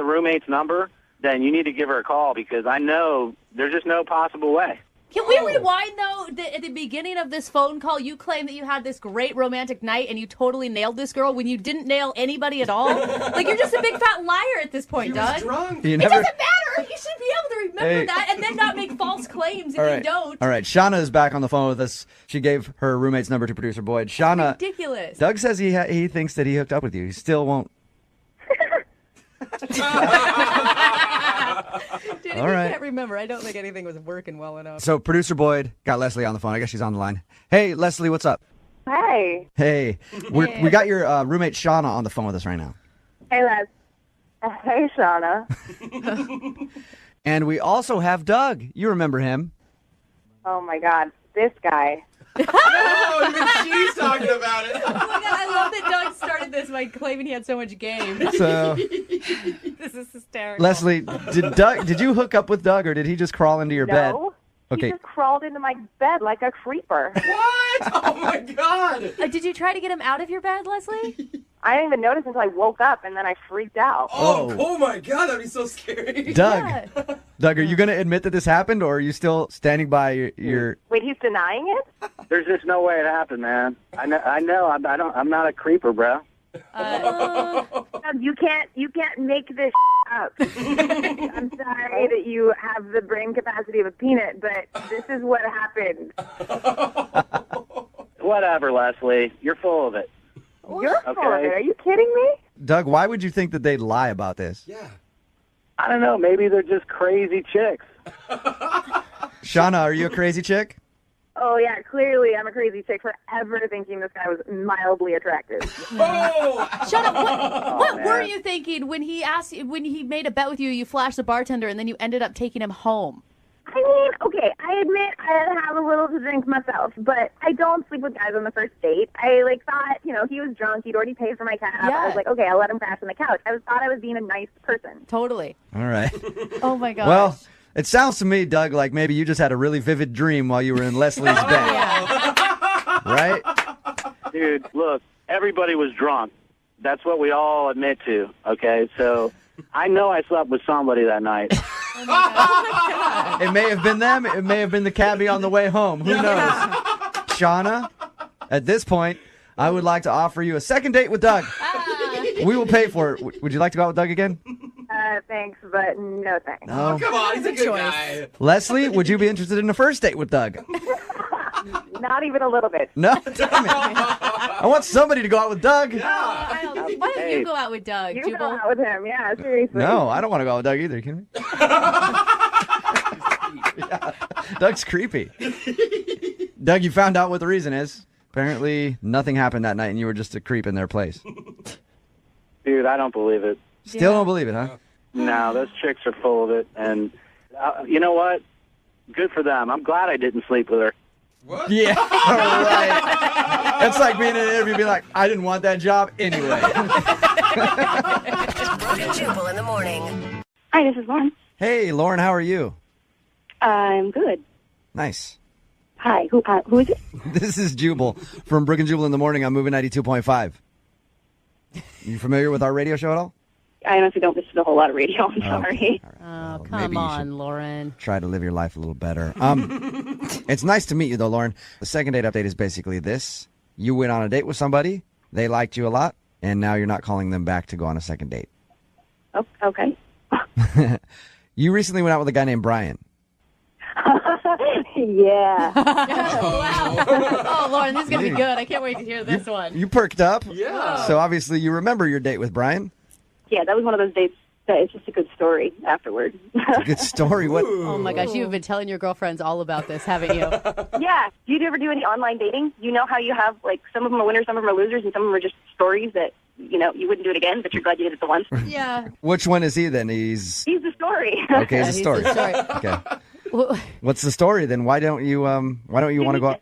roommate's number, then you need to give her a call because I know there's just no possible way. Can we rewind, though, at the beginning of this phone call, you claimed that you had this great romantic night and you totally nailed this girl when you didn't nail anybody at all? Like, you're just a big fat liar at this point, Doug. You It never- doesn't matter. You should be able to remember that and then not make false claims if you don't. All right. Shauna is back on the phone with us. She gave her roommate's number to producer Boyd. Shauna. Ridiculous. Doug says he thinks that he hooked up with you. He still won't. Dude, All I right. can't remember. I don't think anything was working well enough. So producer Boyd got Leslie on the phone. I guess she's on the line. Hey, Leslie, what's up? Hey. Hey. We got your roommate Shauna on the phone with us right now. Hey, Les. Hey, Shauna. And we also have Doug. You remember him. Oh, my God. This guy. Oh, even she's talking about it. Oh, my God. I love that Doug started this by claiming he had so much game. So- This is hysterical. Leslie, did you hook up with Doug or did he just crawl into your bed? No. Okay. He just crawled into my bed like a creeper. What? Oh, my God. Did you try to get him out of your bed, Leslie? I didn't even notice until I woke up, and then I freaked out. Oh my God, that'd be so scary. Doug. Doug, are you going to admit that this happened or are you still standing by your Wait, he's denying it? There's just no way it happened, man. I know. I'm not a creeper, bro. You can't make this up. I'm sorry that you have the brain capacity of a peanut, but this is what happened. Whatever, Leslie. You're full of it. You're full of it. Are you kidding me? Doug, why would you think that they'd lie about this? Yeah. I don't know. Maybe they're just crazy chicks. Shauna, are you a crazy chick? Oh, yeah, clearly I'm a crazy chick for ever thinking this guy was mildly attractive. Shut up. What man. were you thinking when he asked you, when he made a bet with you, you flashed the bartender, and then you ended up taking him home? I mean, okay, I admit I have a little to drink myself, but I don't sleep with guys on the first date. I, thought, he was drunk. He'd already paid for my cab. Yeah. I was like, okay, I'll let him crash on the couch. Thought I was being a nice person. Totally. All right. Oh, my gosh. Well, it sounds to me, Doug, like maybe you just had a really vivid dream while you were in Leslie's bed. Right? Dude, look, everybody was drunk. That's what we all admit to, okay? So I know I slept with somebody that night. It may have been them. It may have been the cabbie on the way home. Who knows? Shauna, at this point, I would like to offer you a second date with Doug. We will pay for it. Would you like to go out with Doug again? Thanks, but no thanks. No. Oh, come on, he's a good guy. Leslie, would you be interested in a first date with Doug? Not even a little bit. No? Damn it. I want somebody to go out with Doug. Why don't you go out with Doug, You Jubal? go out with him, yeah, seriously. No, I don't want to go out with Doug either. You kidding me? Yeah, Doug's creepy. Doug, you found out what the reason is. Apparently, nothing happened that night, and you were just a creep in their place. Dude, I don't believe it. Still don't believe it, huh? No, those chicks are full of it. And you know what? Good for them. I'm glad I didn't sleep with her. What? Yeah, right. It's like being in an interview, being like, I didn't want that job anyway. Brooke and Jubal in the morning. Hi, this is Lauren. Hey, Lauren, how are you? I'm good. Nice. Hi, who is it? This is Jubal from Brooke and Jubal in the morning on Moving 92.5. You familiar with our radio show at all? I honestly don't listen to a whole lot of radio. I'm sorry. Oh, maybe come you on, should Lauren. Try to live your life a little better. It's nice to meet you, though, Lauren. The second date update is basically this. You went on a date with somebody, they liked you a lot, and now you're not calling them back to go on a second date. Oh, okay. You recently went out with a guy named Brian. Yeah. Wow. Oh, Lauren, this is going to be good. I can't wait to hear this one. You perked up. Yeah. So obviously you remember your date with Brian. Yeah, that was one of those dates that it's just a good story afterward. It's a good story. What? Oh, my gosh. You've been telling your girlfriends all about this, haven't you? Yeah. Do you ever do any online dating? You know how you have, some of them are winners, some of them are losers, and some of them are just stories that, you wouldn't do it again, but you're glad you did it the once. Yeah. Which one is he then? He's the story. okay. He's a he's story. the story. Okay. What's the story then? Why don't you want to go out?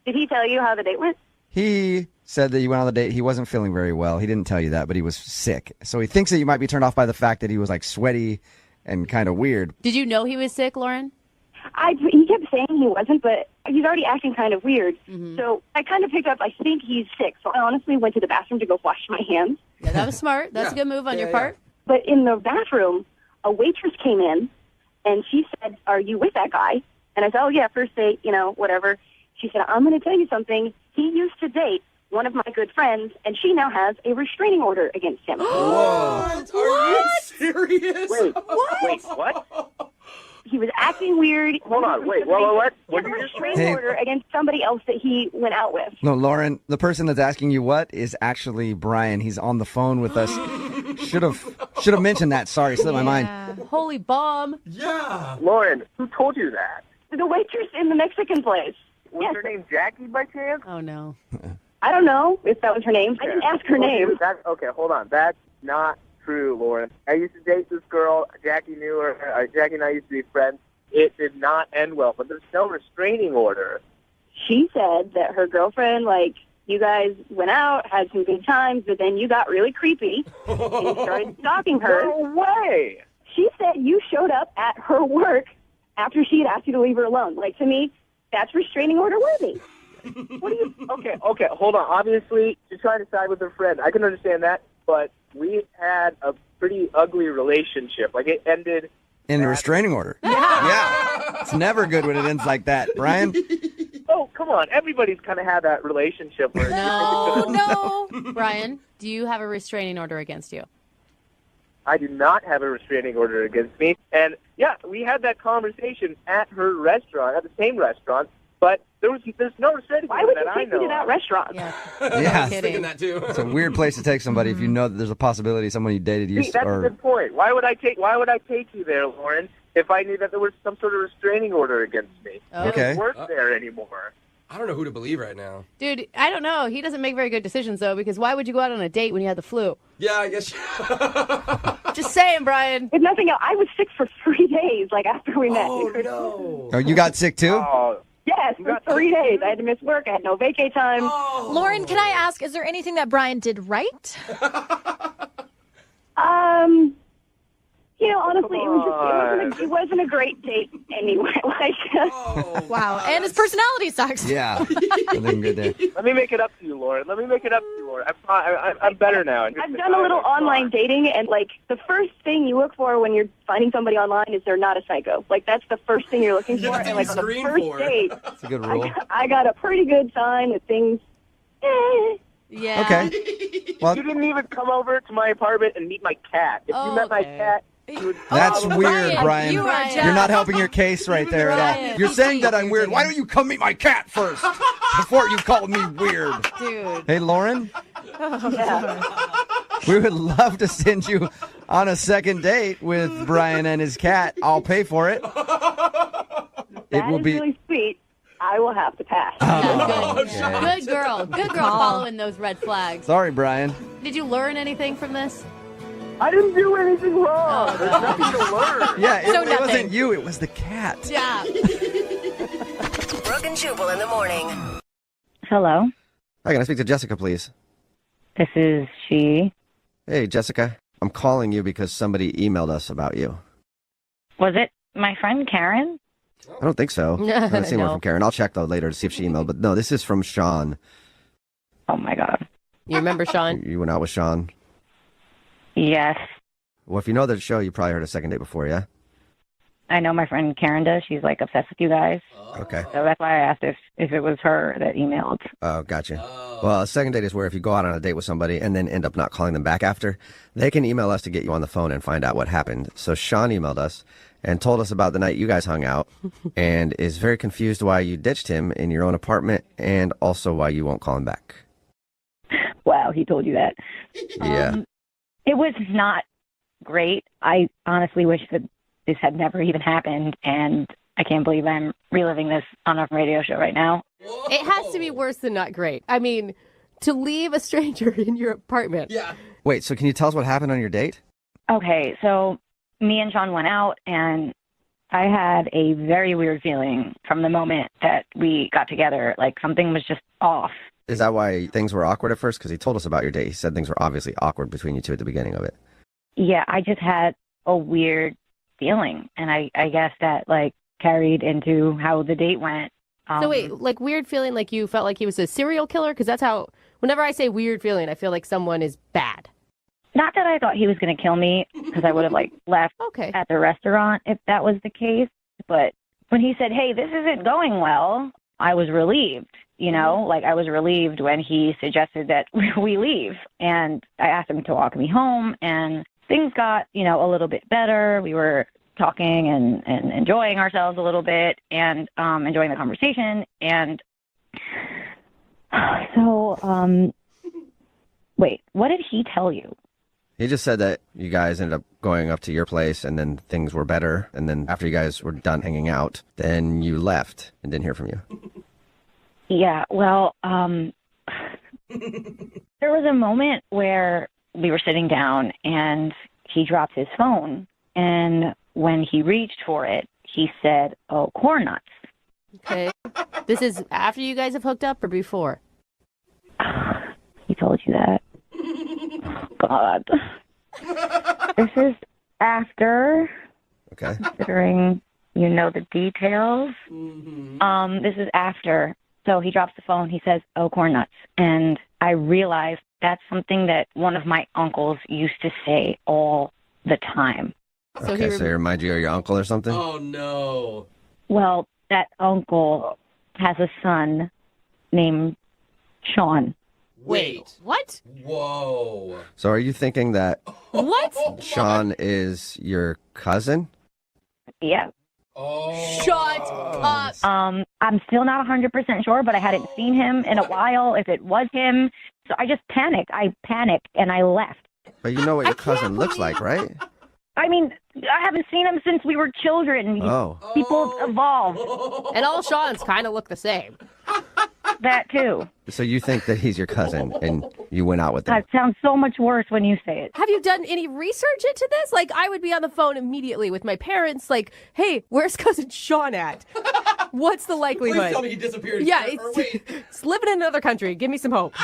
Did he tell you how the date went? He said that you went on the date. He wasn't feeling very well. He didn't tell you that, but he was sick. So he thinks that you might be turned off by the fact that he was sweaty and kind of weird. Did you know he was sick, Lauren? He kept saying he wasn't, but he's already acting kind of weird. So I kind of picked up, I think he's sick. So I honestly went to the bathroom to go wash my hands. Yeah, that was smart. That's a good move on your part. But in the bathroom, a waitress came in, and she said, "Are you with that guy?" And I said, "Oh, yeah, first date, whatever." She said, "I'm going to tell you something. He used to date one of my good friends, and she now has a restraining order against him." What? Are you serious? Wait, what? He was acting weird. Hold on, wait, what? He had a restraining order against somebody else that he went out with. No, Lauren, the person that's asking you what is actually Brian. He's on the phone with us. Should have mentioned that. Sorry, slipped my mind. Holy bomb. Yeah. Lauren, who told you that? The waitress in the Mexican place. Was her name Jackie by chance? Oh, no. I don't know if that was her name. I didn't ask her name. Okay, hold on. That's not true, Lauren. I used to date this girl. Jackie knew her. Jackie and I used to be friends. It did not end well, but there's no restraining order. She said that her girlfriend, you guys went out, had some good times, but then you got really creepy and you started stalking her. No way! She said you showed up at her work after she had asked you to leave her alone. To me, that's restraining order worthy. What do you... Okay, hold on. Obviously, she's trying to side with her friend. I can understand that, but we had a pretty ugly relationship. It ended... In a restraining order. Yeah. It's never good when it ends like that. Brian? Oh, come on. Everybody's kind of had that relationship where... No. Brian, do you have a restraining order against you? I do not have a restraining order against me. And, yeah, we had that conversation at her restaurant, at the same restaurant, but there's no restraining order that I know. Why would you take me to that restaurant? Yeah. Yeah. I was thinking that too. It's a weird place to take somebody if you know that there's a possibility someone you dated used That's a good point. Why would I take you there, Lauren, if I knew that there was some sort of restraining order against me? Oh. It doesn't work there anymore. I don't know who to believe right now. Dude, I don't know. He doesn't make very good decisions, though, because why would you go out on a date when you had the flu? Yeah, I guess. Just saying, Brian. If nothing else, I was sick for 3 days, after we met. Oh, no. Oh, you got sick too? Yes, for 3 days. I had to miss work. I had no vacay time. Lauren, can I ask, is there anything that Brian did right? Honestly, it wasn't a great date anyway. Wow, and his personality sucks. Yeah. Nothing good there. Let me make it up to you, Lauren. I'm better now. I've done a little online dating, and the first thing you look for when you're finding somebody online is they're not a psycho. That's the first thing you're looking for. And on the first date, that's a good rule. I got a pretty good sign that things. Yeah. Okay. Well, you didn't even come over to my apartment and meet my cat. If you met my cat. That's weird, Brian. You are You're not helping your case right there at all. You're saying that I'm weird. Why don't you come meet my cat first before you call me weird? Dude. Hey, Lauren? We would love to send you on a second date with Brian and his cat. I'll pay for it. That is really sweet. I will have to pass. Good girl. Good girl following those red flags. Sorry, Brian. Did you learn anything from this? I didn't do anything wrong. There's nothing to learn. Yeah, it wasn't you. It was the cat. Yeah. Brooke and Jubal in the morning. Hello. Hi, can I speak to Jessica, please? This is she. Hey, Jessica. I'm calling you because somebody emailed us about you. Was it my friend Karen? I don't think so. I haven't seen one No. from Karen. I'll check, though, later to see if she emailed. But no, this is from Sean. Oh, my God. You remember Sean? You went out with Sean? Yes. Well, if you know the show, you probably heard a second date before, yeah? I know my friend Karen does. She's obsessed with you guys. Okay. So that's why I asked if it was her that emailed. Oh, gotcha. Well, a second date is where if you go out on a date with somebody and then end up not calling them back after, they can email us to get you on the phone and find out what happened. So Sean emailed us and told us about the night you guys hung out and is very confused why you ditched him in your own apartment and also why you won't call him back. Wow, he told you that. Yeah. It was not great. I honestly wish that this had never even happened, and I can't believe I'm reliving this on a radio show right now. It has to be worse than not great. I mean, to leave a stranger in your apartment. Yeah. Wait, so can you tell us what happened on your date? Okay, so me and Sean went out, and I had a very weird feeling from the moment that we got together. Something was just off. Is that why things were awkward at first? Because he told us about your date. He said things were obviously awkward between you two at the beginning of it. Yeah, I just had a weird feeling, and I guess that carried into how the date went. So wait, weird feeling you felt like he was a serial killer? Because that's how, whenever I say weird feeling, I feel like someone is bad. Not that I thought he was going to kill me, because I would have, left at the restaurant if that was the case. But when he said, hey, this isn't going well, I was relieved, I was relieved when he suggested that we leave. And I asked him to walk me home, and things got, a little bit better. We were talking and enjoying ourselves a little bit and enjoying the conversation. And so, wait, what did he tell you? He just said that you guys ended up going up to your place and then things were better. And then after you guys were done hanging out, then you left and didn't hear from you. Yeah, well, there was a moment where we were sitting down and he dropped his phone. And when he reached for it, he said, oh, corn nuts. Okay. This is after you guys have hooked up or before? He told you that. Oh, God. This is after. Okay. Considering you know the details. This is after. So he drops the phone. He says, oh, corn nuts. And I realized that's something that one of my uncles used to say all the time. So he reminds you of your uncle or something? Oh, no. Well, that uncle has a son named Sean. Wait. What? Whoa. So are you thinking that What? Sean is your cousin? Yeah. Shut up. I'm still not 100% sure, but I hadn't seen him in a while if it was him. So I just panicked. I panicked and I left. But you know what your cousin looks like, right? I mean, I haven't seen him since we were children. Oh. People evolve. And all Sean's kind of look the same. That too. So you think that he's your cousin and you went out with him? That sounds so much worse when you say it. Have you done any research into this? I would be on the phone immediately with my parents, hey, where's cousin Sean at? What's the likelihood? Please tell me he disappeared. Yeah, it's living in another country. Give me some hope.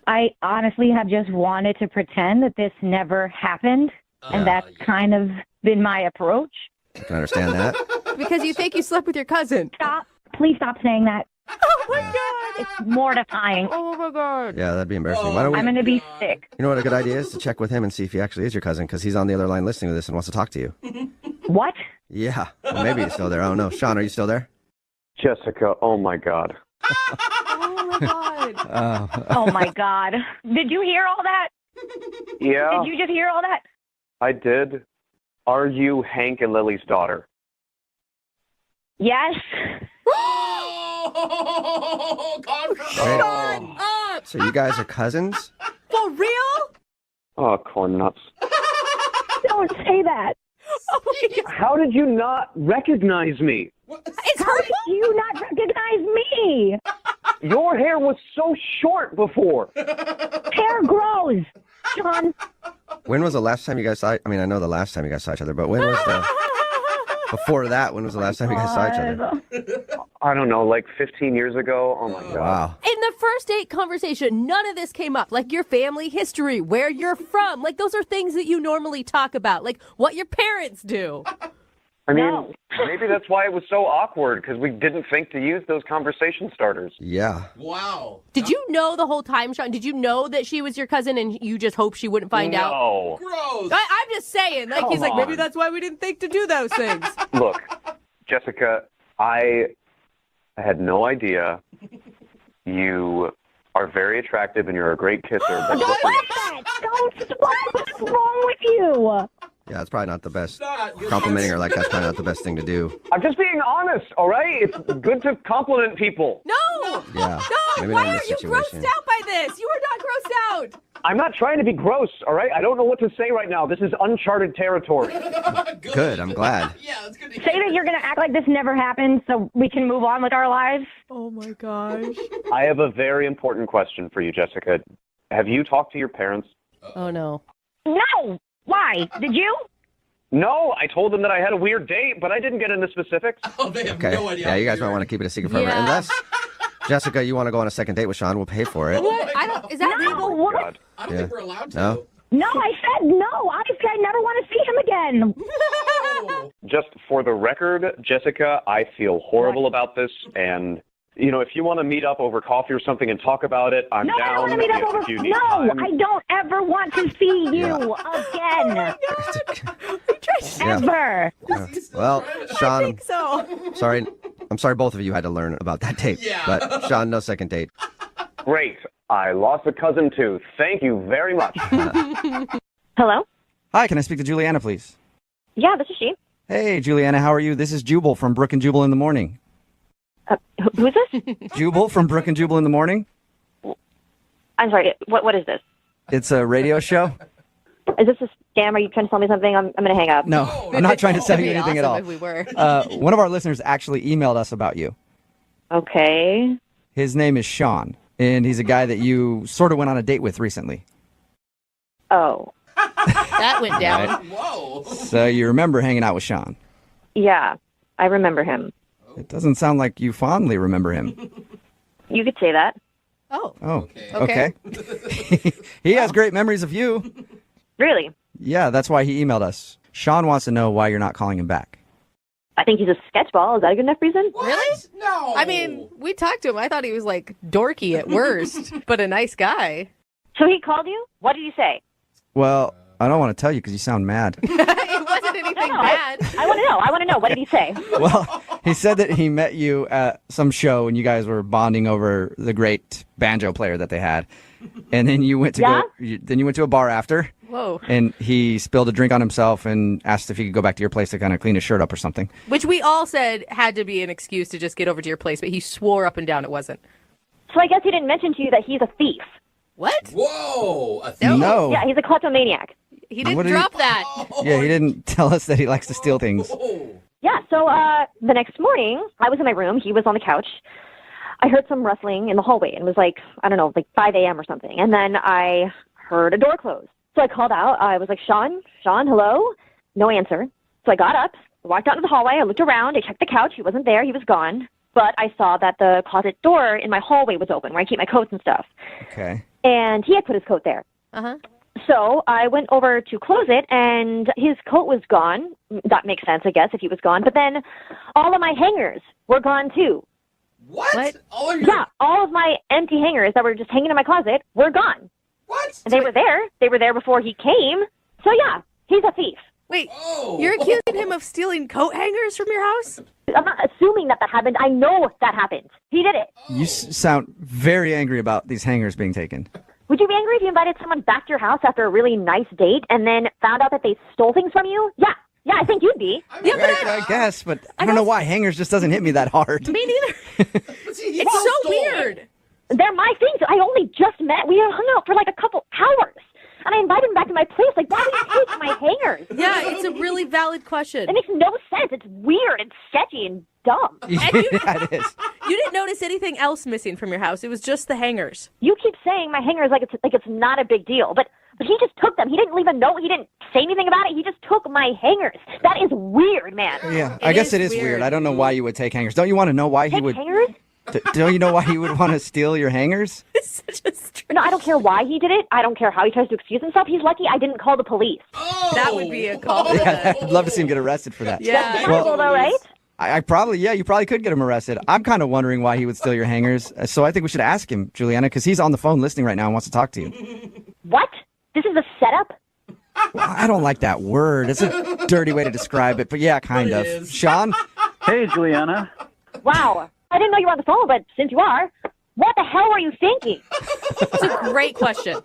I honestly have just wanted to pretend that this never happened. And that's kind of been my approach. I can understand that. Because you think you slept with your cousin. Stop. Please stop saying that. Oh, my God. It's mortifying. Oh, my God. Yeah, that'd be embarrassing. Why don't we... I'm going to be sick. You know what a good idea is? To check with him and see if he actually is your cousin, because he's on the other line listening to this and wants to talk to you. What? Yeah. Well, maybe he's still there. I don't know. Sean, are you still there? Jessica, oh my God. Oh, my God. Oh, my God. Did you hear all that? Yeah, Did you just hear all that? I did. Are you Hank and Lily's daughter? Yes. Shut up. So you guys are cousins? For real? Oh, corn nuts. Don't say that. Oh, my God. How did you not recognize me? It's How did you not recognize me? Your hair was so short before. Hair grows, Sean. When was the last time you guys saw... I mean, I know the last time you guys saw each other, but when was the... Before that, when was the last time you guys saw each other? I don't know, 15 years ago. Oh, my God. Wow. In the first date conversation, none of this came up. Your family history, where you're from. Those are things that you normally talk about. What your parents do. I mean, maybe that's why it was so awkward, because we didn't think to use those conversation starters. Yeah. Wow. Did you know the whole time, Sean? Did you know that she was your cousin and you just hoped she wouldn't find out? No. Gross. I'm just saying. He's Come maybe on. that's why we didn't think to do those things. Look, Jessica, I had no idea. You are very attractive and you're a great kisser. But Don't like that. What's wrong with you? Yeah, it's probably not the best. Complimenting her like that's probably not the best thing to do. I'm just being honest, all right? It's good to compliment people. No. Yeah. No. Maybe Why not in are this you situation. grossed out by this? You are not grossed out. I'm not trying to be gross, all right? I don't know what to say right now. This is uncharted territory. Good. I'm glad. Yeah, it's good to Say that you're going to act like this never happened so we can move on with our lives. Oh, my gosh. I have a very important question for you, Jessica. Have you talked to your parents? Oh, no. No. Why? Did you? No, I told them that I had a weird date, but I didn't get into specifics. Oh, they have Okay. no idea. Yeah, you guys might want to keep it a secret forever. Yeah. Unless, Jessica, you want to go on a second date with Sean, we'll pay for it. What? I don't. Is that legal? What? God. I don't Yeah. think we're allowed to. No? No, I said no. Honestly, I never want to see him again. Oh. Just for the record, Jessica, I feel horrible about this, and if you want to meet up over coffee or something and talk about it, I'm No, down. I don't want to meet up over. If you need No, time. I don't ever want to see you again. Ever. Yeah. Well, Sean, So. I'm sorry both of you had to learn about that date. Yeah. But Sean, no second date. Great. I lost a cousin too. Thank you very much. Hello? Hi, can I speak to Juliana, please? Yeah, this is she. Hey, Juliana, how are you? This is Jubal from Brooke and Jubal in the Morning. Who's this? Jubal from Brooke and Jubal in the Morning? I'm sorry. What is this? It's a radio show. Is this a scam? Are you trying to tell me something? I'm going to hang up. No, I'm not trying to sell you It'd be anything at all. awesome if we were. One of our listeners actually emailed us about you. Okay. His name is Sean, and he's a guy that you sort of went on a date with recently. Oh. That went down. Right. Whoa. So you remember hanging out with Sean. Yeah, I remember him. It doesn't sound like you fondly remember him. You could say that. Oh. Oh, okay. He has great memories of you. Really? Yeah, that's why he emailed us. Sean wants to know why you're not calling him back. I think he's a sketchball. Is that a good enough reason? Really? No. I mean, we talked to him. I thought he was like dorky at worst, but a nice guy. So he called you? What did you say? Well, I don't want to tell you because you sound mad. It wasn't anything bad. I want to know. I want to know. What did he say? Well, he said that he met you at some show and you guys were bonding over the great banjo player that they had. And then you went to then you went to a bar after. Whoa. And he spilled a drink on himself and asked if he could go back to your place to kind of clean his shirt up or something. Which we all said had to be an excuse to just get over to your place, but he swore up and down it wasn't. So I guess he didn't mention to you that he's a thief. What? Whoa. A No. Yeah, he's a kleptomaniac. He didn't What did he- drop that. Yeah, he didn't tell us that he likes to steal things. Yeah, so the next morning, I was in my room. He was on the couch. I heard some rustling in the hallway, and it was like, I don't know, like 5 a.m. or something. And then I heard a door close. So I called out. I was like, Sean, hello? No answer. So I got up, walked out into the hallway. I looked around. I checked the couch. He wasn't there. He was gone. But I saw that the closet door in my hallway was open, where I keep my coats and stuff. Okay. And he had put his coat there. Uh-huh. So I went over to close it, and his coat was gone. That makes sense, I guess, if he was gone. But then all of my hangers were gone, too. What? All of your... Yeah, all of my empty hangers that were just hanging in my closet were gone. What? And they were there. They were there before he came. So, yeah, he's a thief. Wait, you're accusing him of stealing coat hangers from your house? I'm not assuming that happened. I know that happened. He did it. You sound very angry about these hangers being taken. Would you be angry if you invited someone back to your house after a really nice date and then found out that they stole things from you? Yeah, I think you'd be. I guess, but I don't know why hangers just doesn't hit me that hard. Me neither. It's so weird. They're my things. I only just met. We hung out for like a couple hours. And I invited him back to my place. Like, why would you take my hangers? Yeah, it's a really valid question. It makes no sense. It's weird and sketchy and dumb. Yeah, it is. You didn't notice anything else missing from your house. It was just the hangers. You keep saying my hangers like it's not a big deal, but he just took them. He didn't leave a note. He didn't say anything about it. He just took my hangers. That is weird, man. Yeah, I guess it is weird. I don't know why you would take hangers. Don't you want to know why he would? Hangers? Don't you know why he would want to steal your hangers? No, I don't care why he did it. I don't care how he tries to excuse himself. He's lucky I didn't call the police. That would be a call. Yeah, I'd love to see him get arrested for that. That's terrible, though, right? I probably, you probably could get him arrested. I'm kind of wondering why he would steal your hangers. So I think we should ask him, Juliana, because he's on the phone listening right now and wants to talk to you. What? This is a setup? Well, I don't like that word. It's a dirty way to describe it, but yeah, kind of. Sean? Hey, Juliana. Wow. I didn't know you were on the phone, but since you are, what the hell were you thinking? It's a great question.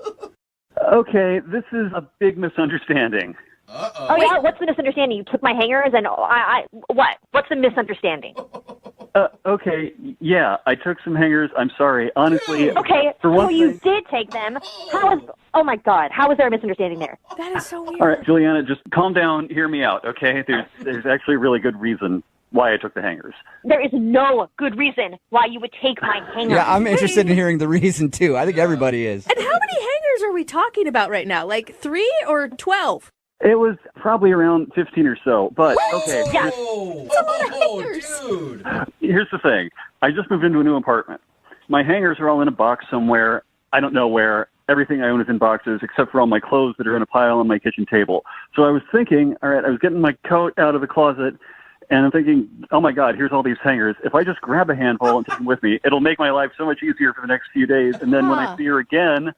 Okay, this is a big misunderstanding. Oh, yeah? What's the misunderstanding? You took my hangers and what? What's the misunderstanding? Okay, yeah, I took some hangers. I'm sorry. Honestly, Okay, for so one you thing... did take them. Oh my God, how was there a misunderstanding there? That is so weird. All right, Juliana, just calm down. Hear me out, okay? There's actually a really good reason why I took the hangers. There is no good reason why you would take my hangers. Yeah, I'm interested in hearing the reason, too. I think everybody is. And how many hangers are we talking about right now? Like 3 or 12? It was probably around 15 or so, but okay. Yeah. It's a lot of hangers. Dude. Here's the thing. I just moved into a new apartment. My hangers are all in a box somewhere. I don't know where. Everything I own is in boxes, except for all my clothes that are in a pile on my kitchen table. So I was thinking, all right, I was getting my coat out of the closet, And I'm thinking, oh my God, here's all these hangers. If I just grab a handful and take them with me, it'll make my life so much easier for the next few days. And then when I see her again,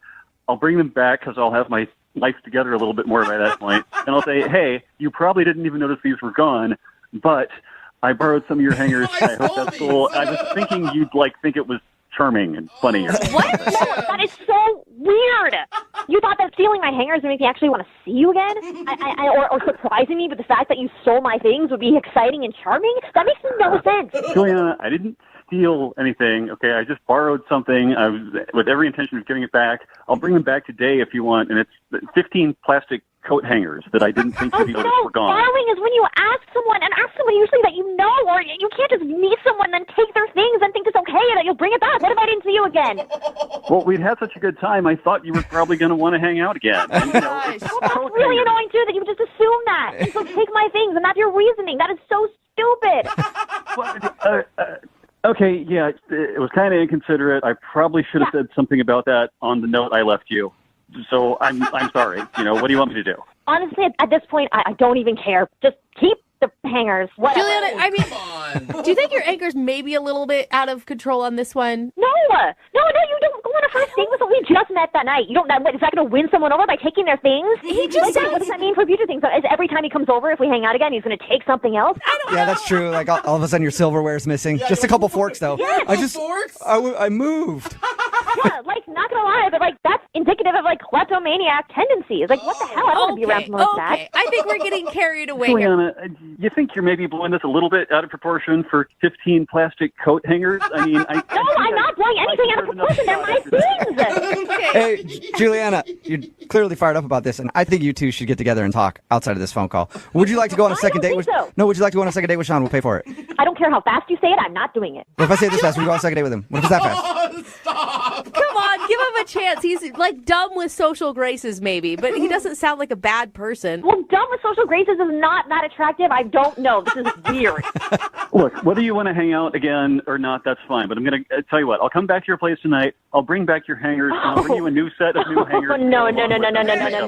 I'll bring them back because I'll have my life together a little bit more by that point. And I'll say, hey, you probably didn't even notice these were gone, but I borrowed some of your hangers. I hope that's cool. I was thinking you'd think it was charming and funny. What? No, that is so weird. You thought that stealing my hangers would make me actually want to see you again? Or surprising me with the fact that you stole my things would be exciting and charming? That makes no sense. Juliana, I didn't steal anything, okay? I just borrowed something with every intention of giving it back. I'll bring them back today if you want, and it's 15 plastic coat hangers that I didn't think you'd notice were gone. Borrowing is when you ask someone usually that you know, or you can't just meet someone and then take their things and think it's okay and that you'll bring it back. What if I didn't see you again? Well, we'd had such a good time, I thought you were probably going to want to hang out again. And, Well, that's really annoying, too, that you just assume that. And so take my things, and that's your reasoning. That is so stupid. Okay, yeah, it was kind of inconsiderate. I probably should have said something about that on the note I left you. So I'm sorry. What do you want me to do? Honestly, at this point, I don't even care. Just keep the hangers. Whatever. Juliana, I mean, do you think your anger's maybe a little bit out of control on this one? No, you don't go on a first date with someone we just met that night. You don't. Is that going to win someone over by taking their things? He just what does that mean for future things? Is every time he comes over, if we hang out again, he's going to take something else? I don't know. Yeah, that's true. Like all of a sudden your silverware's missing. Just a couple forks, though. Yes. I moved. Yeah, not gonna lie, but that's indicative of kleptomaniac tendencies. What the hell? I don't want to be around someone like that. I think we're getting carried away here. Juliana, you think you're maybe blowing this a little bit out of proportion for 15 plastic coat hangers? I mean, no, I'm not blowing anything out of proportion. They're my things. Hey, Juliana, you're clearly fired up about this, and I think you two should get together and talk outside of this phone call. Would you like to go on a second date with? So. No, would you like to go on a second date with Sean? We'll pay for it. I don't care how fast you say it. I'm not doing it. What if I say it this fast? We go on a second date with him. What if it's that fast? Come on, give him a chance. He's dumb with social graces, maybe, but he doesn't sound like a bad person. Well, dumb with social graces is not that attractive. I don't know. This is weird. Look, whether you want to hang out again or not, that's fine. But I'm going to tell you what. I'll come back to your place tonight. I'll bring back your hangers, and I'll bring you a new set of new hangers.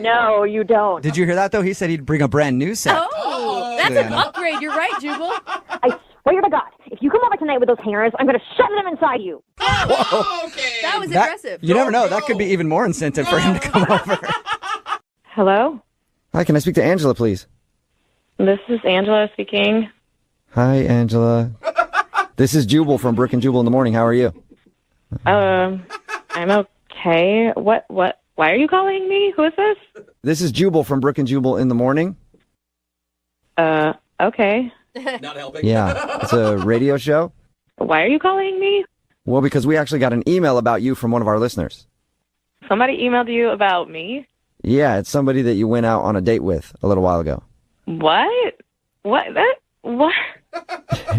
No, you don't. Did you hear that, though? He said he'd bring a brand new set. Oh, that's an upgrade. You're right, Jubal. I swear to God, if you come over tonight with those hangers, I'm going to shove them inside you. Okay. That was aggressive. You never know. That could be even more incentive for him to come over. Hello? Hi, can I speak to Angela, please? This is Angela speaking. Hi, Angela. This is Jubal from Brooke and Jubal in the morning. How are you? I'm okay. What? Why are you calling me? Who is this? This is Jubal from Brooke and Jubal in the morning. Okay. Not helping. Yeah, it's a radio show. Why are you calling me? Well, because we actually got an email about you from one of our listeners. Somebody emailed you about me? Yeah, it's somebody that you went out on a date with a little while ago. What? What?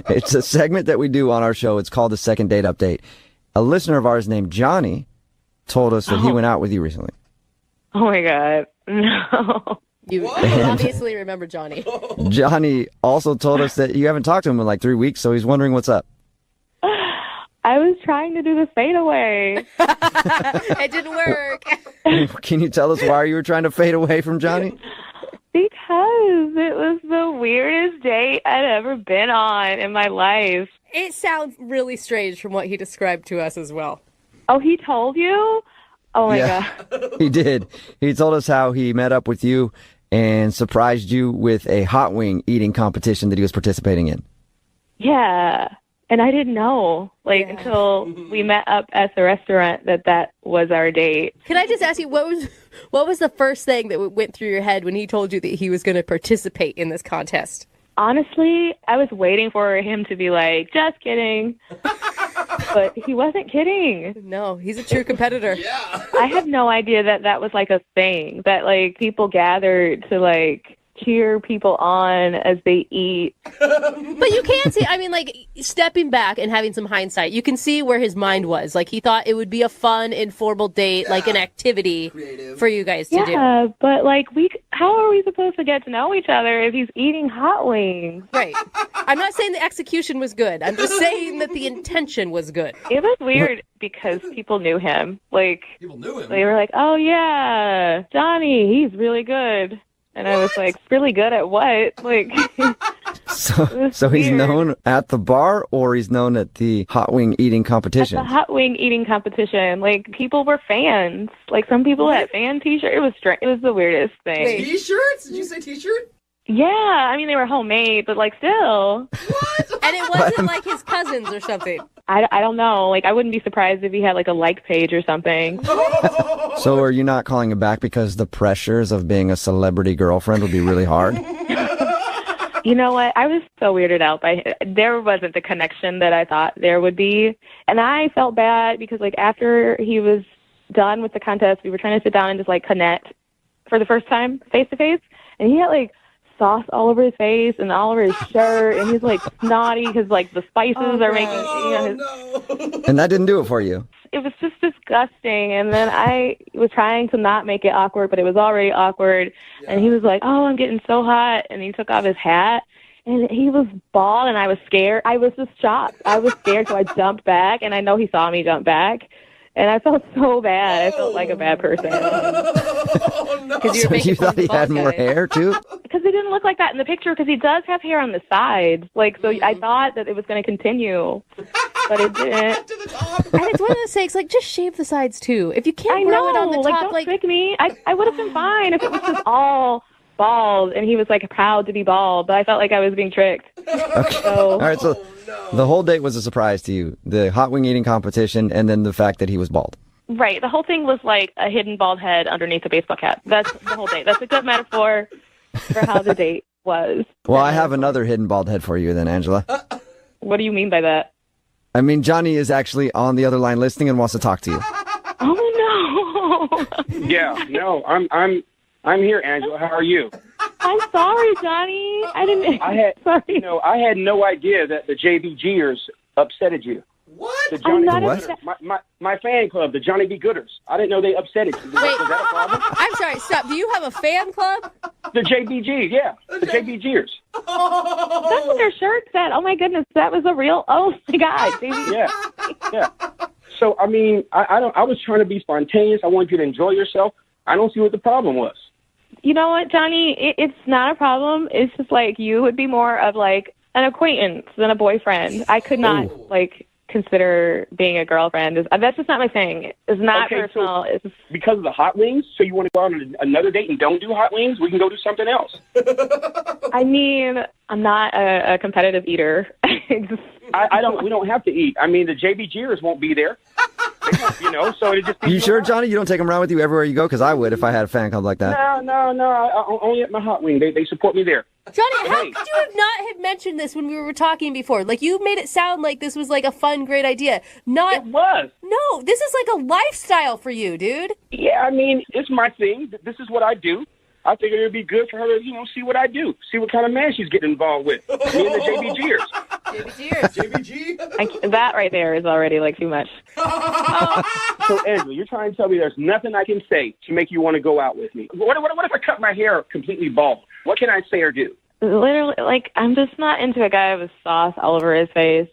It's a segment that we do on our show. It's called the Second Date Update. A listener of ours named Johnny told us that he went out with you recently. Oh, my God. No. You obviously remember Johnny. Johnny also told us that you haven't talked to him in 3 weeks, so he's wondering what's up. I was trying to do the fadeaway. It didn't work. Can you tell us why you were trying to fade away from Johnny? Because it was the weirdest date I'd ever been on in my life. It sounds really strange from what he described to us as well. Oh, he told you? Oh, my God. He did. He told us how he met up with you and surprised you with a hot wing eating competition that he was participating in. Yeah. And I didn't know, until we met up at the restaurant that was our date. Can I just ask you, what was the first thing that went through your head when he told you that he was going to participate in this contest? Honestly, I was waiting for him to be like, just kidding. But he wasn't kidding. No, he's a true competitor. Yeah. I had no idea that was a thing, that people gathered to cheer people on as they eat. But you can see, stepping back and having some hindsight, you can see where his mind was. He thought it would be a fun, informal date, an activity for you guys to do. Yeah, but how are we supposed to get to know each other if he's eating hot wings? Right. I'm not saying the execution was good. I'm just saying that the intention was good. It was weird because people knew him. People knew him. They were like, oh yeah, Johnny, he's really good. And I was like, really good at what? So he's known at the bar, or he's known at the hot wing eating competition? At the hot wing eating competition, like people were fans. Like some people had fan T-shirts. It was strange. It was the weirdest thing. Wait, T-shirts? Did you say T-shirt? Yeah, I mean they were homemade, but like still. And it wasn't like his cousins or something. I don't know. Like I wouldn't be surprised if he had like a like page or something. So are you not calling him back because the pressures of being a celebrity girlfriend would be really hard? You know what? I was so weirded out by there wasn't the connection that I thought there would be. And I felt bad because like after he was done with the contest, we were trying to sit down and just like connect for the first time face to face. And he had like sauce all over his face and all over his shirt, and he's like snotty because like the spices are making, And that didn't do it for you? It was just disgusting. And then I was trying to not make it awkward, but it was already awkward. And he was like, "Oh, I'm getting so hot," and he took off his hat. And he was bald, and I was scared. I was just shocked. I was scared, so I jumped back, and I know he saw me jump back. And I felt so bad. I felt like a bad person. So you thought he had more hair, too? Because he didn't look like that in the picture, because he does have hair on the sides. Like, so I thought that it was going to continue, but it didn't. And it's one of those things, like, just shave the sides, too. If you can't grow it on the top, don't trick me. I would have been fine if it was just all bald, and he was, like, proud to be bald, but I felt like I was being tricked. Okay. All right, so the whole date was a surprise to you. The hot wing eating competition, and then the fact that he was bald. Right. The whole thing was like a hidden bald head underneath a baseball cap. That's the whole date. That's a good metaphor for how the date was. Well, I have another hidden bald head for you then, Angela. What do you mean by that? I mean, Johnny is actually on the other line listening and wants to talk to you. Oh, no. Yeah, no, I'm here, Angela. How are you? I'm sorry, Johnny. I had no idea that the JBGers upsetted you. What? The Johnny I'm B. not My fan club, the Johnny B. Gooders. I didn't know they upsetted you. Was that a problem? I'm sorry, stop. Do you have a fan club? The JBG, yeah. The JBGers. That's what their shirt said. Oh, my goodness. That was a real... Oh, my God. Yeah. So, I mean, I was trying to be spontaneous. I wanted you to enjoy yourself. I don't see what the problem was. You know what, Johnny? It's not a problem. It's just like you would be more of like an acquaintance than a boyfriend. I could not consider being a girlfriend. That's just not my thing. It's not personal. So because of the hot wings, so you want to go out on another date and don't do hot wings? We can go do something else. I mean, I'm not a competitive eater. We don't have to eat. I mean, the JBGers won't be there. They won't, so it just. You sure, Johnny? You don't take him around with you everywhere you go? Because I would if I had a fan club like that. No. Only at my hot wing. They support me there. Johnny, how could you not have mentioned this when we were talking before? Like, you made it sound like this was like a fun, great idea. It was. No, this is like a lifestyle for you, dude. Yeah, I mean, it's my thing. This is what I do. I figured it would be good for her to, see what I do, see what kind of man she's getting involved with. Me and the JBGers. JBG? That right there is already like too much. So, Angela, you're trying to tell me there's nothing I can say to make you want to go out with me? What if I cut my hair completely bald? What can I say or do? Literally, like, I'm just not into a guy with sauce all over his face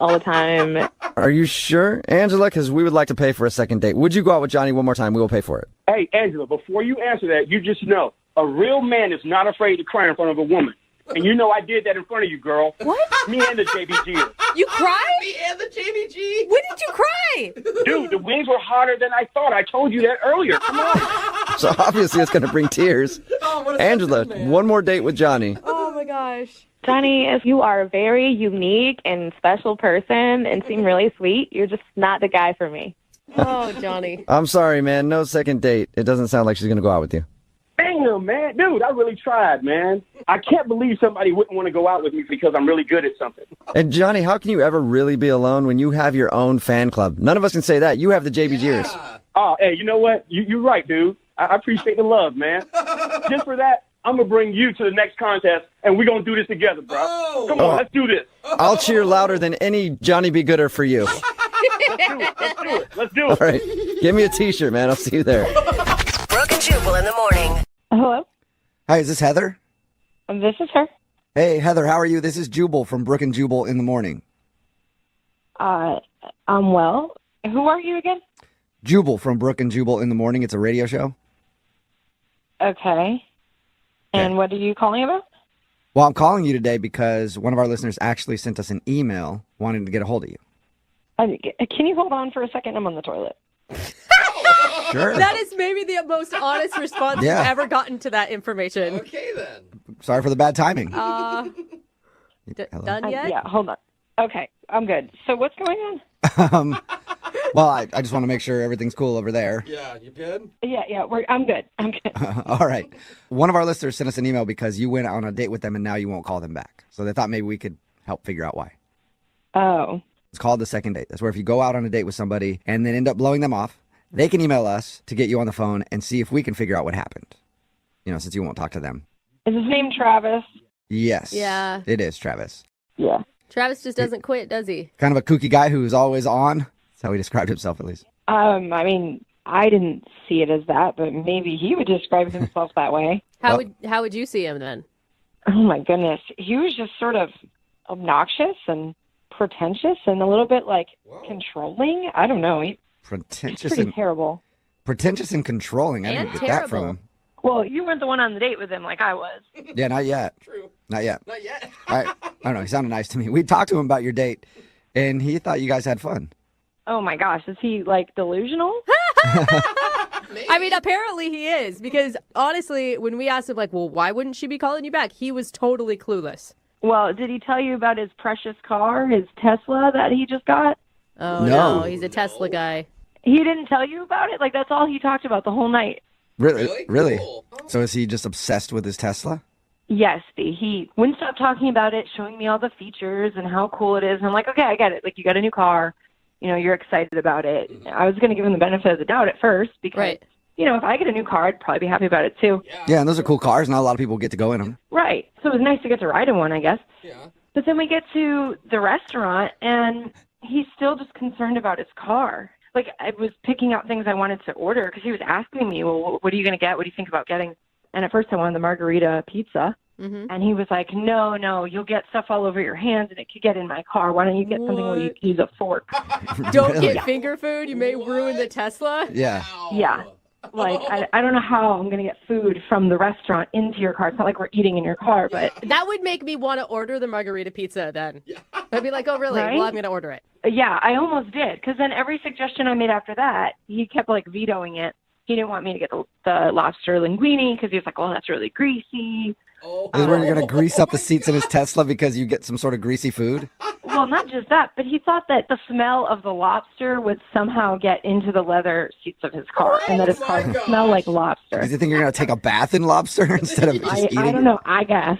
all the time. Are you sure, Angela? Because we would like to pay for a second date. Would you go out with Johnny one more time? We will pay for it. Hey, Angela, before you answer that, you just know a real man is not afraid to cry in front of a woman. And you know I did that in front of you, girl. What? Me and the JBG. You cried? Me and the JBG? When did you cry? Dude, the wings were hotter than I thought. I told you that earlier. Come on. So obviously it's going to bring tears. Angela, one more date with Johnny. Oh, my gosh. Johnny, if you are a very unique and special person and seem really sweet, you're just not the guy for me. Oh, Johnny. I'm sorry, man. No second date. It doesn't sound like she's going to go out with you. Damn, man. Dude, I really tried, man. I can't believe somebody wouldn't want to go out with me because I'm really good at something. And Johnny, how can you ever really be alone when you have your own fan club? None of us can say that. You have the JBGers. Yeah. Oh, hey, you know what? You're right, dude. I appreciate the love, man. Just for that, I'm going to bring you to the next contest, and we're going to do this together, bro. Come on, let's do this. I'll cheer louder than any Johnny B. Gooder for you. Let's do it. All right. Give me a T-shirt, man. I'll see you there. Brooke and Jubal in the morning. Hello? Hi, is this Heather? This is her. Hey, Heather, how are you? This is Jubal from Brooke and Jubal in the morning. I'm well. Who are you again? Jubal from Brooke and Jubal in the morning. It's a radio show. Okay. And what are you calling about? Well, I'm calling you today because one of our listeners actually sent us an email wanting to get a hold of you. Can you hold on for a second? I'm on the toilet. Sure. That is maybe the most honest response Yeah. you've ever gotten to that information. Okay, then. Sorry for the bad timing. Done yet? Yeah, hold on. Okay, I'm good. So what's going on? Well, I just want to make sure everything's cool over there. Yeah, you good? Yeah, I'm good. I'm good. All right. One of our listeners sent us an email because you went on a date with them and now you won't call them back. So they thought maybe we could help figure out why. Oh. It's called the second date. That's where if you go out on a date with somebody and then end up blowing them off, they can email us to get you on the phone and see if we can figure out what happened. You know, since you won't talk to them. Is his name Travis? Yes. Yeah. It is Travis. Yeah. Travis just doesn't quit, does he? Kind of a kooky guy who's always on. That's how he described himself, at least. I mean, I didn't see it as that, but maybe he would describe himself that way. How would you see him then? Oh my goodness. He was just sort of obnoxious and pretentious and a little bit like controlling. I don't know. Pretentious pretty and terrible. Pretentious and controlling. I didn't get that from him. Well, you weren't the one on the date with him like I was. Yeah, not yet. True. Not yet. Not yet. I don't know. He sounded nice to me. We talked to him about your date, and he thought you guys had fun. Oh my gosh, is he like delusional? I mean, apparently he is, because honestly, when we asked him, like, well, why wouldn't she be calling you back? He was totally clueless. Well, did he tell you about his precious car, his Tesla that he just got? Oh, no. He's a Tesla guy. He didn't tell you about it? Like, that's all he talked about the whole night. Really? So is he just obsessed with his Tesla? Yes, he wouldn't stop talking about it, showing me all the features and how cool it is. And I'm like, okay, I get it. Like, you got a new car. You know, you're excited about it. I was going to give him the benefit of the doubt at first because, you know, if I get a new car, I'd probably be happy about it too. Yeah, and those are cool cars. Not a lot of people get to go in them. Right. So it was nice to get to ride in one, I guess. Yeah. But then we get to the restaurant, and he's still just concerned about his car. Like, I was picking out things I wanted to order because he was asking me, well, what are you going to get? What do you think about getting? And at first I wanted the margarita pizza. Mm-hmm. And he was like, no, you'll get stuff all over your hands, and it could get in my car. Why don't you get something where you can use a fork? Don't get finger food. You may ruin the Tesla. Yeah. Yeah. Like, I don't know how I'm going to get food from the restaurant into your car. It's not like we're eating in your car, but... That would make me want to order the margarita pizza then. I'd be like, oh, really? Right? Well, I'm going to order it. Yeah, I almost did. Because then every suggestion I made after that, he kept, like, vetoing it. He didn't want me to get the lobster linguine because he was like, oh, that's really greasy. Is where you're going to grease up the seats in his Tesla because you get some sort of greasy food? Well, not just that, but he thought that the smell of the lobster would somehow get into the leather seats of his car, and that his car would smell like lobster. Does he think you're going to take a bath in lobster instead of just eating? I don't know, I guess.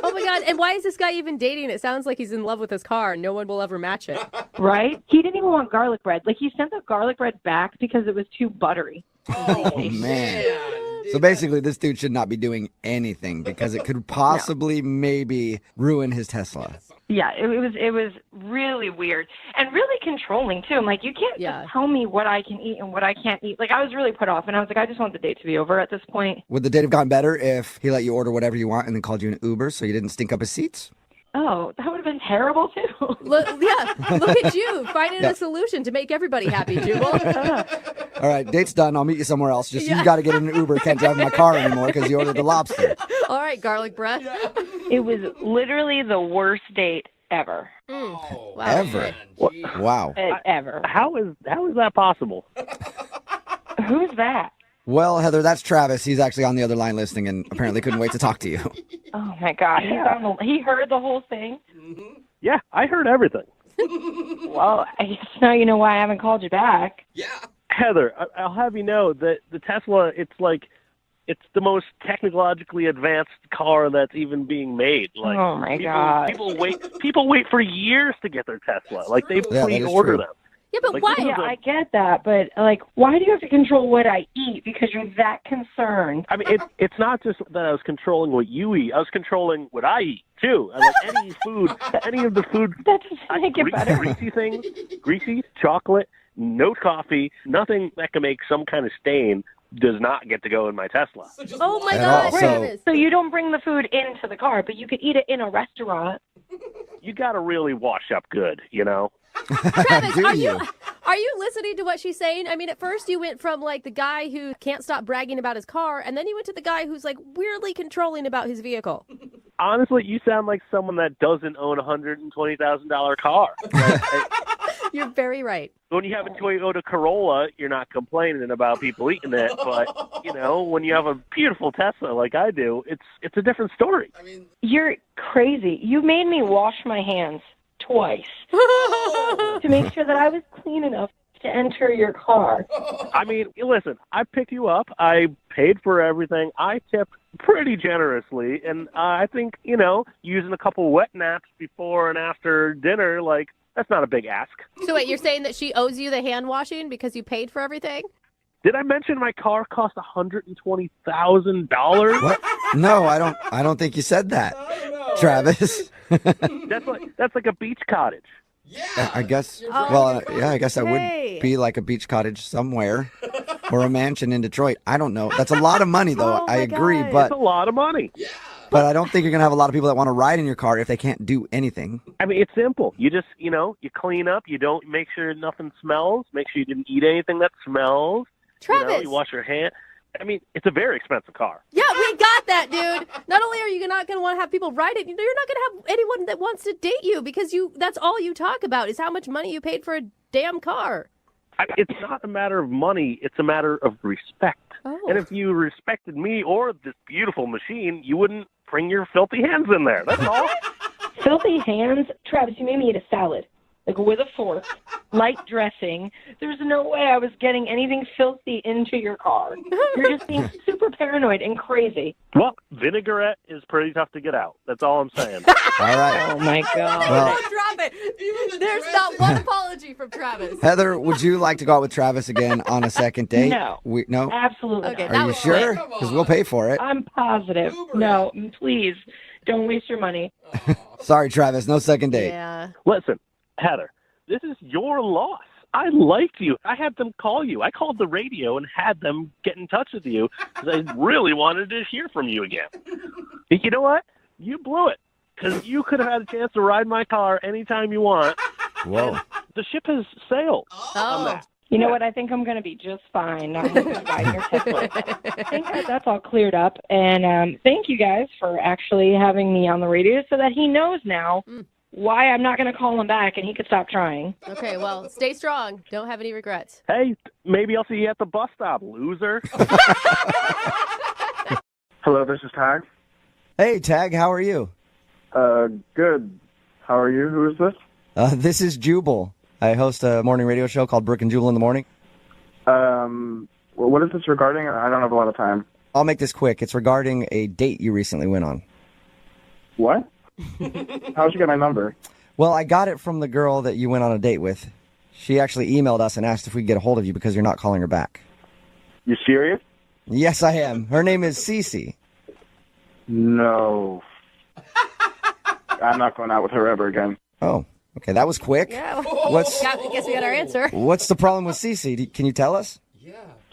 Oh, my God. And why is this guy even dating? It sounds like he's in love with his car. No one will ever match it. Right? He didn't even want garlic bread. Like, he sent the garlic bread back because it was too buttery. Oh, man. So basically, this dude should not be doing anything because it could possibly maybe ruin his Tesla. Yeah, it was really weird and really controlling too. I'm like, you can't just tell me what I can eat and what I can't eat. Like, I was really put off, and I was like, I just want the date to be over at this point. Would the date have gone better if he let you order whatever you want and then called you an Uber so you didn't stink up his seats? Oh, that would have been terrible too. Look at you finding a solution to make everybody happy, Jubal. All right, date's done. I'll meet you somewhere else. Just you got to get in an Uber. Can't drive my car anymore because you ordered the lobster. All right, garlic breath. It was literally the worst date ever. Wow. Ever? Wow. Ever. How is that possible? Who's that? Well, Heather, that's Travis. He's actually on the other line listening and apparently couldn't wait to talk to you. Oh, my God. He heard the whole thing? Yeah, I heard everything. Well, I guess now you know why I haven't called you back. Heather, I'll have you know that the Tesla, it's the most technologically advanced car that's even being made. Like, oh my God! People wait for years to get their Tesla. Like, they pre-order them. Yeah, but like, why? Yeah, I get that, but like, why do you have to control what I eat because you're that concerned? I mean, it's not just that I was controlling what you eat. I was controlling what I eat too. And like any of the food that doesn't make it better. Greasy things, greasy chocolate, no coffee, nothing that can make some kind of stain does not get to go in my Tesla. Oh my God! Right. So you don't bring the food into the car, but you could eat it in a restaurant. You got to really wash up good, you know. Travis, are you listening to what she's saying? I mean, at first you went from like the guy who can't stop bragging about his car, and then you went to the guy who's like weirdly controlling about his vehicle. honestly, you sound like someone that doesn't own a $120,000 car. You're very right. When you have a Toyota Corolla, you're not complaining about people eating it. But, when you have a beautiful Tesla like I do, it's a different story. You're crazy. You made me wash my hands twice to make sure that I was clean enough to enter your car. Listen, I picked you up. I paid for everything. I tipped pretty generously. And I think, using a couple wet naps before and after dinner, that's not a big ask. So wait, you're saying that she owes you the hand washing because you paid for everything? Did I mention my car cost $120,000? What? No, I don't think you said that, Travis. That's like a beach cottage. Yeah. I guess. I guess that would be like a beach cottage somewhere, or a mansion in Detroit. I don't know. That's a lot of money, though. I agree, but it's a lot of money. Yeah. But I don't think you're gonna have a lot of people that want to ride in your car if they can't do anything. It's simple. You just, you clean up. You don't make sure nothing smells. Make sure you didn't eat anything that smells. Travis, you wash your hands. It's a very expensive car. Yeah, we got that, dude. Not only are you not going to want to have people ride it, you're not going to have anyone that wants to date you because that's all you talk about is how much money you paid for a damn car. It's not a matter of money. It's a matter of respect. Oh. And if you respected me or this beautiful machine, you wouldn't bring your filthy hands in there. That's all. Filthy hands? Travis, you made me eat a salad. With a fork, light dressing. There's no way I was getting anything filthy into your car. You're just being super paranoid and crazy. Well, vinaigrette is pretty tough to get out. That's all I'm saying. All right. Oh, my God. Well, Drop it. There's not one apology from Travis. Heather, would you like to go out with Travis again on a second date? No. No? Absolutely Okay, not. Are you sure? Because we'll pay for it. I'm positive. No, please. Don't waste your money. Sorry, Travis. No second date. Yeah. Listen, Heather, this is your loss. I liked you. I had them call you. I called the radio and had them get in touch with you because I really wanted to hear from you again. You know what? You blew it because you could have had a chance to ride my car anytime you want. Whoa. The ship has sailed on that. You know what? I think I'm going to be just fine. I'm going to ride your Tesla. I think that's all cleared up. And thank you guys for actually having me on the radio so that he knows now why I'm not going to call him back and he could stop trying. Okay, well, stay strong. Don't have any regrets. Hey, maybe I'll see you at the bus stop, loser. Hello, this is Tag. Hey, Tag, how are you? Good. How are you? Who is this? This is Jubal. I host a morning radio show called Brooke and Jubal in the morning. What is this regarding? I don't have a lot of time. I'll make this quick. It's regarding a date you recently went on. What? How'd you get my number? Well, I got it from the girl that you went on a date with. She actually emailed us and asked if we could get a hold of you because you're not calling her back. You serious? Yes, I am. Her name is Cece. No. I'm not going out with her ever again. Oh, okay. That was quick. Yeah. I guess we got our answer. What's the problem with Cece? Can you tell us?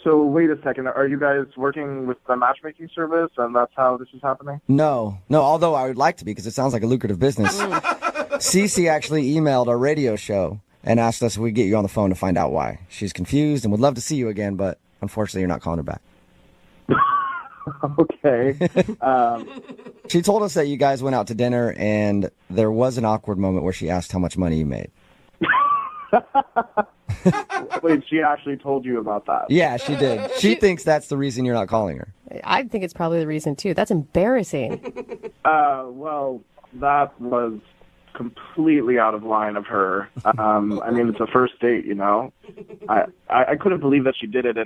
So wait a second. Are you guys working with the matchmaking service, and that's how this is happening? No. Although I would like to be because it sounds like a lucrative business. Cece actually emailed our radio show and asked us if we'd get you on the phone to find out why. She's confused and would love to see you again, but unfortunately, you're not calling her back. Okay. She told us that you guys went out to dinner and there was an awkward moment where she asked how much money you made. Wait, she actually told you about that? Yeah, she did. She thinks that's the reason you're not calling her. I think it's probably the reason, too. That's embarrassing. Well, that was completely out of line of her. I mean, it's a first date, you know? I couldn't believe that she did it,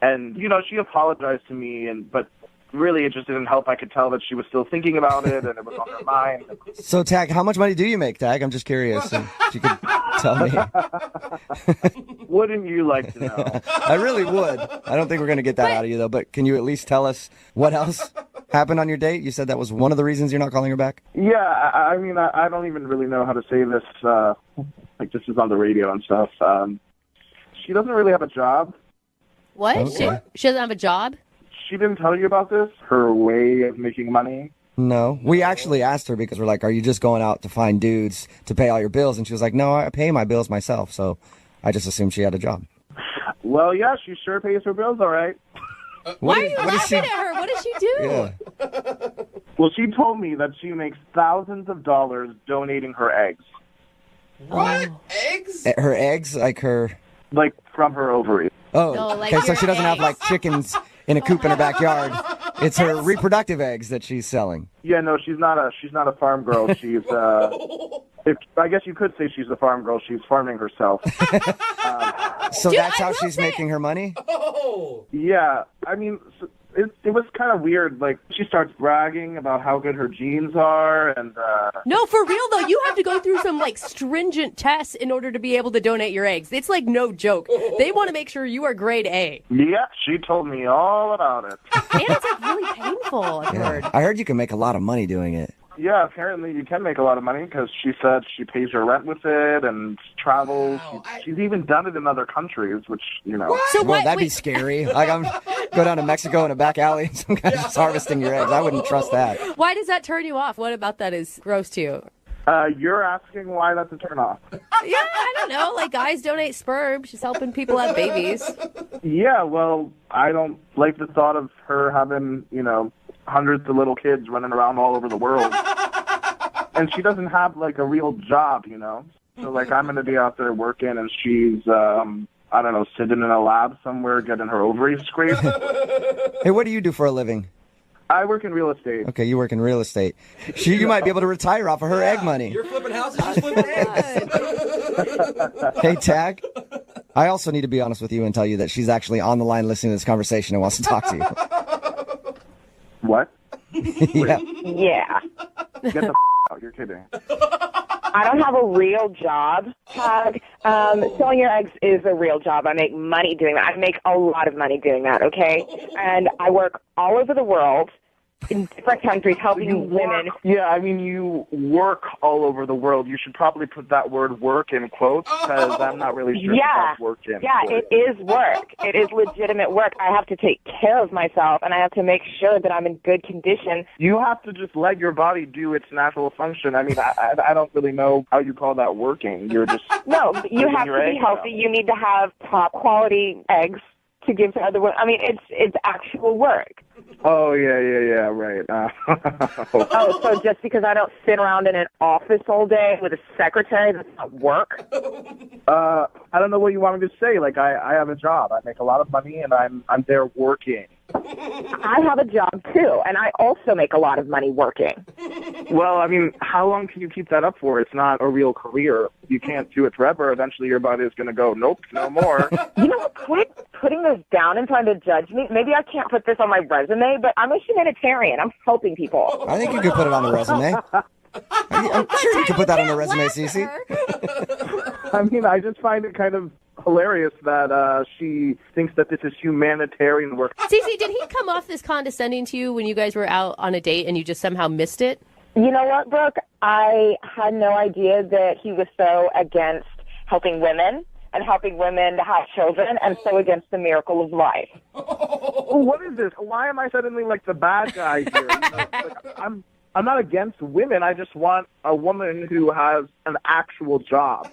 and you know, she apologized to me, but really it just didn't help. I could tell that she was still thinking about it, and it was on her mind. So, Tag, how much money do you make, Tag? I'm just curious if you could tell me. Wouldn't you like to know? I really would. I don't think we're going to get that out of you, though, but can you at least tell us what else happened on your date? You said that was one of the reasons you're not calling her back? Yeah, I mean, I don't even really know how to say this. Like, this is on the radio and stuff. She doesn't really have a job. What? Okay. She doesn't have a job? She didn't tell you about this? Her way of making money? No. We actually asked her because we're like, are you just going out to find dudes to pay all your bills? And she was like, no, I pay my bills myself. So I just assumed she had a job. Well, yeah, she sure pays her bills all right. Why are you laughing at her? What did she do? Yeah. Well, she told me that she makes thousands of dollars donating her eggs. What? Eggs? Her eggs, like her... Like, from her ovaries. Oh, No, like okay, so your she doesn't have, eggs. like, chickens in a coop in her backyard. It's her reproductive eggs that she's selling. Yeah, no, she's not a farm girl. She's I guess you could say she's a farm girl. She's farming herself. So that's how she's making her money? Oh. Yeah, I mean, it was kind of weird. Like, she starts bragging about how good her genes are, and No, for real though, you have to go through some like stringent tests in order to be able to donate your eggs. It's like no joke. They want to make sure you are grade A. yeah, she told me all about it. And it's like really painful, I've heard. I heard you can make a lot of money doing it. Yeah, apparently you can make a lot of money because she said she pays her rent with it and travels. She's even done it in other countries, which, you know. So well, that'd be scary. Like, I'm go down to Mexico in a back alley and some guy's just harvesting your eggs. I wouldn't trust that. Why does that turn you off? What about that is gross to you? You're asking why that's a turn off. Yeah, I don't know. Like, guys donate sperm. She's helping people have babies. Yeah, well, I don't like the thought of her having, you know, hundreds of little kids running around all over the world. And she doesn't have, like, a real job, you know? So, like, I'm going to be out there working, and she's, I don't know, sitting in a lab somewhere getting her ovaries scraped. Hey, what do you do for a living? I work in real estate. Okay, you work in real estate. You might be able to retire off of her egg money. You're flipping houses, she's flipping eggs. Hey, Tag, I also need to be honest with you and tell you that she's actually on the line listening to this conversation and wants to talk to you. What? Yeah. Yeah. Get the out. You're kidding. I don't have a real job, Tag. Selling your eggs is a real job. I make money doing that. I make a lot of money doing that, okay? And I work all over the world in different countries helping women. Yeah, I mean, you work all over the world. You should probably put that word work in quotes because I'm not really sure if that's work in. Yeah, it is work. It is legitimate work. I have to take care of myself, and I have to make sure that I'm in good condition. You have to just let your body do its natural function. I mean, I don't really know how you call that working. You're just No, you taking have your to be eggs healthy. out. You need to have top quality eggs to give to other women. I mean, it's actual work. Oh, yeah, right. Oh, so just because I don't sit around in an office all day with a secretary, that's not work? I don't know what you want me to say. Like, I have a job. I make a lot of money, and I'm there working. I have a job, too, and I also make a lot of money working. Well, I mean, how long can you keep that up for? It's not a real career. You can't do it forever. Eventually, your body is going to go, nope, no more. You know what? Quit putting this down and trying to judge me. Maybe I can't put this on my resume, but I'm a humanitarian. I'm helping people. I think you could put it on the resume. I'm sure you could put that on the resume, Cece. I mean, I just find it kind of hilarious that she thinks that this is humanitarian work. Cece, did he come off this condescending to you when you guys were out on a date and you just somehow missed it? You know what, Brooke? I had no idea that he was so against helping women and helping women to have children and so against the miracle of life. What is this? Why am I suddenly like the bad guy here? You know, like, I'm not against women. I just want a woman who has an actual job.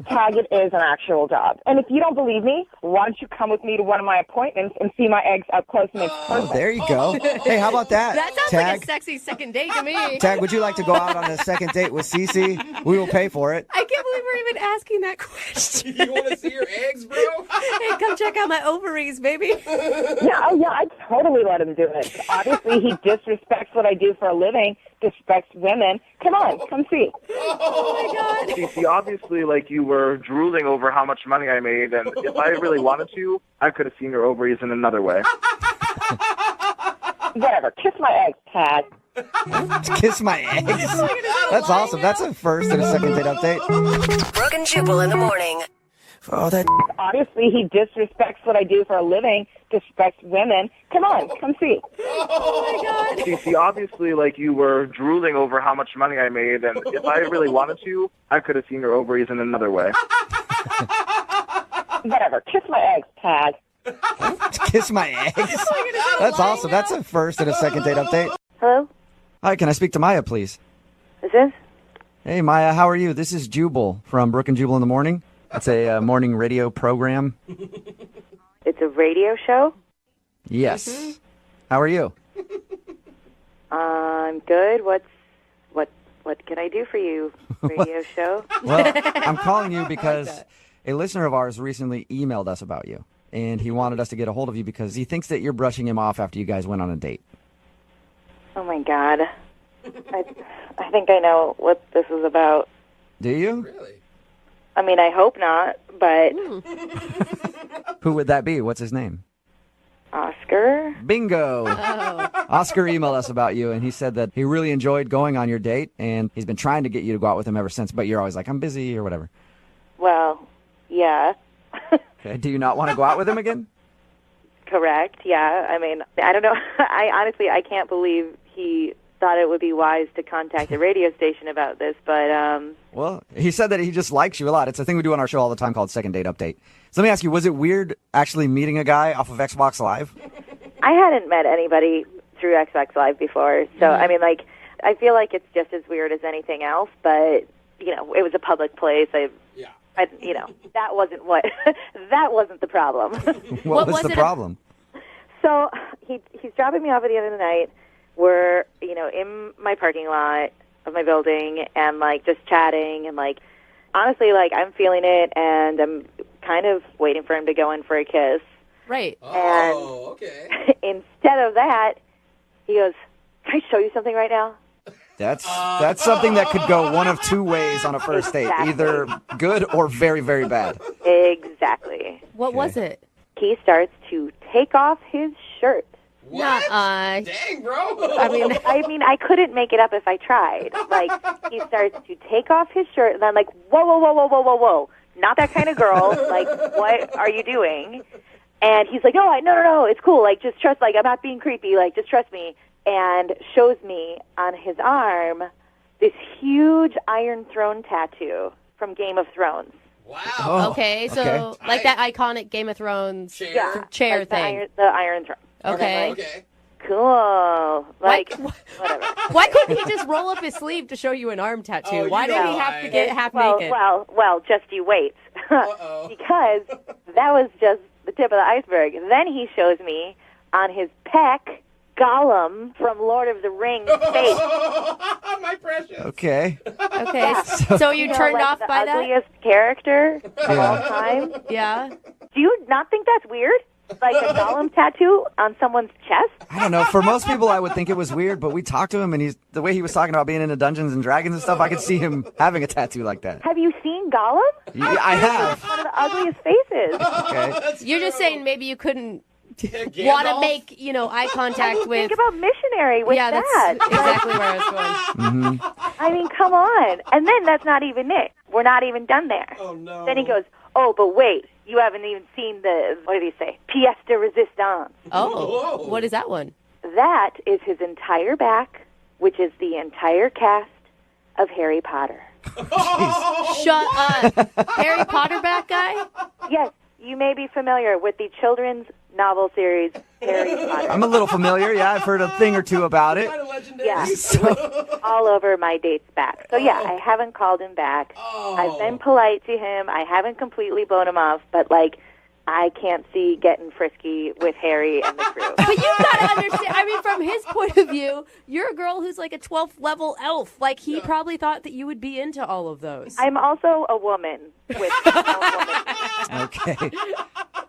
Tag, it is an actual job. And if you don't believe me, why don't you come with me to one of my appointments and see my eggs up close and in person? Oh, there you go. Hey, how about that? That sounds Tag? like a sexy second date to me. Tag, would you like to go out on a second date with Cece? We will pay for it. I can't believe we're even asking that question. You want to see your eggs, bro? Hey, come check out my ovaries, baby. Yeah, I totally let him do it. Obviously, he disrespects what I do for a living, disrespects women. Come on, come see. Oh, my God. Cece, obviously, like, you were drooling over how much money I made, and if I really wanted to, I could have seen your ovaries in another way. Whatever. Kiss my eggs, Tag. Kiss my eggs. That's awesome. That's a first and a second date update. Brooke and Jubal in the morning. For all that. Obviously, he disrespects what I do for a living, disrespects women. Come on, come see. Oh, my God. Cece, obviously, like, you were drooling over how much money I made, and if I really wanted to, I could have seen your ovaries in another way. Whatever. Kiss my eggs, Tag. Kiss my eggs. That's awesome. That's a first and a second date update. Hello? Hi, can I speak to Maya, please? Is this? Hey, Maya, how are you? This is Jubal from Brooke and Jubal in the morning. It's a morning radio program. It's a radio show? Yes. How are you? Good. What can I do for you, radio show? Well, I'm calling you because a listener of ours recently emailed us about you, and he wanted us to get a hold of you because he thinks that you're brushing him off after you guys went on a date. Oh my God. I think I know what this is about. Do you? Really? I mean, I hope not, but Who would that be? What's his name? Oscar. Bingo. Oscar emailed us about you, and he said that he really enjoyed going on your date, and he's been trying to get you to go out with him ever since, but you're always like, I'm busy or whatever. Well, yeah. Okay. Do you not want to go out with him again? Correct. Yeah. I mean, I don't know. I can't believe he thought it would be wise to contact the radio station about this, but Well, he said that he just likes you a lot. It's a thing we do on our show all the time called Second Date Update. So let me ask you, was it weird actually meeting a guy off of Xbox Live? I hadn't met anybody through Xbox Live before, so I mean, like, I feel like it's just as weird as anything else, but you know, it was a public place. You know, that wasn't that wasn't the problem. What was the problem? So he's dropping me off at the end of the night. We're, you know, in my parking lot of my building and, like, just chatting and, like, honestly, like, I'm feeling it and I'm kind of waiting for him to go in for a kiss. Right. Oh, okay. Instead of that, he goes, "Can I show you something right now?" That's something that could go one of two ways on a first date, either good or very, very bad. Exactly. What was it? He starts to take off his shirt. What? Dang, bro. I mean, I couldn't make it up if I tried. Like, he starts to take off his shirt, and I'm like, whoa, whoa, whoa, whoa, whoa, whoa, whoa. Not that kind of girl. Like, what are you doing? And he's like, no, it's cool. Like, just trust, like, I'm not being creepy. Like, just trust me. And shows me on his arm this huge Iron Throne tattoo from Game of Thrones. Wow. Okay, so like that iconic Game of Thrones chair like thing. The Iron Throne. Okay. Okay. Cool. Like, whatever. Why couldn't he just roll up his sleeve to show you an arm tattoo? Why did he have to get half naked? Well, just you wait. Because that was just the tip of the iceberg. Then he shows me on his pec Gollum from Lord of the Rings face. My precious. Okay. Okay. So you turned like off the by that? ugliest character of all time. Yeah. Do you not think that's weird? Like a Gollum tattoo on someone's chest? I don't know. For most people, I would think it was weird, but we talked to him, and the way he was talking about being into Dungeons and Dragons and stuff, I could see him having a tattoo like that. Have you seen Gollum? Yeah, I have. It's one of the ugliest faces. Okay. You're just saying maybe you couldn't want to make, eye contact with... Think about missionary with that. That's exactly where I was going. I mean, come on. And then that's not even it. We're not even done there. Oh, no. Then he goes, oh, but wait, you haven't even seen the, what did he say, pièce de résistance. Oh, what is that one? That is his entire back, which is the entire cast of Harry Potter. Shut up. Harry Potter back guy? Yes, you may be familiar with the children's novel series Harry Potter. I'm a little familiar. Yeah, I've heard a thing or two about it. Yeah, all over my date's back. So yeah, I haven't called him back. I've been polite to him. I haven't completely blown him off, but like, I can't see getting frisky with Harry and the crew. But you gotta understand, I mean, from his point of view, you're a girl who's like a 12th level elf. Like, he probably thought that you would be into all of those. I'm also a woman with Okay.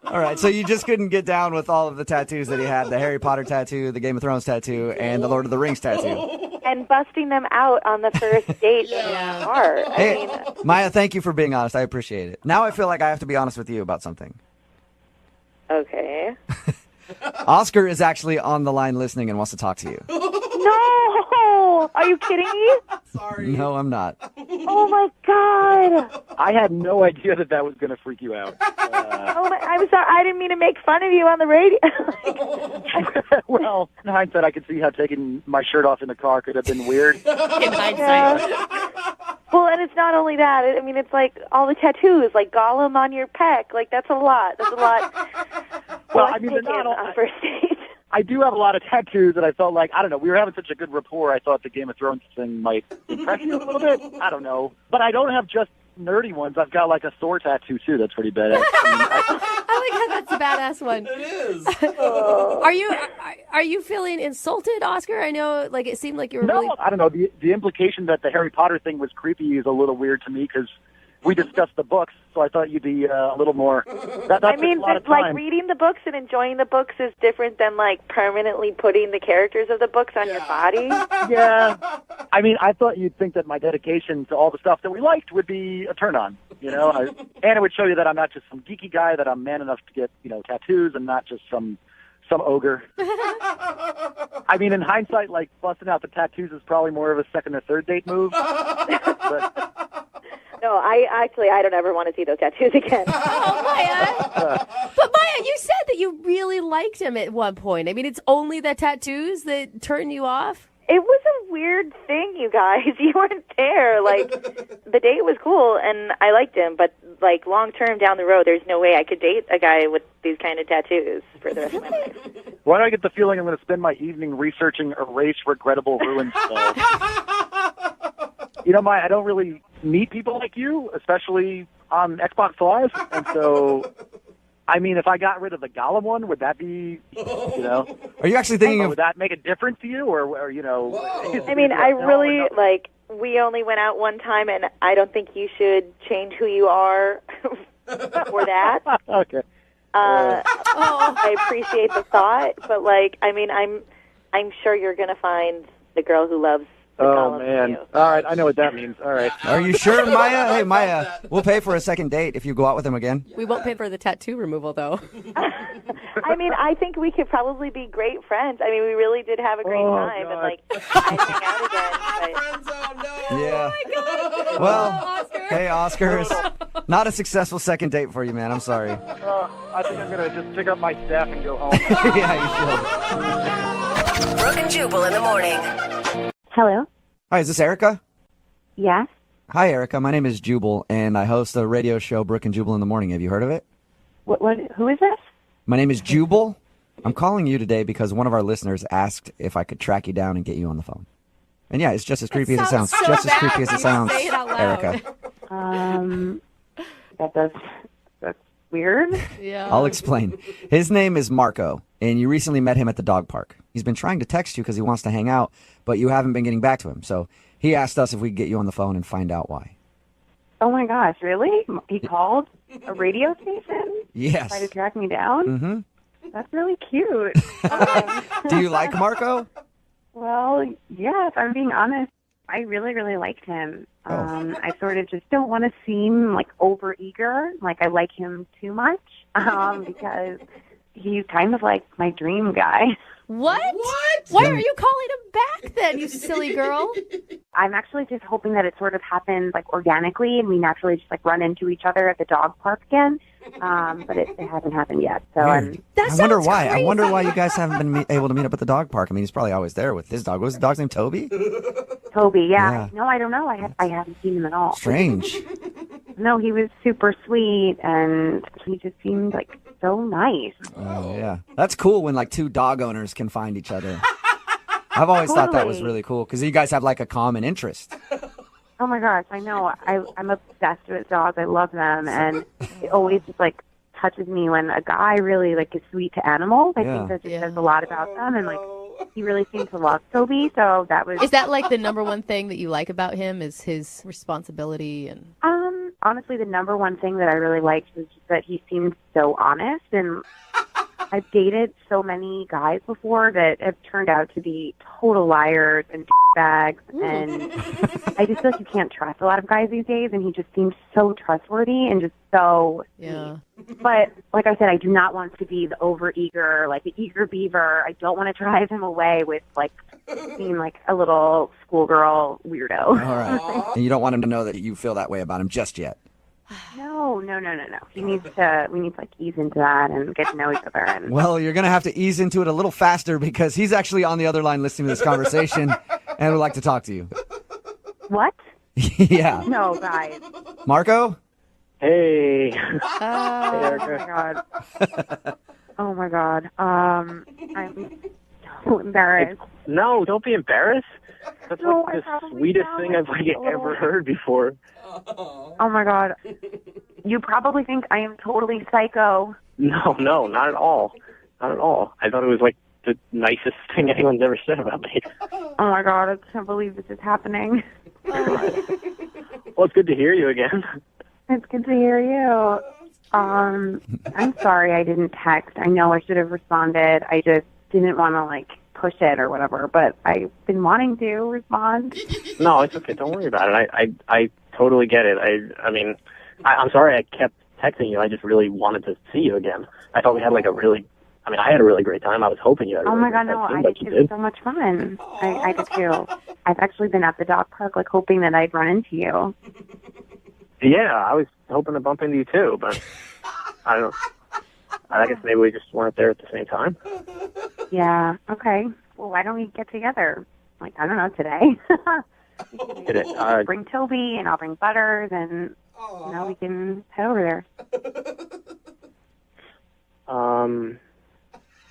All right, so you just couldn't get down with all of the tattoos that he had, the Harry Potter tattoo, the Game of Thrones tattoo, and the Lord of the Rings tattoo. and busting them out on the first date in the car. Hey, Maya, thank you for being honest. I appreciate it. Now I feel like I have to be honest with you about something. Okay. Oscar is actually on the line listening and wants to talk to you. No! Are you kidding me? Sorry. No, I'm not. Oh my God! I had no idea that was going to freak you out. I'm sorry. I didn't mean to make fun of you on the radio. Well, in hindsight, I could see how taking my shirt off in the car could have been weird. In hindsight. Well, and it's not only that. I mean, it's like all the tattoos, like Gollum on your pec. Like, that's a lot. That's a lot. Well, I mean, they're not all... on first date. I do have a lot of tattoos that I felt like, I don't know, we were having such a good rapport, I thought the Game of Thrones thing might impress you a little bit. I don't know. But I don't have just nerdy ones, I've got like a Thor tattoo too. That's pretty badass. I like how that's a badass one. It is. Are you feeling insulted, Oscar? I know, like, it seemed like you were really... I don't know. The implication that the Harry Potter thing was creepy is a little weird to me because we discussed the books, so I thought you'd be a little more... I mean, like, reading the books and enjoying the books is different than, like, permanently putting the characters of the books on your body. Yeah. I mean, I thought you'd think that my dedication to all the stuff that we liked would be a turn-on, you know? And it would show you that I'm not just some geeky guy, that I'm man enough to get, tattoos and not just some ogre. I mean, in hindsight, like, busting out the tattoos is probably more of a second or third date move. But... No, I don't ever want to see those tattoos again. Oh, Maya. But Maya, you said that you really liked him at one point. I mean, it's only the tattoos that turn you off? It was a weird thing, you guys. You weren't there. Like, the date was cool, and I liked him, but, like, long-term down the road, there's no way I could date a guy with these kind of tattoos for the rest of my life. Why do I get the feeling I'm going to spend my evening researching erase regrettable ruined stuff? Maya, I don't really meet people like you, especially on Xbox Live, and so... I mean, if I got rid of the Gollum one, would that be, Are you actually thinking of... Would that make a difference to you, or I mean, I really, like, we only went out one time, and I don't think you should change who you are for that. Okay. I appreciate the thought, but, like, I mean, I'm sure you're going to find the girl who loves the Gollum man. you. All right, I know what that means. All right. Are you sure, Maya? Hey, Maya, we'll pay for a second date if you go out with him again. We won't pay for the tattoo removal, though. I mean, I think we could probably be great friends. I mean, we really did have a great time, and, like, I'd hang out again. But... Yeah. Oh, my God. Well, Oscar. hey, Oscar, it's not a successful second date for you, man. I'm sorry. I think I'm going to just pick up my staff and go home. Yeah, you should. Brooke and Jubal in the morning. Hello? Hi, is this Erica? Yes. Hi, Erica. My name is Jubal, and I host the radio show Brooke and Jubal in the Morning. Have you heard of it? Who is this? My name is Jubal. I'm calling you today because one of our listeners asked if I could track you down and get you on the phone. And yeah, it's just as creepy as it sounds. So just as bad creepy as when it sounds, you say it out loud. Erica. That's weird. Yeah. I'll explain. His name is Marco, and you recently met him at the dog park. He's been trying to text you because he wants to hang out, but you haven't been getting back to him. So he asked us if we could get you on the phone and find out why. Oh my gosh, really? He called a radio station? Yes. Tried to track me down? Mm-hmm. That's really cute. Do you like Marco? Well, yeah, if I'm being honest, I really, really liked him. I sort of just don't want to seem like overeager, like I like him too much, because he's kind of like my dream guy. What? Why are you calling him back then, you silly girl? I'm actually just hoping that it sort of happens like organically and we naturally just like run into each other at the dog park again. But it hasn't happened yet. So I wonder why. I wonder why you guys haven't been able to meet up at the dog park. I mean, he's probably always there with his dog. Was his dog's name Toby? Toby, yeah. No, I don't know. I haven't seen him at all. Strange. No, he was super sweet and he just seemed like so nice. Oh, yeah. That's cool when like two dog owners can find each other. I've always thought that was really cool because you guys have like a common interest. Oh my gosh, I know. I'm obsessed with dogs. I love them, and it always just like touches me when a guy really like is sweet to animals. I think that just says a lot about them, and like he really seemed to love Toby. So that was. Is that like the number one thing that you like about him? Is his responsibility and? Honestly, the number one thing that I really liked was just that he seemed so honest, and I've dated so many guys before that have turned out to be total liars and bags, and I just feel like you can't trust a lot of guys these days, and he just seems so trustworthy and just so sweet. But like I said, I do not want to be the overeager, like the eager beaver. I don't want to drive him away with like being like a little schoolgirl weirdo. All right. And you don't want him to know that you feel that way about him just yet. No. We need to like ease into that and get to know each other. And well, you're going to have to ease into it a little faster because he's actually on the other line listening to this conversation and would like to talk to you. What? Yeah. No, guys. Marco? Hey. Hey, Erica. Oh my god. I'm so embarrassed. No, don't be embarrassed. That's No, like I the probably sweetest sound thing I've like like a little- ever heard before. Oh my god. You probably think I am totally psycho. No, not at all. Not at all. I thought it was like the nicest thing anyone's ever said about me. Oh my god, I can't believe this is happening. Well, it's good to hear you again. It's good to hear you. I'm sorry I didn't text. I know I should have responded. I just didn't want to like push it or whatever, but I've been wanting to respond. No, it's okay. Don't worry about it. I totally get it. I mean, I'm sorry I kept texting you. I just really wanted to see you again. I thought we had like I had a really great time. I was hoping you had a Oh really my god, great no, time, I like it you was did. so much fun. I did too. I've actually been at the dog park like hoping that I'd run into you. Yeah, I was hoping to bump into you too, but I don't. I guess maybe we just weren't there at the same time. Yeah, okay. Well, why don't we get together? Like, I don't know, today. Bring Toby and I'll bring Butters and we can head over there.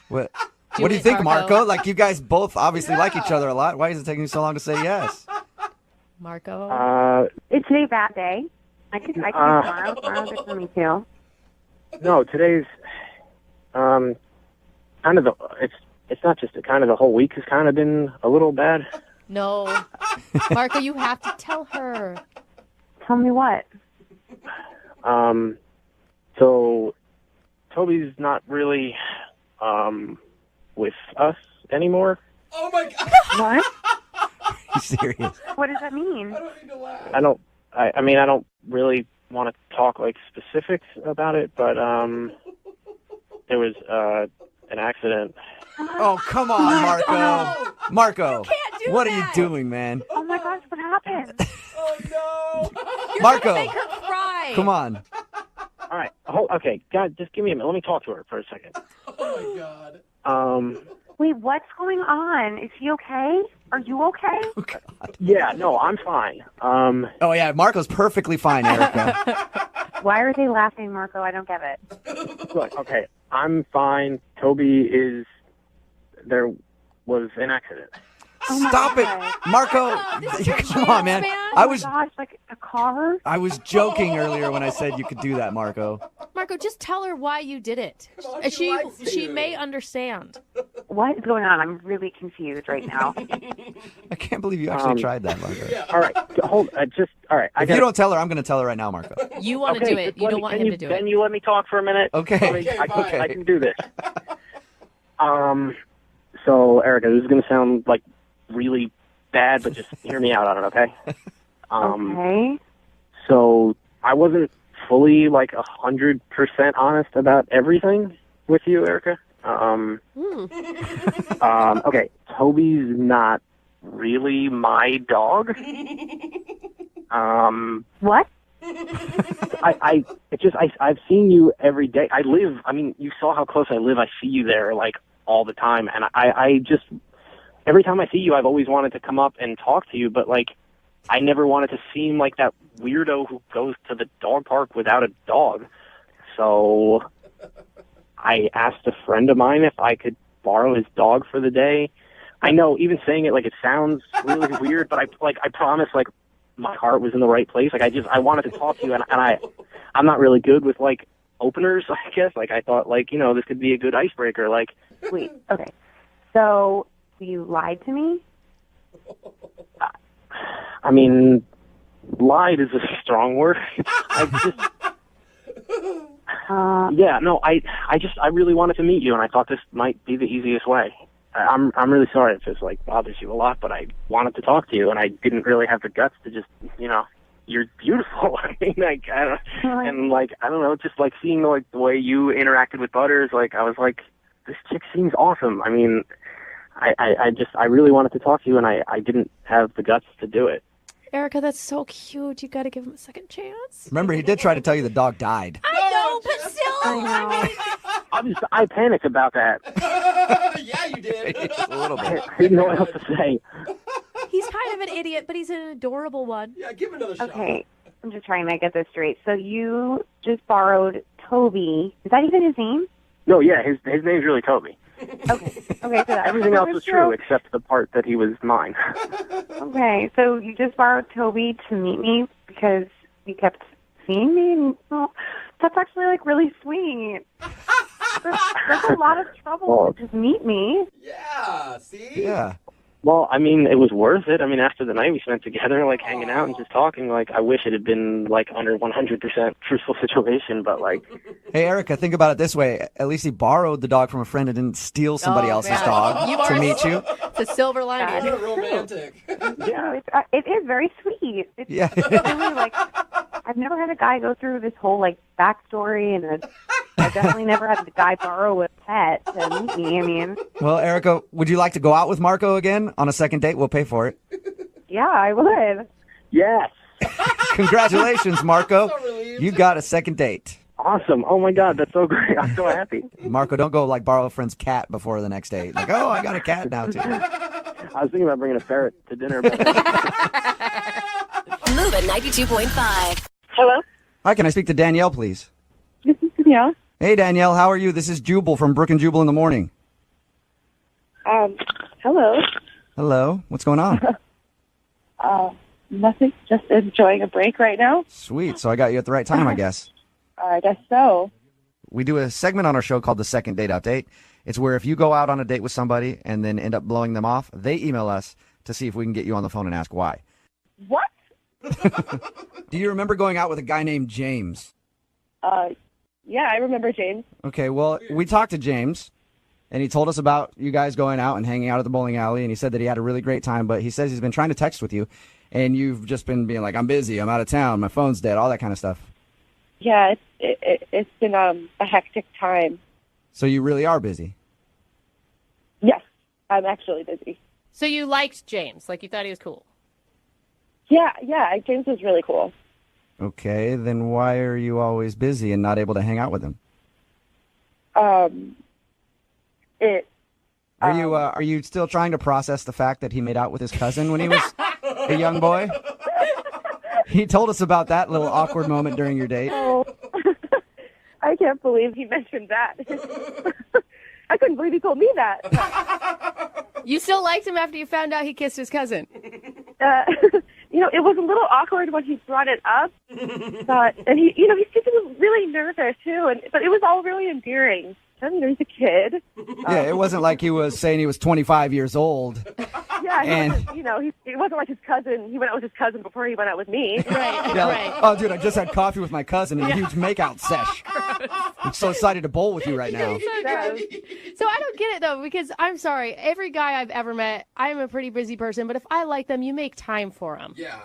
What? Do What do you it, think, Marco. Marco? Like, you guys both obviously like each other a lot. Why is it taking you so long to say yes? Marco? Is today a bad day? I could do tomorrow. Tomorrow's good for me too. No, today's kind of it's not just kind of the whole week has kind of been a little bad. No. Marco, you have to tell her. Tell me what? So Toby's not really with us anymore. Oh my god. What? Are you serious? What does that mean? I don't really want to talk like specifics about it, but there was an accident. Oh, come on, Marco. Marco, do what are you doing, man? Oh my gosh, what happened? You're Marco. gonna make her cry. Come on. All right. Okay, God, just give me a minute. Let me talk to her for a second. Oh my god. Wait, what's going on? Is he okay? Are you okay? Yeah, no, I'm fine. Oh, yeah, Marco's perfectly fine, Erica. Why are they laughing, Marco? I don't get it. Look, okay, I'm fine. There was an accident. Oh my Stop it. God. Marco, come on, man. I was Oh my gosh, like a car? I was joking earlier when I said you could do that, Marco. Marco, just tell her why you did it. She may understand. What is going on? I'm really confused right now. I can't believe you actually tried that, Marco. All right, all right. If you don't tell her, I'm going to tell her right now, Marco. You want to do it. You don't want him to do it. Can you let me talk for a minute? Okay. I can do this. So, Erica, this is going to sound like really bad, but just hear me out on it, okay? Okay. So, I wasn't fully 100% honest about everything with you, Erica. Okay, Toby's not really my dog. What? I've seen you every day. You saw how close I live. I see you there all the time, and I just every time I see you, I've always wanted to come up and talk to you, but I never wanted to seem like that weirdo who goes to the dog park without a dog. So I asked a friend of mine if I could borrow his dog for the day. I know, even saying it it sounds really weird, but I promise my heart was in the right place. I wanted to talk to you, and I'm not really good with openers, I guess. I thought this could be a good icebreaker. Wait, okay. So you lied to me? Lied is a strong word. Yeah, no, I really wanted to meet you, and I thought this might be the easiest way. I'm really sorry if this bothers you a lot, but I wanted to talk to you, and I didn't really have the guts to just, you're beautiful. I don't know, just seeing the way you interacted with Butters, I was this chick seems awesome. I really wanted to talk to you, and I didn't have the guts to do it. Erica, that's so cute. You got to give him a second chance. Remember, he did try to tell you the dog died. I know, but still, I panicked about that. Yeah, you did. Just a little bit. I didn't know what else to say. He's kind of an idiot, but he's an adorable one. Yeah, give him another shot. Okay, I'm just trying to get this straight. So you just borrowed Toby. Is that even his name? No, yeah, his name's really Toby. Okay, so that's Everything else was true except the part that he was mine. Okay, so you just borrowed Toby to meet me because you kept seeing me? Well, that's actually, like, really sweet. That's a lot of trouble to just meet me. Yeah, see? Yeah. Well, I mean, it was worth it. I mean, after the night we spent together, like, hanging out and just talking, like, I wish it had been, like, under 100% truthful situation, but, like... Hey, Erica, think about it this way. At least he borrowed the dog from a friend and didn't steal somebody else's man. dog You to are- meet you. It's a silver lining. What a romantic. Yeah, it is very sweet. It's Yeah. really, like, I've never had a guy go through this whole, like, backstory, and I've definitely never had the guy borrow a pet to meet me. I mean, Well, Erica, would you like to go out with Marco again on a second date? We'll pay for it. yeah, I would. Yes. Congratulations, Marco. You got a second date. Awesome. Oh, my God, that's so great. I'm so happy. Marco, don't go like borrow a friend's cat before the next date. Like, oh, I got a cat now, too. I was thinking about bringing a ferret to dinner. But... Move at 92.5. Hello? Hi, can I speak to Danielle, please? This is Danielle. Hey, Danielle, how are you? This is Jubal from Brooke and Jubal in the morning. Hello. Hello. What's going on? Nothing. Just enjoying a break right now. Sweet. So I got you at the right time, I guess. I guess so. We do a segment on our show called the Second Date Update. It's where if you go out on a date with somebody and then end up blowing them off, they email us to see if we can get you on the phone and ask why. What? Do you remember going out with a guy named James? Yeah, I remember James. Okay, well, we talked to James, and he told us about you guys going out and hanging out at the bowling alley, and he said that he had a really great time, but he says he's been trying to text with you, and you've just been being like, I'm busy, I'm out of town, my phone's dead, all that kind of stuff. Yeah, it's been a hectic time. So you really are busy? Yes, I'm actually busy. So you liked James, like you thought he was cool. Yeah, James was really cool. Okay, then why are you always busy and not able to hang out with him? Are you still trying to process the fact that he made out with his cousin when he was a young boy? He told us about that little awkward moment during your date. Oh, I can't believe he mentioned that. I couldn't believe he told me that. You still liked him after you found out he kissed his cousin. It was a little awkward when he brought it up, and he seemed really nervous too. But it was all really endearing. He's a kid. Yeah, it wasn't like he was saying he was 25 years old. Yeah, he wasn't like his cousin. He went out with his cousin before he went out with me. Right, Yeah, right. oh, dude, I just had coffee with my cousin in a huge makeout sesh. I'm so excited to bowl with you right now. So I don't get it, though, because I'm sorry. Every guy I've ever met, I'm a pretty busy person, but if I like them, you make time for them. Yeah.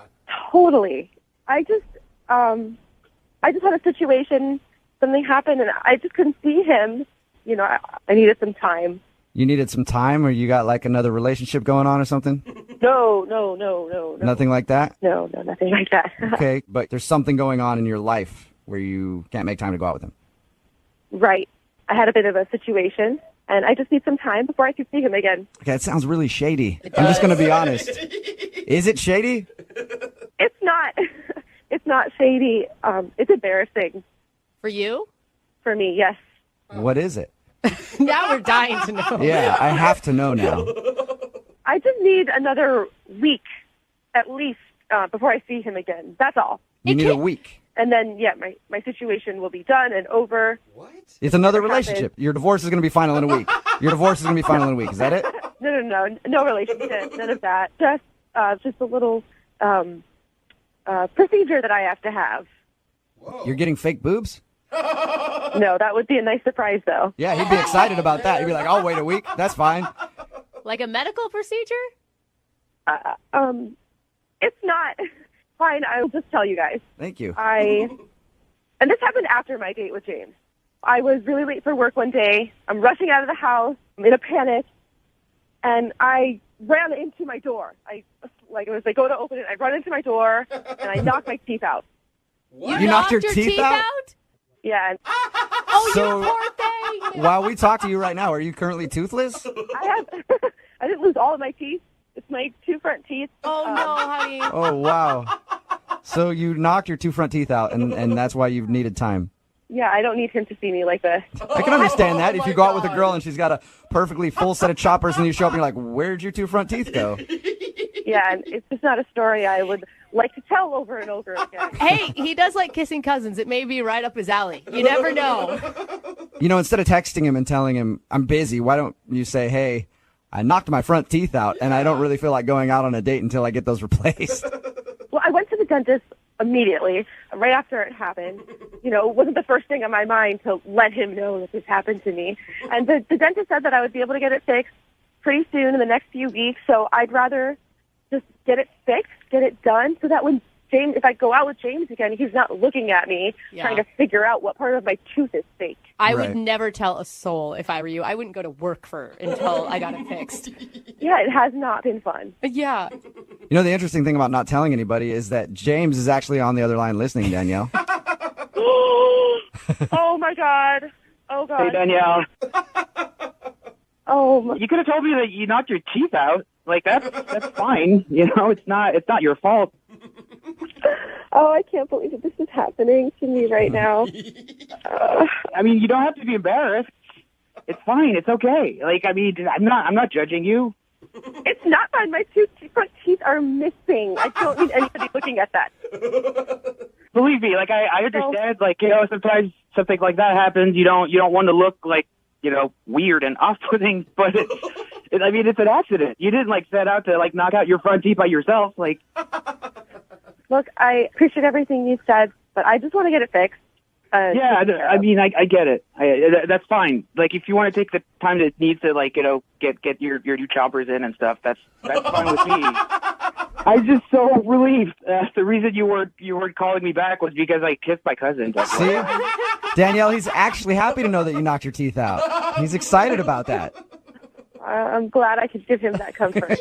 Totally. I just had a situation. Something happened, and I just couldn't see him. I needed some time. You needed some time, or you got like another relationship going on or something? No. Nothing like that? No, nothing like that. Okay, but there's something going on in your life where you can't make time to go out with him. Right. I had a bit of a situation, and I just need some time before I can see him again. Okay, it sounds really shady. I'm just going to be honest. Is it shady? It's not. It's not shady. It's embarrassing. For you? For me, yes. What is it? Now we're dying to know. Yeah, I have to know now. I just need another week, at least, before I see him again. That's all. You need a week. And then, my situation will be done and over. What? It's another relationship. Your divorce is going to be final in a week. Your divorce is going to be final in a week. Is that it? No relationship, none of that. Just a little procedure that I have to have. You're getting fake boobs? No, that would be a nice surprise, though. Yeah, he'd be excited about that. He'd be like, I'll wait a week. That's fine. Like a medical procedure? It's not. Fine, I'll just tell you guys. Thank you. And this happened after my date with James. I was really late for work one day. I'm rushing out of the house. I'm in a panic. And I ran into my door. As I go to open it, I run into my door, and I knock my teeth out. What? You knocked your teeth out? Yeah. Oh, So- you poor thing. While we talk to you right now, are you currently toothless? I didn't lose all of my teeth. It's my two front teeth. Oh, no, honey. Oh, wow. So you knocked your two front teeth out, and that's why you've needed time. Yeah, I don't need him to see me like this. I can understand that. If you go out with a girl and she's got a perfectly full set of choppers and you show up and you're like, where'd your 2 front teeth go? Yeah, and it's just not a story I would like to tell over and over again. Hey, he does like kissing cousins. It may be right up his alley. You never know. You know, instead of texting him and telling him, I'm busy, why don't you say, hey, I knocked my front teeth out and I don't really feel like going out on a date until I get those replaced. Well, I went to the dentist immediately, right after it happened. You know, it wasn't the first thing on my mind to let him know that this happened to me. And the dentist said that I would be able to get it fixed pretty soon in the next few weeks, so I'd rather just get it fixed, get it done, so that when James, if I go out with James again, he's not looking at me trying to figure out what part of my tooth is fake. I would never tell a soul if I were you. I wouldn't go to work until I got it fixed. Yeah, it has not been fun. Yeah. You know, the interesting thing about not telling anybody is that James is actually on the other line listening, Danielle. Oh, my God. Oh, God. Hey, Danielle. Oh, you could have told me that you knocked your teeth out. Like that's fine. You know, it's not your fault. Oh, I can't believe that this is happening to me right now. I mean, you don't have to be embarrassed. It's fine. It's okay. Like, I mean, I'm not judging you. It's not fine. My 2 front teeth are missing. I don't need anybody looking at that. Believe me, like I understand. Like, you know, sometimes something like that happens. You don't want to look like, you know, weird and off-putting, but I mean, it's an accident. You didn't like set out to like knock out your front teeth by yourself. Like, look, I appreciate everything you said, but I just want to get it fixed. Yeah, I mean, I get it. That's fine. Like, if you want to take the time that needs to, like, you know, get your new choppers in and stuff, that's fine with me. I'm just so relieved. The reason you weren't calling me back was because I kissed my cousin. See? Danielle, he's actually happy to know that you knocked your teeth out. He's excited about that. I'm glad I could give him that comfort.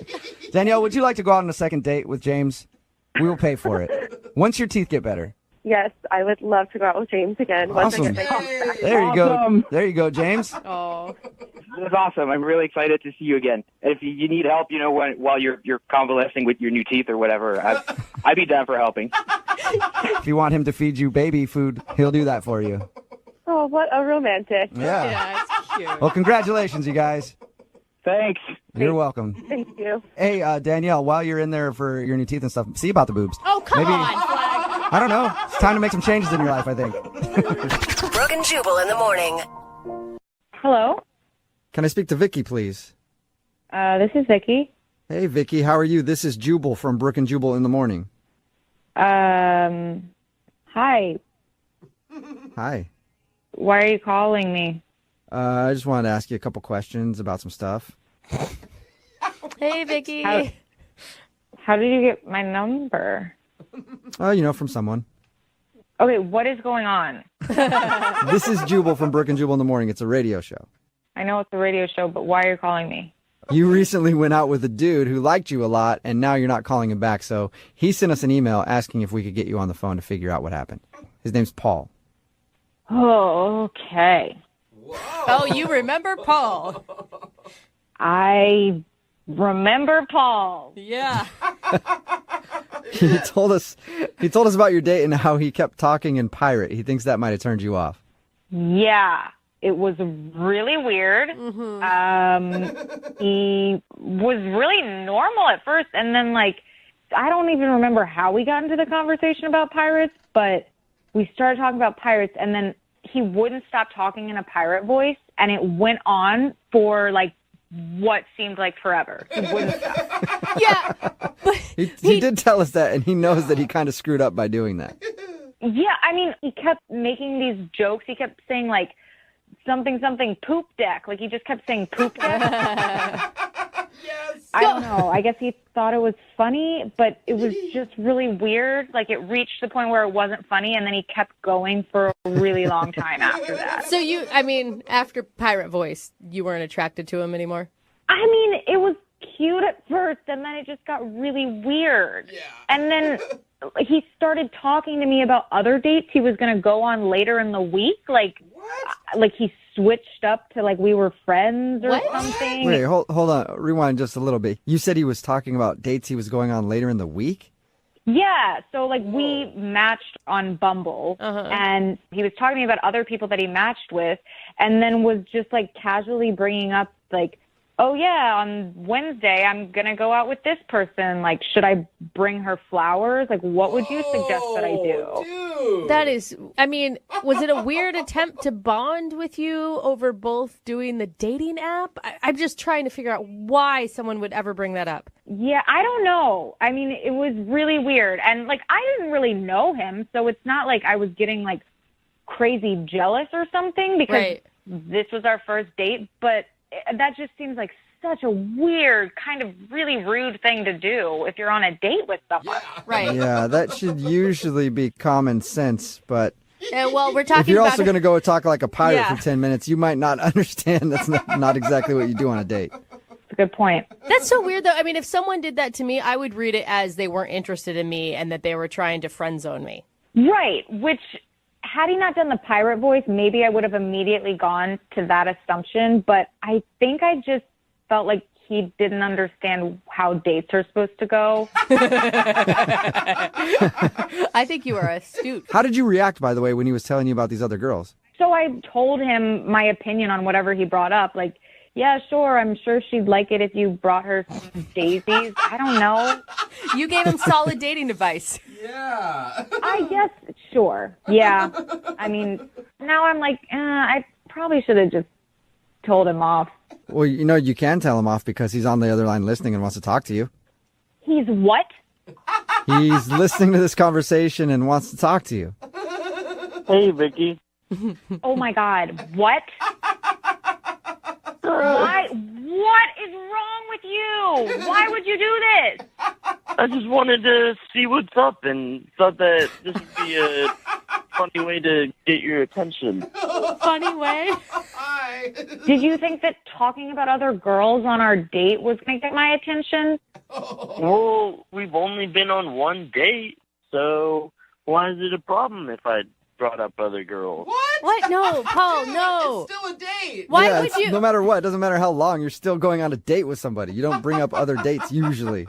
Danielle, would you like to go out on a second date with James? We will pay for it. Once your teeth get better. Yes, I would love to go out with James again. Once I Awesome. get my teeth back. There you go. There you go, James. Oh, That's awesome. I'm really excited to see you again. And if you need help, you know, while you're convalescing with your new teeth or whatever, I'd be down for helping. If you want him to feed you baby food, he'll do that for you. Oh, what a romantic. Yeah. it's cute. Well, congratulations, you guys. Thanks. You're welcome. Thank you. Hey, Danielle, while you're in there for your new teeth and stuff, see about the boobs. Oh, come Maybe, on, Flag. I don't know. It's time to make some changes in your life, I think. Brooke and Jubal in the morning. Hello. Can I speak to Vicky, please? This is Vicky. Hey, Vicky, how are you? This is Jubal from Brooke and Jubal in the morning. Hi. Hi. Why are you calling me? I just wanted to ask you a couple questions about some stuff. Hey, Vicky. How did you get my number? You know, from someone. Okay, what is going on? This is Jubal from Brooke and Jubal in the morning. It's a radio show. I know it's a radio show, but why are you calling me? You recently went out with a dude who liked you a lot, and now you're not calling him back. So he sent us an email asking if we could get you on the phone to figure out what happened. His name's Paul. Oh, okay. Oh, you remember Paul? I remember Paul. Yeah. He told us about your date and how he kept talking in pirate. He thinks that might have turned you off. Yeah, it was really weird. He was really normal at first, and then, like, I don't even remember how we got into the conversation about pirates, but we started talking about pirates, and then he wouldn't stop talking in a pirate voice, and it went on for, like, what seemed like forever. He wouldn't stop. Yeah. He did tell us that, and he knows that he kind of screwed up by doing that. Yeah, I mean, he kept making these jokes. He kept saying, like, something poop deck. Like, he just kept saying poop deck. I don't know. I guess he thought it was funny, but it was just really weird. Like, it reached the point where it wasn't funny, and then he kept going for a really long time after that. So after Pirate Voice, you weren't attracted to him anymore? I mean, it was cute at first, and then it just got really weird. Yeah. And then he started talking to me about other dates he was going to go on later in the week. Like, like he switched up to, like, we were friends or something. Wait, hold on. Rewind just a little bit. You said he was talking about dates he was going on later in the week? Yeah, so like we matched on Bumble, and he was talking to me about other people that he matched with, and then was just like casually bringing up like, oh yeah, on Wednesday I'm gonna go out with this person. Like, should I bring her flowers? Like, what would you suggest that I do? That is, I mean, was it a weird attempt to bond with you over both doing the dating app? I'm just trying to figure out why someone would ever bring that up. Yeah, I don't know. I mean, it was really weird. And like, I didn't really know him, so it's not like I was getting like crazy jealous or something because this was our first date, but that just seems like such a weird, kind of really rude thing to do if you're on a date with someone. Yeah, that should usually be common sense, but well, we're talking if you're about also going to go talk like a pirate for 10 minutes, you might not understand that's not exactly what you do on a date. That's a good point. That's so weird, though. I mean, if someone did that to me, I would read it as they weren't interested in me and that they were trying to friend zone me. Right, which had he not done the pirate voice, maybe I would have immediately gone to that assumption, but I think I just felt like he didn't understand how dates are supposed to go. I think you are astute. How did you react, by the way, when he was telling you about these other girls? So I told him my opinion on whatever he brought up. Like, yeah, sure, I'm sure she'd like it if you brought her daisies. I don't know. You gave him solid dating advice. Yeah. I guess, sure. Yeah. I mean, now I'm like, I probably should have just told him off. Well, you know, you can tell him off because he's on the other line listening and wants to talk to you. He's what? He's listening to this conversation and wants to talk to you. Hey, Vicky. Oh, my God. What? Why? What is wrong with you? Why would you do this? I just wanted to see what's up and thought that this would be a funny way to get your attention. Funny way? Did you think that talking about other girls on our date was going to get my attention? Well, we've only been on one date, so why is it a problem if I brought up other girls? What? No, Paul, no. It's still a date. Why would you? No matter what, it doesn't matter how long, you're still going on a date with somebody. You don't bring up other dates usually.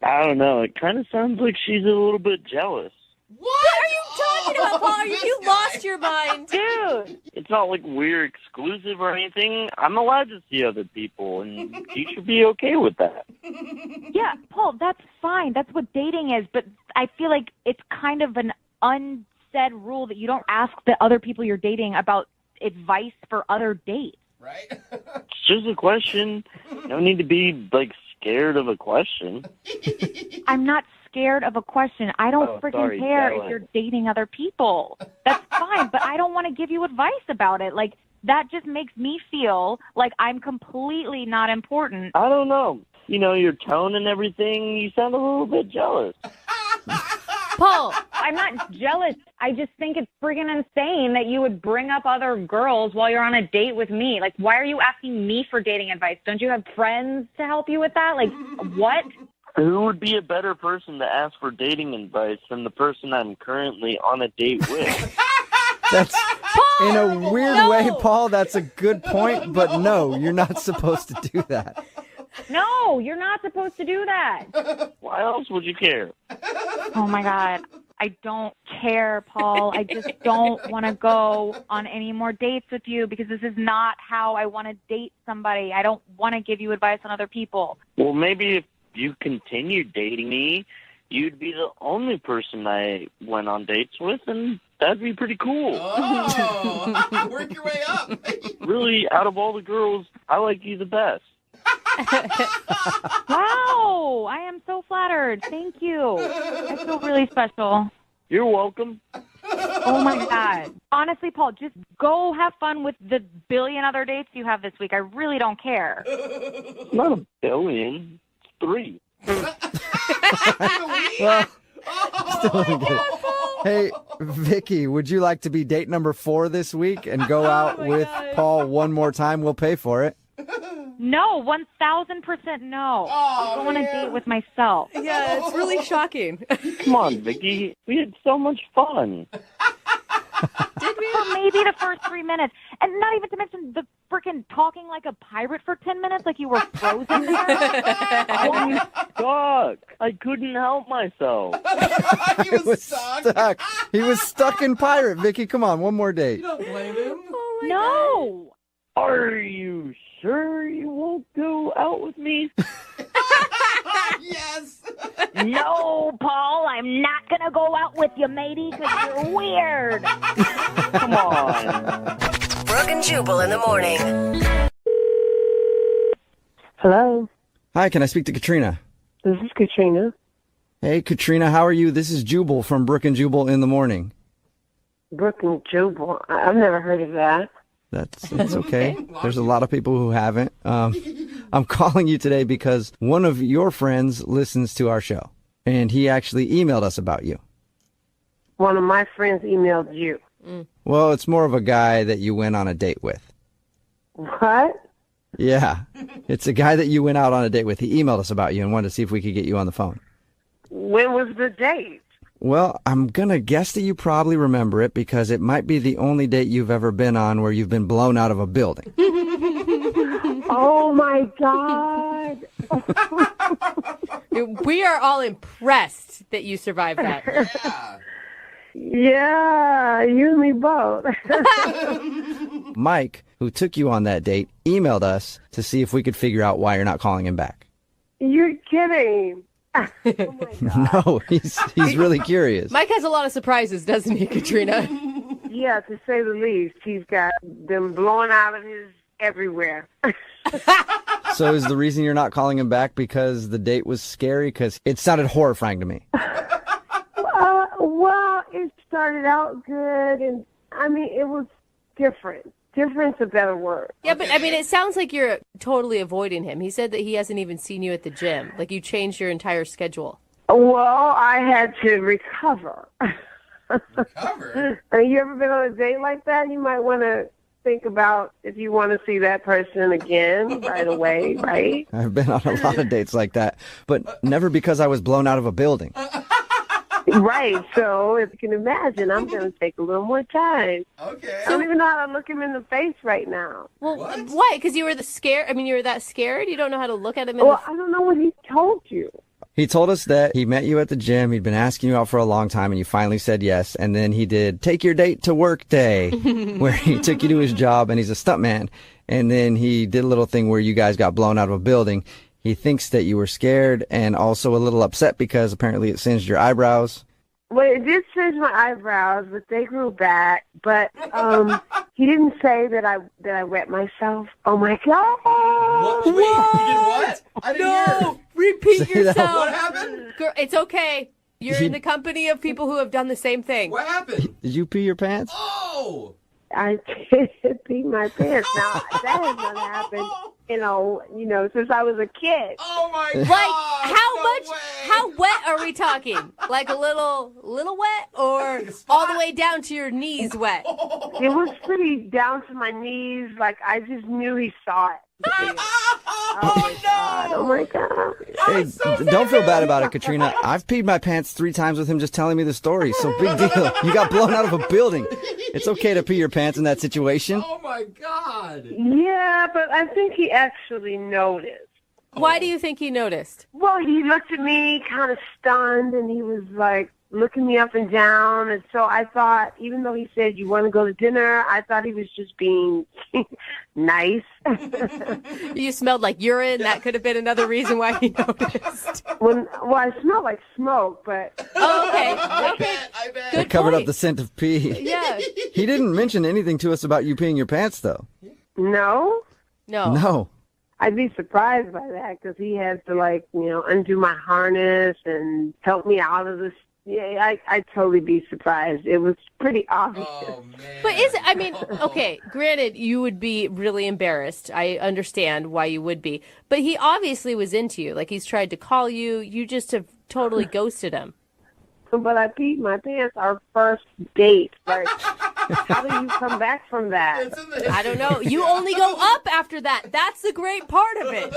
I don't know. It kind of sounds like she's a little bit jealous. What are you talking about, Paul? Are you lost your mind? Dude. It's not like we're exclusive or anything. I'm allowed to see other people, and you should be okay with that. Yeah, Paul, that's fine. That's what dating is. But I feel like it's kind of an unsaid rule that you don't ask the other people you're dating about advice for other dates. Right? It's just a question. You don't need to be, like, scared of a question. I'm not scared of a question. I don't freaking care if you're dating other people. That's fine, but I don't want to give you advice about it. Like, that just makes me feel like I'm completely not important. I don't know. You know, your tone and everything, you sound a little bit jealous. Paul, I'm not jealous. I just think it's friggin' insane that you would bring up other girls while you're on a date with me. Like, why are you asking me for dating advice? Don't you have friends to help you with that? Like, what? Who would be a better person to ask for dating advice than the person I'm currently on a date with? That's in a weird way, Paul. That's a good point, but no, you're not supposed to do that. No, you're not supposed to do that. Why else would you care? Oh, my God. I don't care, Paul. I just don't want to go on any more dates with you because this is not how I want to date somebody. I don't want to give you advice on other people. Well, maybe if you continued dating me, you'd be the only person I went on dates with, and that'd be pretty cool. Oh, work your way up. Really, out of all the girls, I like you the best. Wow, I am so flattered. Thank you. I feel really special. You're welcome. Oh, my God. Honestly, Paul, just go have fun with the billion other dates you have this week. I really don't care. It's not a billion. It's 3. Well, still don't get it. Hey, Vicky, would you like to be date number 4 this week and go out with Paul one more time? We'll pay for it. No, 1,000% no. I'll go on a date with myself. Yeah, it's really shocking. Come on, Vicky. We had so much fun. Did we? For maybe the first 3 minutes. And not even to mention the freaking talking like a pirate for 10 minutes like you were frozen there. I was stuck. I couldn't help myself. He was stuck. He was stuck in pirate, Vicky. Come on, one more date. You don't blame him. No. Are you sure you won't go out with me? Yes. No, Paul, I'm not going to go out with you, matey, because you're weird. Come on. Brooke and Jubal in the morning. Hello, Hi, can I speak to Katrina? this is Katrina. Hey, Katrina, how are you? This is Jubal from Brooke and Jubal in the morning. Brooke and Jubal. I've never heard of that. That's okay. There's a lot of people who haven't. I'm calling you today because one of your friends listens to our show, and he actually emailed us about you. One of my friends emailed you. Well, it's more of a guy that you went on a date with. What? Yeah, it's a guy that you went out on a date with. He emailed us about you and wanted to see if we could get you on the phone. When was the date? Well, I'm going to guess that you probably remember it because it might be the only date you've ever been on where you've been blown out of a building. Oh, my God. We are all impressed that you survived that. Yeah, you and me both. Mike, who took you on that date, emailed us to see if we could figure out why you're not calling him back. You're kidding. No, he's really curious. Mike has a lot of surprises, doesn't he, Katrina? Yeah, to say the least. He's got them blowing out of his everywhere. So is the reason you're not calling him back because the date was scary? Because it sounded horrifying to me. Well, it started out good, and I mean, it was different. Different's a better word. Yeah, but I mean, it sounds like you're totally avoiding him. He said that he hasn't even seen you at the gym. Like you changed your entire schedule. Well, I had to recover. Recover? Have you ever been on a date like that? You might want to think about if you want to see that person again right away, right? I've been on a lot of dates like that, but never because I was blown out of a building. Right, so if you can imagine, I'm going to take a little more time. Okay. I don't even know how to look him in the face right now. Well, why? Because you were scared? I mean, you were that scared? You don't know how to look at him in Well, I don't know what he told you. He told us that he met you at the gym. He'd been asking you out for a long time, and you finally said yes. And then he did take your date to work day, where he took you to his job, and he's a stuntman. And then he did a little thing where you guys got blown out of a building. He thinks that you were scared and also a little upset because apparently it singed your eyebrows. Well, it did singe my eyebrows, but they grew back. But he didn't say that I wet myself. Oh my God! What? Wait, you did what? I didn't hear. Repeat Say that. yourself. What happened? Girl, it's okay. You're in the company of people who have done the same thing. What happened? Did you pee your pants? Oh! I did pee my pants. Now that has not happened. You know, since I was a kid. Oh my God! Like how No much? way. How wet are we talking? Like a little wet, or all the way down to your knees wet? It was pretty down to my knees. Like I just knew he saw it. Oh my God! Hey, don't feel bad about it, Katrina. I've peed my pants 3 times with him just telling me the story. So big deal. You got blown out of a building. It's okay to pee your pants in that situation. Oh my God! Yeah, but I think he actually noticed. Why do you think he noticed? Well, he looked at me kind of stunned, and he was like looking me up and down. And so I thought, even though he said, "You want to go to dinner?" I thought he was just being nice. You smelled like urine. That could have been another reason why he noticed. Well, I smelled like smoke, but... Oh, okay. Okay. I bet. It covered up the scent of pee. Yeah. He didn't mention anything to us about you peeing your pants, though. No? No. I'd be surprised by that because he had to, undo my harness and help me out of this. Yeah, I'd totally be surprised. It was pretty obvious. Oh man! But okay, granted, you would be really embarrassed. I understand why you would be. But he obviously was into you. Like, he's tried to call you. You just have totally ghosted him. But I peed my pants our first date. Like, how do you come back from that? I don't know. You only go up after that. That's the great part of it.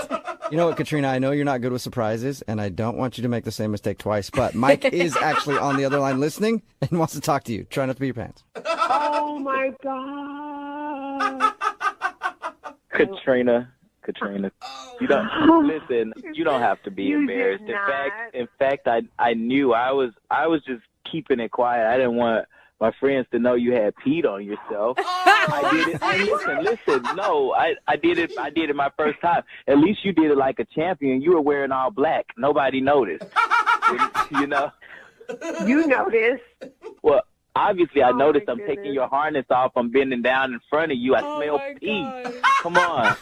You know what, Katrina? I know you're not good with surprises, and I don't want you to make the same mistake twice, but Mike is actually on the other line listening and wants to talk to you. Try not to pee your pants. Oh my God. Katrina, you don't listen. You don't have to be You embarrassed. did In fact, I knew I was just keeping it quiet. I didn't want my friends to know you had peed on yourself. I did it. And listen. No, I did it. I did it my first time. At least you did it like a champion. You were wearing all black. Nobody noticed. You know. You noticed. Well, obviously, I noticed. I'm goodness. taking your harness off. I'm bending down in front of you. I smell pee. Come on.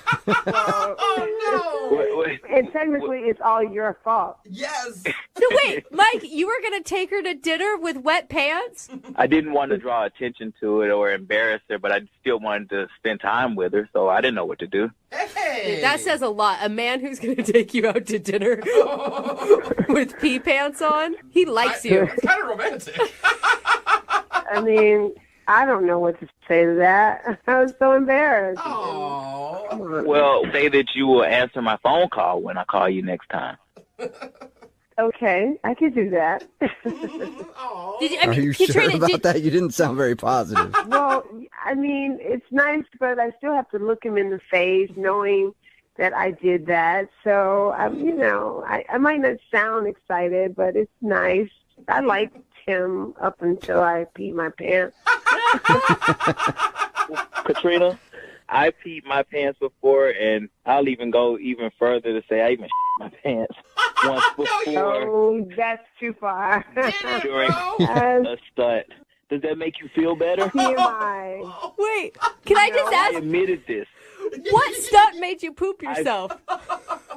And technically, it's all your fault. Yes. So wait, Mike, you were going to take her to dinner with wet pants? I didn't want to draw attention to it or embarrass her, but I still wanted to spend time with her, so I didn't know what to do. Dude, that says a lot. A man who's going to take you out to dinner with pee pants on, he likes you. It's kind of romantic. I mean, I don't know what to say to that. I was so embarrassed. Well, say that you will answer my phone call when I call you next time. Okay, I could do that. Are you sure about that? You didn't sound very positive. Well, I mean, it's nice, but I still have to look him in the face knowing that I did that. So, I might not sound excited, but it's nice. I liked him up until I peed my pants. Katrina, I peed my pants before, and I'll even go even further to say I even shit my pants once before. Oh, that's too far. During a stunt. Does that make you feel better? TMI. Wait, can I just I ask, admitted this. what stunt made you poop yourself?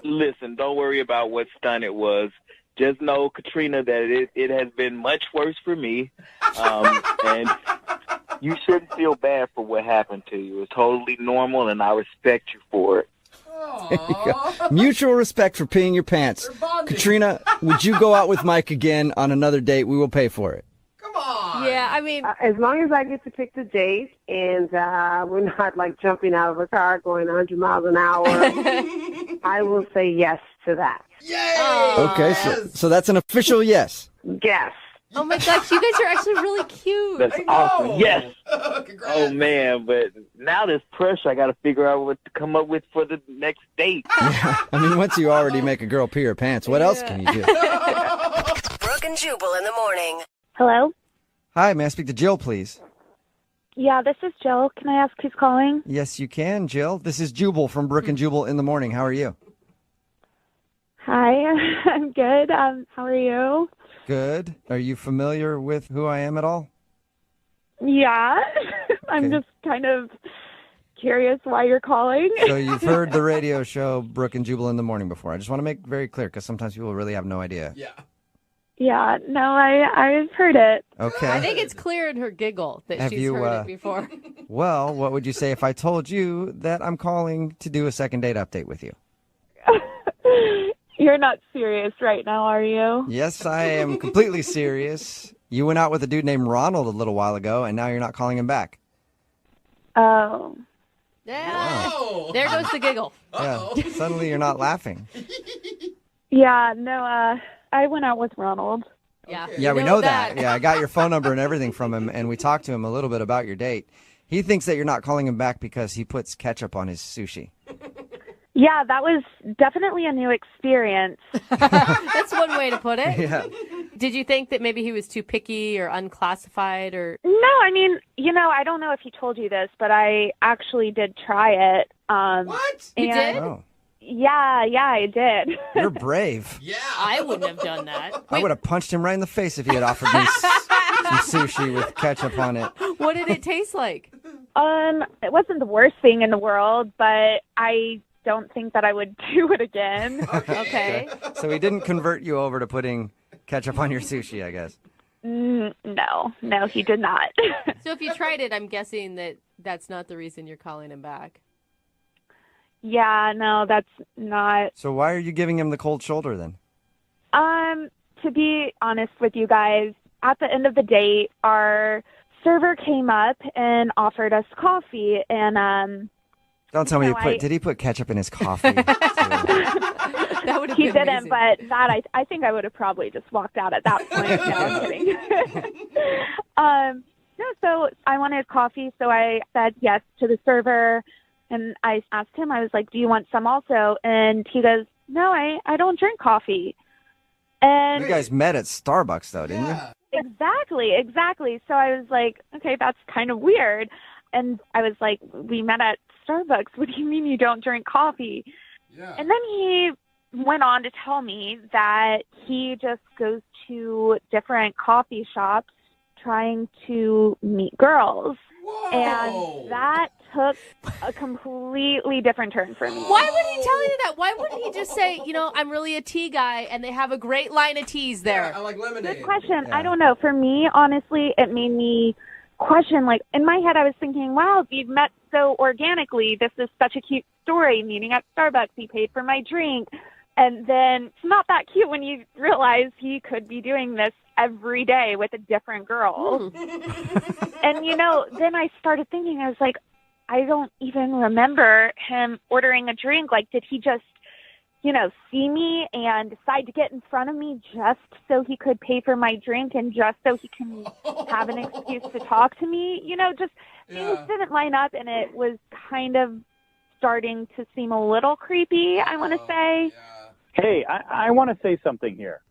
Listen, don't worry about what stunt it was. Just know, Katrina, that it has been much worse for me. And you shouldn't feel bad for what happened to you. It's totally normal, and I respect you for it. There you go. Mutual respect for peeing your pants. Katrina, would you go out with Mike again on another date? We will pay for it. Yeah, I mean, as long as I get to pick the date and we're not like jumping out of a car going 100 miles an hour, I will say yes to that. Okay, so that's an official yes. Yes. Oh my gosh, you guys are actually really cute. That's awesome. Yes. Oh man, but now there's pressure. I got to figure out what to come up with for the next date. I mean, once you already make a girl pee her pants, what else can you do? Brooke and Jubal in the morning. Hello? Hi, may I speak to Jill, please? Yeah, this is Jill. Can I ask who's calling? Yes, you can, Jill. This is Jubal from Brooke and Jubal in the morning. How are you? Hi, I'm good. How are you? Good. Are you familiar with who I am at all? Yeah. I'm just kind of curious why you're calling. So you've heard the radio show Brooke and Jubal in the morning before. I just want to make very clear because sometimes people really have no idea. Yeah. Yeah, no, I've heard it. Okay. I think it's clear in her giggle that Have she's you, heard it before. Well, what would you say if I told you that I'm calling to do a second date update with you? You're not serious right now, are you? Yes, I am completely serious. You went out with a dude named Ronald a little while ago, and now you're not calling him back. Oh. Yeah. There goes the giggle. Yeah. Suddenly you're not laughing. Yeah, no, I went out with Ronald. Yeah. Yeah, we know that. Yeah, I got your phone number and everything from him, and we talked to him a little bit about your date. He thinks that you're not calling him back because he puts ketchup on his sushi. Yeah, that was definitely a new experience. That's one way to put it. Yeah. Did you think that maybe he was too picky or unclassified or? No, I mean, I don't know if he told you this, but I actually did try it. What? You did? Oh. Yeah, I did. You're brave. Yeah. I wouldn't have done that. I would have punched him right in the face if he had offered me some sushi with ketchup on it. What did it taste like? It wasn't the worst thing in the world, but I don't think that I would do it again. Okay. So he didn't convert you over to putting ketchup on your sushi, I guess. No, he did not. So if you tried it, I'm guessing that that's not the reason you're calling him back. Yeah, no, that's not. So why are you giving him the cold shoulder then? To be honest with you guys, at the end of the date, our server came up and offered us coffee, and Don't tell me did he put ketchup in his coffee? That would have he been didn't, amazing. but that I think I would have probably just walked out at that point. No, I'm kidding. No, so I wanted coffee, so I said yes to the server, and I asked him, I was like, do you want some also? And he goes, no, I don't drink coffee. And You guys met at Starbucks, though, didn't you? Exactly. So I was like, okay, that's kind of weird. And I was like, we met at Starbucks. What do you mean you don't drink coffee? Yeah. And then he went on to tell me that he just goes to different coffee shops trying to meet girls. Whoa. And that took a completely different turn for me. Why would he tell you that? Why wouldn't he just say, I'm really a tea guy, and they have a great line of teas there? Yeah, I like lemonade. Good question. Yeah. I don't know. For me, honestly, it made me question, like, in my head, I was thinking, wow, you've met so organically. This is such a cute story, meeting at Starbucks. He paid for my drink. And then it's not that cute when you realize he could be doing this every day with a different girl. And, then I started thinking, I was like, I don't even remember him ordering a drink. Like, did he just, see me and decide to get in front of me just so he could pay for my drink and just so he can have an excuse to talk to me? Things didn't line up, and it was kind of starting to seem a little creepy, I want to say. Hey, I want to say something here.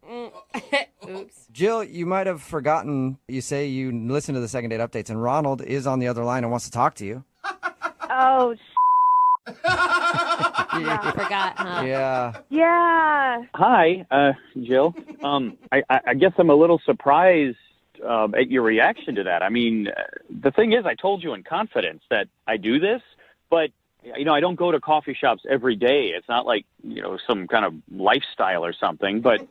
Oops. Jill, you might have forgotten, you say you listen to the second date updates, and Ronald is on the other line and wants to talk to you. Oh, Yeah, I forgot, huh? Yeah. Hi, Jill. I guess I'm a little surprised at your reaction to that. I mean, the thing is, I told you in confidence that I do this, but I don't go to coffee shops every day. It's not like, some kind of lifestyle or something, but,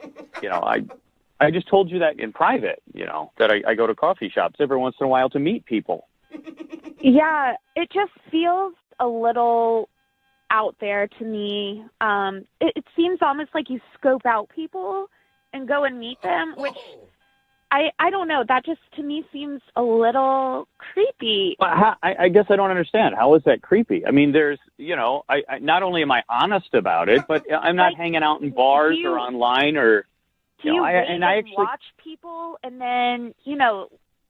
I just told you that in private, that I go to coffee shops every once in a while to meet people. Yeah, it just feels a little out there to me. It seems almost like you scope out people and go and meet them, which I don't know. That just, to me, seems a little creepy. Well, I guess I don't understand. How is that creepy? I mean, there's, I not only am I honest about it, but I'm not hanging out in bars or online or, do you watch people and then,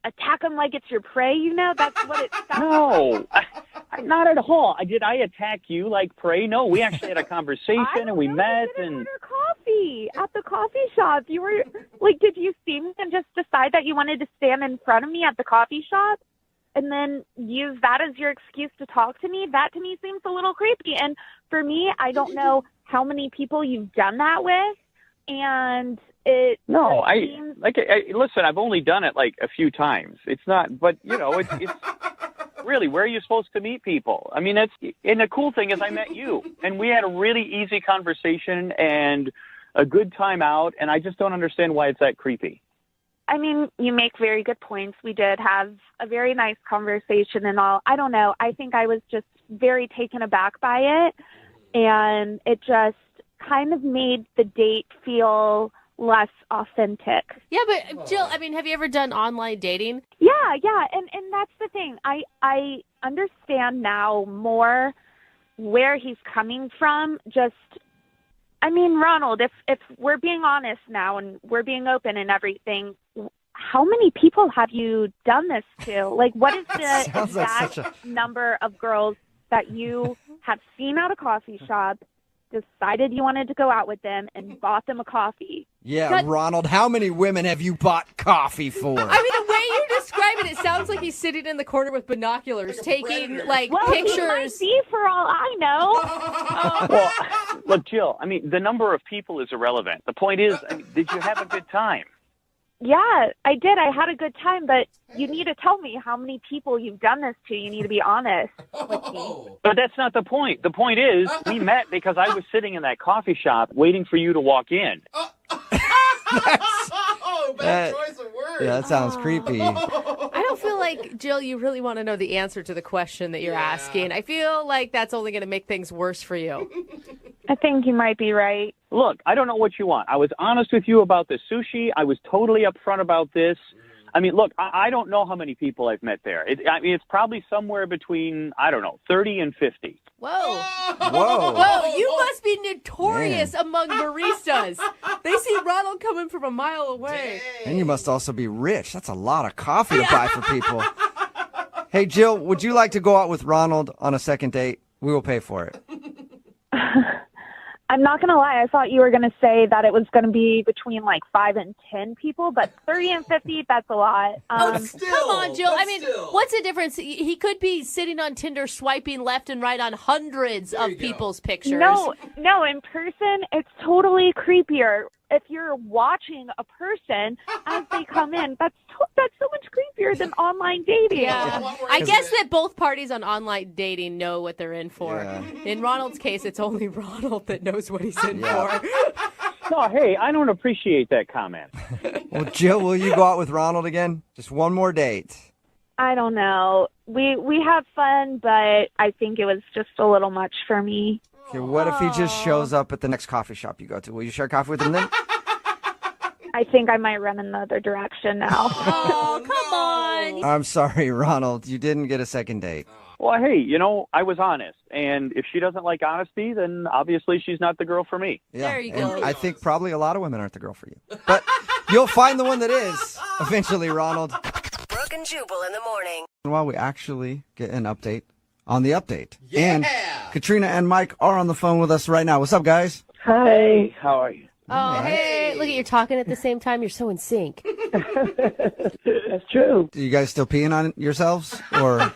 attack them like it's your prey? That's what it sounds like. No, not at all. Did I attack you like prey? No, we actually had a conversation and we met and order coffee at the coffee shop. You were like, did you see me and just decide that you wanted to stand in front of me at the coffee shop and then use that as your excuse to talk to me? That to me seems a little creepy. And for me, I don't know how many people you've done that with, and it listen, I've only done it like a few times. It's not, but it's really, where are you supposed to meet people? I mean, and the cool thing is I met you and we had a really easy conversation and a good time out. And I just don't understand why it's that creepy. I mean, you make very good points. We did have a very nice conversation and all. I don't know. I think I was just very taken aback by it. And it just kind of made the date feel less authentic. Yeah, but Jill, I mean, have you ever done online dating? Yeah, and that's the thing. I understand now more where he's coming from. Ronald, if we're being honest now and we're being open and everything, how many people have you done this to? Like, what is the exact number of girls that you have seen at a coffee shop, decided you wanted to go out with them, and bought them a coffee? Yeah, Ronald, how many women have you bought coffee for? I mean, the way you describe it sounds like he's sitting in the corner with binoculars taking, pictures. He might be, for all I know. Well, look, Jill, I mean, the number of people is irrelevant. The point is, did you have a good time? Yeah, I did. I had a good time, but you need to tell me how many people you've done this to. You need to be honest with me. But that's not the point. The point is, we met because I was sitting in that coffee shop waiting for you to walk in. Bad choice of words. Yeah, that sounds creepy. I don't feel like, Jill, you really want to know the answer to the question that you're asking. I feel like that's only going to make things worse for you. I think you might be right. Look, I don't know what you want. I was honest with you about the sushi. I was totally upfront about this. I mean, look, I don't know how many people I've met there. I mean, it's probably somewhere between, I don't know, 30 and 50. Whoa. Whoa. You must be notorious among baristas. They see Ronald coming from a mile away. And you must also be rich. That's a lot of coffee to buy for people. Hey, Jill, would you like to go out with Ronald on a second date? We will pay for it. I'm not going to lie. I thought you were going to say that it was going to be between like 5 and 10 people, but 30 and 50, that's a lot. Come on, Jill. I mean, what's the difference? He could be sitting on Tinder swiping left and right on hundreds of people's pictures. No, in person, it's totally creepier. If you're watching a person as they come in, that's so much creepier than online dating. Yeah. I guess that both parties on online dating know what they're in for. Yeah. In Ronald's case, it's only Ronald that knows what he's in for. No, hey, I don't appreciate that comment. Well, Jill, will you go out with Ronald again? Just one more date. I don't know. We have fun, but I think it was just a little much for me. Okay, what if he just shows up at the next coffee shop you go to? Will you share coffee with him then? I think I might run in the other direction now. Oh, come on. I'm sorry, Ronald. You didn't get a second date. Well, hey, I was honest. And if she doesn't like honesty, then obviously she's not the girl for me. Yeah, There you and go. I think probably a lot of women aren't the girl for you. But you'll find the one that is eventually, Ronald. Brooke and Jubal in the morning. While we actually get an update on the update. And Katrina and Mike are on the phone with us right now. What's up, guys? Hi, how are you? Oh, hey. Look at you talking at the same time. You're so in sync. That's true. Are you guys still peeing on yourselves? Or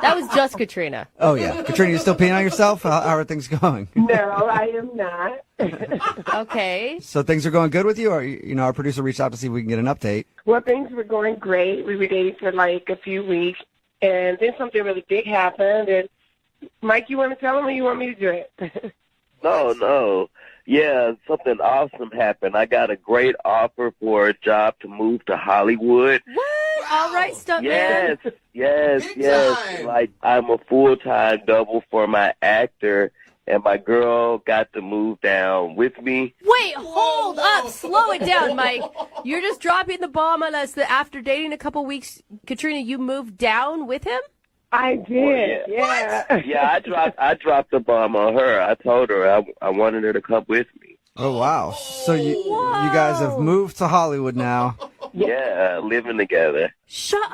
That was just Katrina. Oh, yeah. Katrina, you still peeing on yourself? How are things going? No, I am not. Okay. So things are going good with you? Or, our producer reached out to see if we can get an update. Well, things were going great. We were dating for like a few weeks, and then something really big happened. And Mike, you want to tell him, or you want me to do it? No. Yeah, something awesome happened. I got a great offer for a job to move to Hollywood. What? All right, stuntman. Yes. Like, I'm a full-time double for my actor, and my girl got to move down with me. Wait, hold up. Slow it down, Mike. You're just dropping the bomb on us that after dating a couple weeks, Katrina, you moved down with him? I did, yeah. Yeah, I dropped the bomb on her. I told her I wanted her to come with me. Oh, wow. So you guys have moved to Hollywood now. Yeah, living together. Shut up.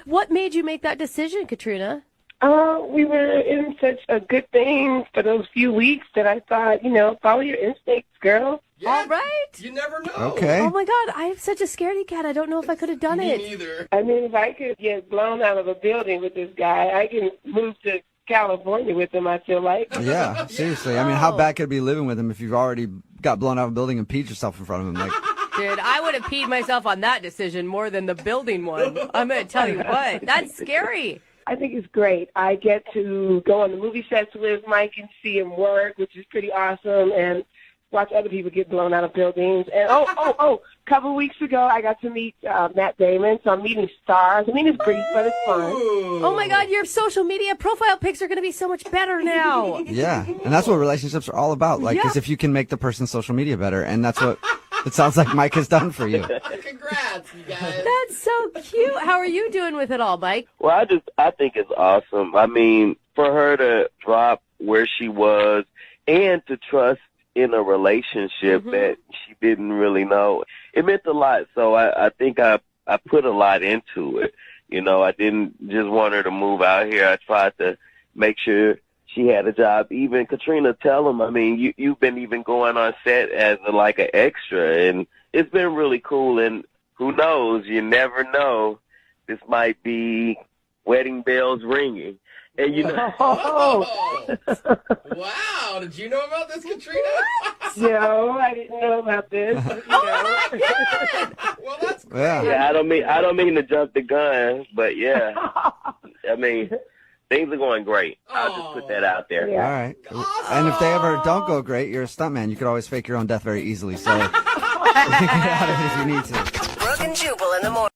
What made you make that decision, Katrina? We were in such a good thing for those few weeks that I thought, follow your instincts, girl. Yeah, all right. You never know. Okay. Oh, my God. I am such a scaredy cat. I don't know if I could have done it. Me neither. I mean, if I could get blown out of a building with this guy, I can move to California with him, I feel like. Yeah, seriously. I mean, how bad could it be living with him if you've already got blown out of a building and peed yourself in front of him? Like, dude, I would have peed myself on that decision more than the building one. I'm going to tell you what. That's scary. I think it's great. I get to go on the movie sets with Mike and see him work, which is pretty awesome, and watch other people get blown out of buildings. And a couple of weeks ago, I got to meet Matt Damon, so I'm meeting stars. I mean, it's brief, but it's fun. Oh, my God, your social media profile pics are going to be so much better now. yeah, and that's what relationships are all about. Like, is if you can make the person's social media better, and that's what it sounds like Mike has done for you. Congrats, you guys. That's so cute. How are you doing with it all, Mike? Well, I think it's awesome. I mean, for her to drop where she was and to trust in a relationship that she didn't really know, it meant a lot. So I think I put a lot into it. I didn't just want her to move out here. I tried to make sure she had a job. Even Katrina, tell him, I mean, you've been even going on set as an extra, and it's been really cool. And who knows? You never know. This might be wedding bells ringing. And Wow. Did you know about this, Katrina? No, I didn't know about this. Well, that's great. Yeah, I don't mean to jump the gun, but yeah. I mean, things are going great. I'll just put that out there. All right. And if they ever don't go great, you're a stuntman. You could always fake your own death very easily. So you can get out of it if you need to. Brooke and Jubal in the morning.